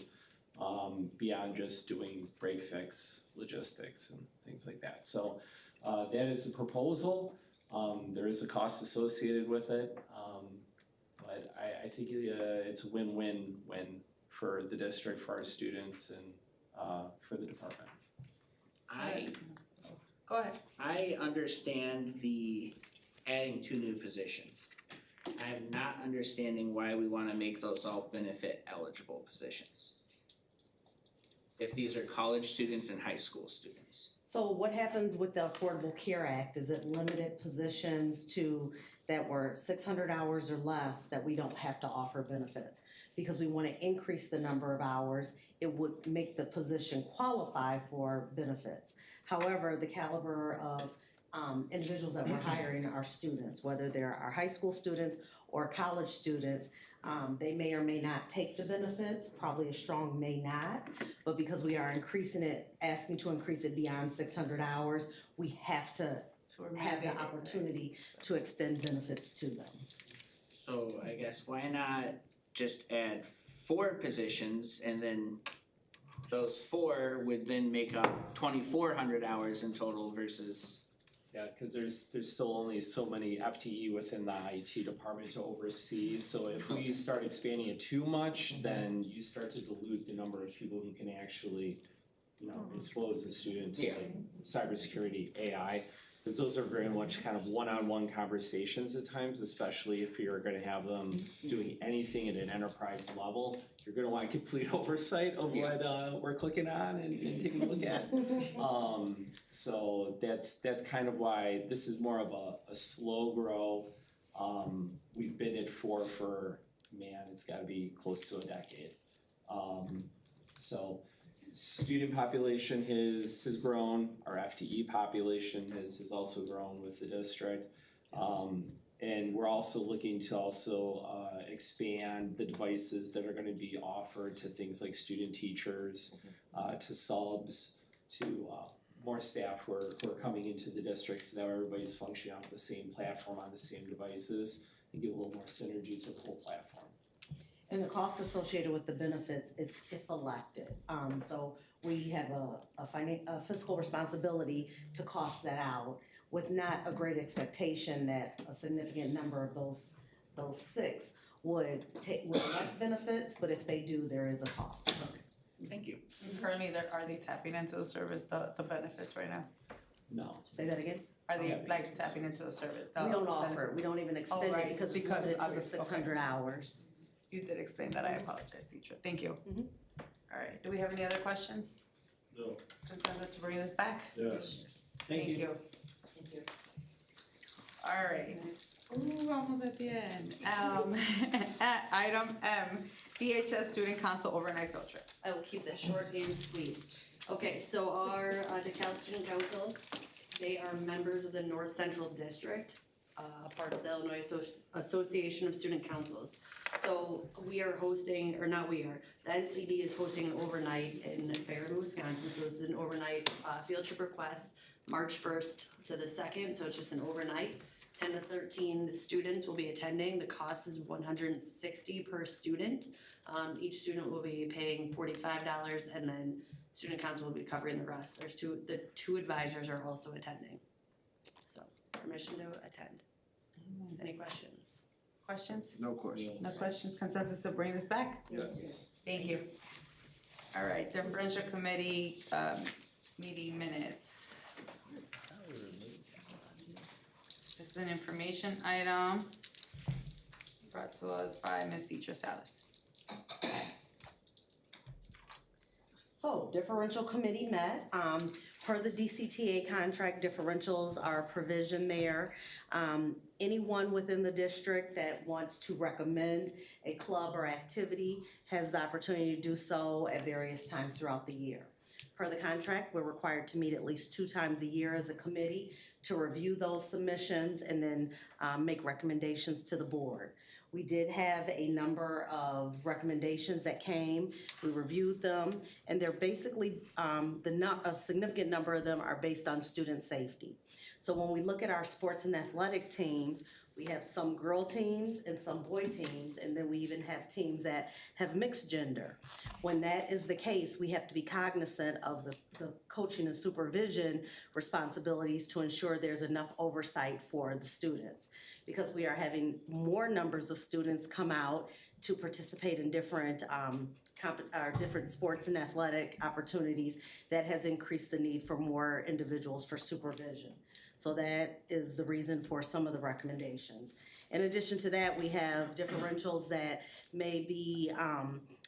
beyond just doing break fix logistics and things like that. So that is the proposal. There is a cost associated with it, but I think it's a win-win-win for the district, for our students, and for the department. Go ahead. I understand the adding 2 new positions. I'm not understanding why we wanna make those all benefit eligible positions. If these are college students and high school students. So what happened with the Affordable Care Act is it limited positions to that were 600 hours or less that we don't have to offer benefits. Because we wanna increase the number of hours, it would make the position qualify for benefits. However, the caliber of individuals that we're hiring are students, whether they're our high school students or college students. They may or may not take the benefits, probably a strong may not, but because we are increasing it, asking to increase it beyond 600 hours, we have to have the opportunity to extend benefits to them. So I guess why not just add 4 positions and then those 4 would then make up 2,400 hours in total versus. Yeah, cause there's still only so many FTE within the IT department to oversee, so if we start expanding it too much, then you start to dilute the number of people who can actually, you know, expose the student to like cybersecurity, AI. Cause those are very much kind of one-on-one conversations at times, especially if you're gonna have them doing anything at an enterprise level. You're gonna want complete oversight of what we're clicking on and taking a look at. So that's kind of why this is more of a slow grow. We've been at 4 for, man, it's gotta be close to a decade. So student population has grown, our FTE population has also grown with the district. And we're also looking to expand the devices that are gonna be offered to things like student teachers, to subs, to more staff who are coming into the district, so that everybody's functioning off the same platform on the same devices and give a little more synergy to the whole platform. And the cost associated with the benefits, it's if elected. So we have a fiscal responsibility to cost that out with not a great expectation that a significant number of those 6 would elect benefits, but if they do, there is a cost. Thank you. Currently, are they tapping into the service, the benefits right now? No. Say that again? Are they like tapping into the service? We don't offer it, we don't even extend it right, because it's because limited to the obviously, 600 hours. You did explain that, I apologize, teacher, thank you. All right, do we have any other questions? No. Consensus to bring this back? Yes. Thank you. All right. Ooh, almost at the end. At item M, DHS Student Council overnight field trip. I will keep that short and sweet. Okay, so our DeKalb Student Council, they are members of the North Central District, part of the Illinois Association of Student Councils. So we are hosting, or not we are, the NCD is hosting an overnight in Barron, Wisconsin. So this is an overnight field trip request, March 1st to the 2nd, so it's just an overnight. 10 to 13 students will be attending. The cost is $160 per student. Each student will be paying $45, and then student council will be covering the rest. The two advisors are also attending. So permission to attend. Any questions? Questions? No questions. No questions, consensus to bring this back? Yes. Thank you. All right, differential committee, meeting minutes. This is an information item brought to us by Ms. Deidre Salas. So differential committee met, per the DCTA contract, differentials are a provision there. Anyone within the district that wants to recommend a club or activity has the opportunity to do so at various times throughout the year. Per the contract, we're required to meet at least 2 times a year as a committee to review those submissions and then make recommendations to the board. We did have a number of recommendations that came. We reviewed them, and they're basically, a significant number of them are based on student safety. So when we look at our sports and athletic teams, we have some girl teams and some boy teams, and then we even have teams that have mixed gender. When that is the case, we have to be cognizant of the coaching and supervision responsibilities to ensure there's enough oversight for the students. Because we are having more numbers of students come out to participate in different different sports and athletic opportunities, that has increased the need for more individuals for supervision. So that is the reason for some of the recommendations. In addition to that, we have differentials that may be,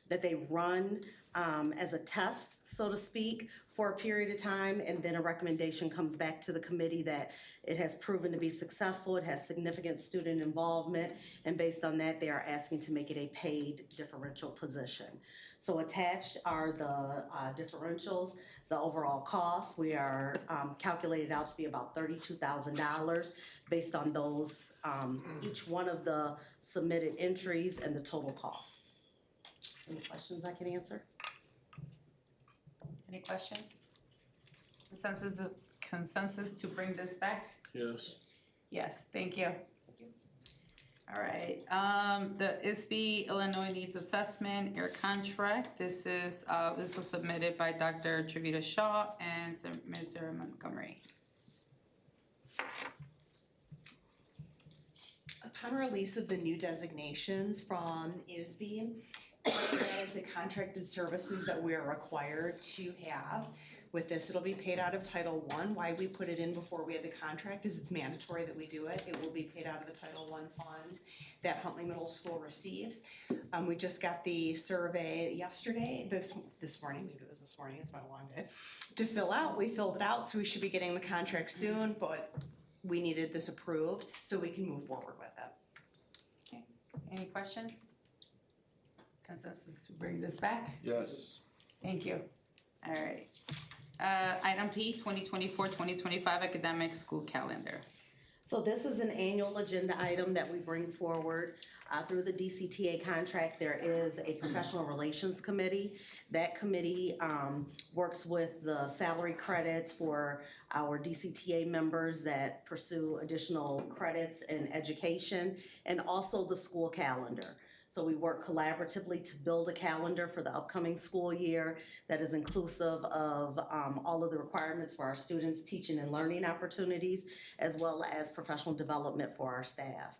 that they run as a test, so to speak, for a period of time, and then a recommendation comes back to the committee that it has proven to be successful, it has significant student involvement, and based on that, they are asking to make it a paid differential position. So attached are the differentials, the overall cost. We are calculated out to be about $32,000 based on those, each one of the submitted entries and the total cost. Any questions I can answer? Any questions? Consensus to bring this back? Yes. Yes, thank you. All right, the ISB Illinois Needs Assessment Air Contract. This was submitted by Dr. Trevita Shaw and Ms. Sarah Montgomery. Upon release of the new designations from ISB, that is the contracted services that we are required to have. With this, it'll be paid out of Title I. Why we put it in before we had the contract is it's mandatory that we do it. It will be paid out of the Title I funds that Huntley Middle School receives. We just got the survey yesterday, this morning, maybe it was this morning, it's been a long day, to fill out. We filled it out, so we should be getting the contract soon, but we needed this approved so we can move forward with it. Okay, any questions? Consensus to bring this back? Yes. Thank you. All right. Item P, 2024-2025 academic school calendar. So this is an annual agenda item that we bring forward. Through the DCTA contract, there is a professional relations committee. That committee works with the salary credits for our DCTA members that pursue additional credits in education, and also the school calendar. So we work collaboratively to build a calendar for the upcoming school year that is inclusive of all of the requirements for our students' teaching and learning opportunities, as well as professional development for our staff.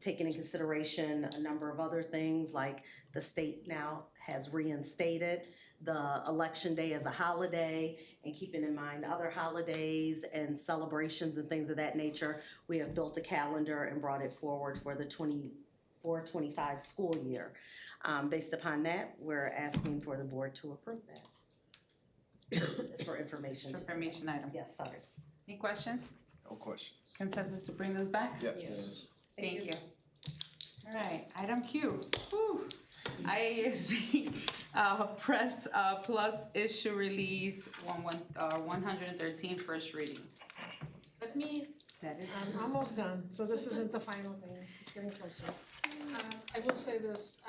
Taking in consideration a number of other things, like the state now has reinstated the election day as a holiday, and keeping in mind other holidays and celebrations and things of that nature, we have built a calendar and brought it forward for the 24-25 school year. Based upon that, we're asking for the board to approve that. It's for information. Information item. Yes, sorry. Any questions? No questions. Consensus to bring this back? Yes. Thank you. All right, item Q. Whew. IASB Press Plus issue release 113 first reading. That's me. That is. I'm almost done, so this isn't the final thing, it's getting closer. I will say this,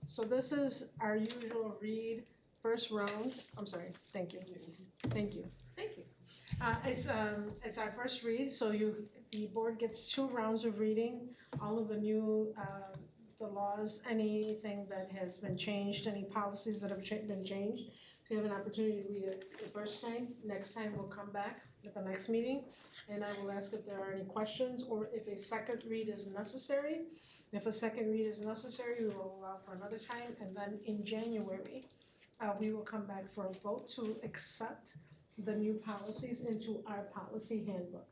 so this is our usual read, first round, I'm sorry, thank you. It's our first read, so the board gets 2 rounds of reading, all of the new, the laws, anything that has been changed, any policies that have been changed. So you have an opportunity to read it the first time, next time we'll come back at the next meeting, and I will ask if there are any questions, or if a second read is necessary. If a second read is necessary, we will allow for another time, and then in January, we will come back for a vote to accept the new policies into our policy handbook.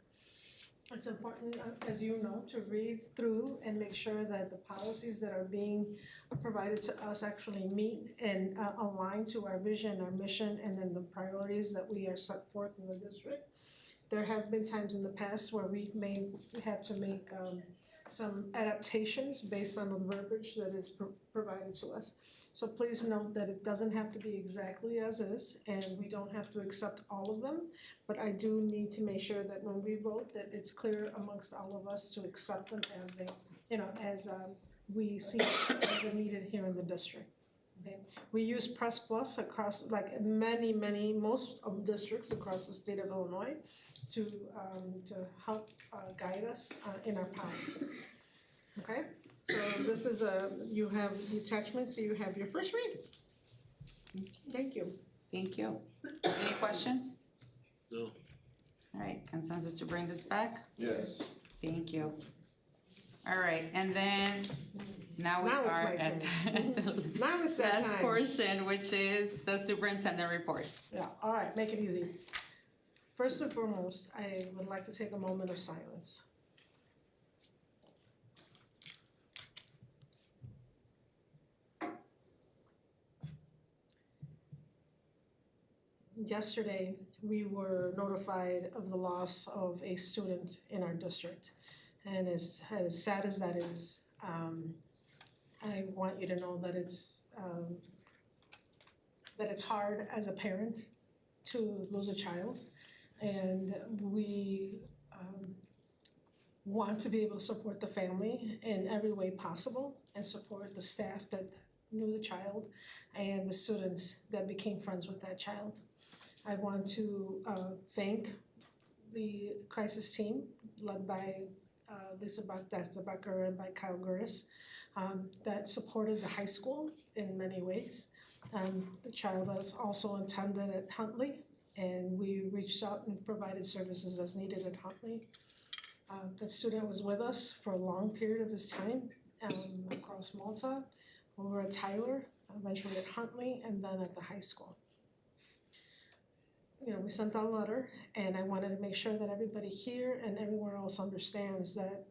It's important, as you know, to read through and make sure that the policies that are being provided to us actually meet and align to our vision, our mission, and then the priorities that we are set forth in the district. There have been times in the past where we may have to make some adaptations based on the verbiage that is provided to us. So please note that it doesn't have to be exactly as is, and we don't have to accept all of them. But I do need to make sure that when we vote, that it's clear amongst all of us to accept them as they, as we see as they're needed here in the district. Okay, we use Press Plus across most of districts across the state of Illinois to help guide us in our policies. Okay, so this is you have the attachments, so you have your first read. Thank you. Thank you. Any questions? No. All right, consensus to bring this back? Yes. Thank you. All right, and then now we Now it's are my at the Now it's that last time. portion, which is the superintendent report. Yeah, all right, make it easy. First and foremost, I would like to take a moment of silence. Yesterday, we were notified of the loss of a student in our district. And as sad as that is, I want you to know that it's hard as a parent to lose a child. And we want to be able to support the family in every way possible and support the staff that knew the child and the students that became friends with that child. I want to thank the crisis team led by Lisa Becker and by Kyle Gurris that supported the high school in many ways. The child was also attended at Huntley, and we reached out and provided services as needed at Huntley. The student was with us for a long period of his time across Malta, over at Tyler, eventually at Huntley, and then at the high school. We sent out a letter, and I wanted to make sure that everybody here and everywhere else understands that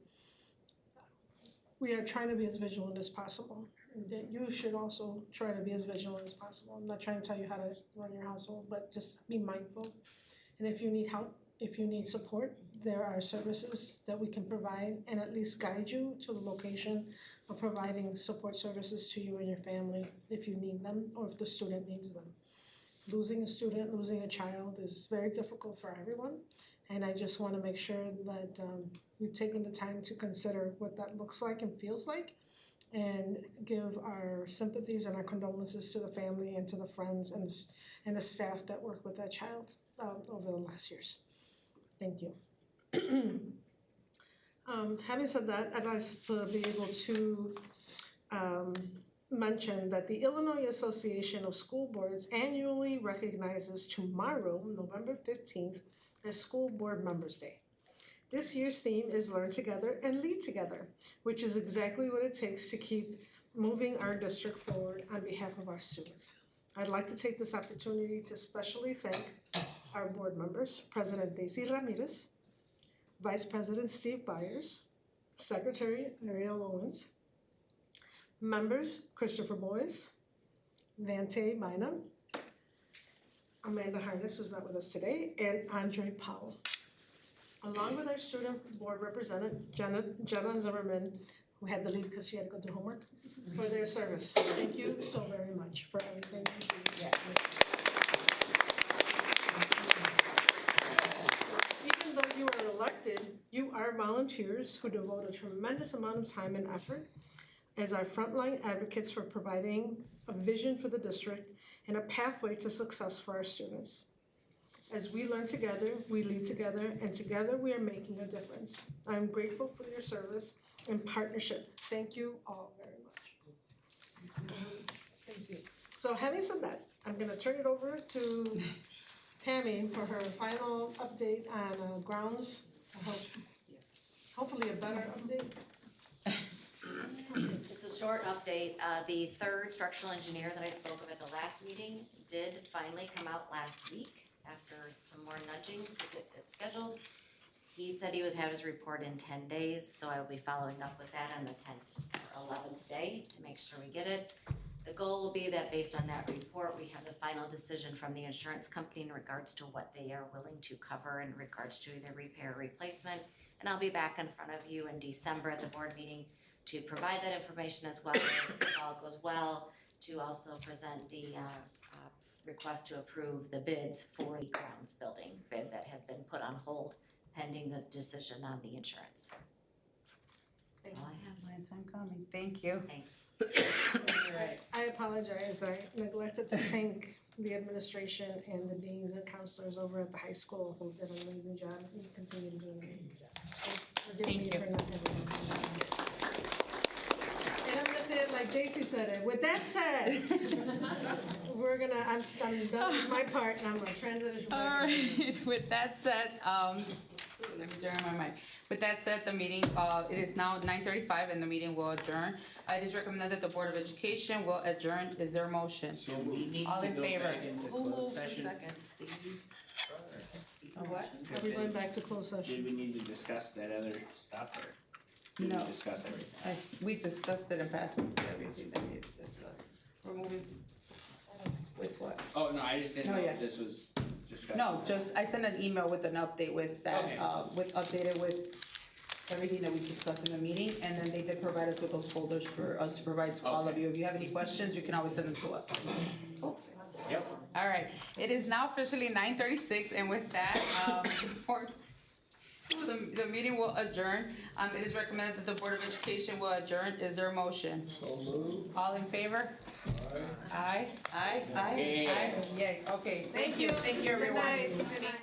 we are trying to be as vigilant as possible. And that you should also try to be as vigilant as possible. I'm not trying to tell you how to run your household, but just be mindful. And if you need help, if you need support, there are services that we can provide and at least guide you to the location of providing support services to you and your family if you need them or if the student needs them. Losing a student, losing a child is very difficult for everyone. And I just want to make sure that you've taken the time to consider what that looks like and feels like, and give our sympathies and our condolences to the family and to the friends and the staff that worked with that child over the last years. Thank you. Having said that, I'd like to be able to mention that the Illinois Association of School Boards annually recognizes tomorrow, November 15th, as School Board Members Day. This year's theme is Learn Together and Lead Together, which is exactly what it takes to keep moving our district forward on behalf of our students. I'd like to take this opportunity to especially thank our board members, President Daisy Ramirez, Vice President Steve Byers, Secretary Ariel Owens, Members, Christopher Boyes, Vante Bynum, Amanda Harness, who's not with us today, and Andre Powell. Along with our student board representative, Jenna Zimmerman, who had to leave because she had to go do homework, for their service. Thank you so very much for everything you do. Even though you are elected, you are volunteers who devote a tremendous amount of time and effort as our frontline advocates for providing a vision for the district and a pathway to success for our students. As we learn together, we lead together, and together we are making a difference. I'm grateful for your service and partnership. Thank you all very much. Thank you. So having said that, I'm gonna turn it over to Tammy for her final update on grounds. I hope, hopefully a better update. Just a short update, the third structural engineer that I spoke of at the last meeting did finally come out last week after some more nudging to get it scheduled. He said he would have his report in 10 days, so I will be following up with that on the 10th or 11th day to make sure we get it. The goal will be that based on that report, we have the final decision from the insurance company in regards to what they are willing to cover in regards to either repair or replacement. And I'll be back in front of you in December at the board meeting to provide that information, as well as, if all goes well, to also present the request to approve the bids for the grounds building bid that has been put on hold pending the decision on the insurance. That's all I have. Long time coming. Thank you. Thanks. I apologize, I neglected to thank the administration and the deans and counselors over at the high school who did an amazing job and continue to do an amazing job. So forgive me for not having that. And I'm gonna say it like Daisy said it, with that said, I'm done with my part and I'm gonna transition back. All right, with that said, let me turn my mic. With that said, the meeting, it is now 9:35 and the meeting will adjourn. It is recommended that the Board of Education will adjourn. Is there a motion? So we need All to in go favor? back into Who closed moved for session. second? Steve? Or what? Are we going back to closed session? Did we need to discuss that other stuff, or did No. we discuss everything? We discussed it and passed everything that we discussed. We're moving with what? Oh, no, I just didn't No, know yeah. if this was discussed. No, just, I sent an email with an update with that, Okay. with updated with everything that we discussed in the meeting, and then they did provide us with those folders for us to provide to all of you. If you have any questions, you can always send them to us. Yep. All right, it is now officially 9:36, and with that, the meeting will adjourn. It is recommended that the Board of Education will adjourn. Is there a motion? So moved. All in favor? Aye. Aye, aye, aye, Yeah. aye. Yay, okay, thank you, everyone. Good night. Good night.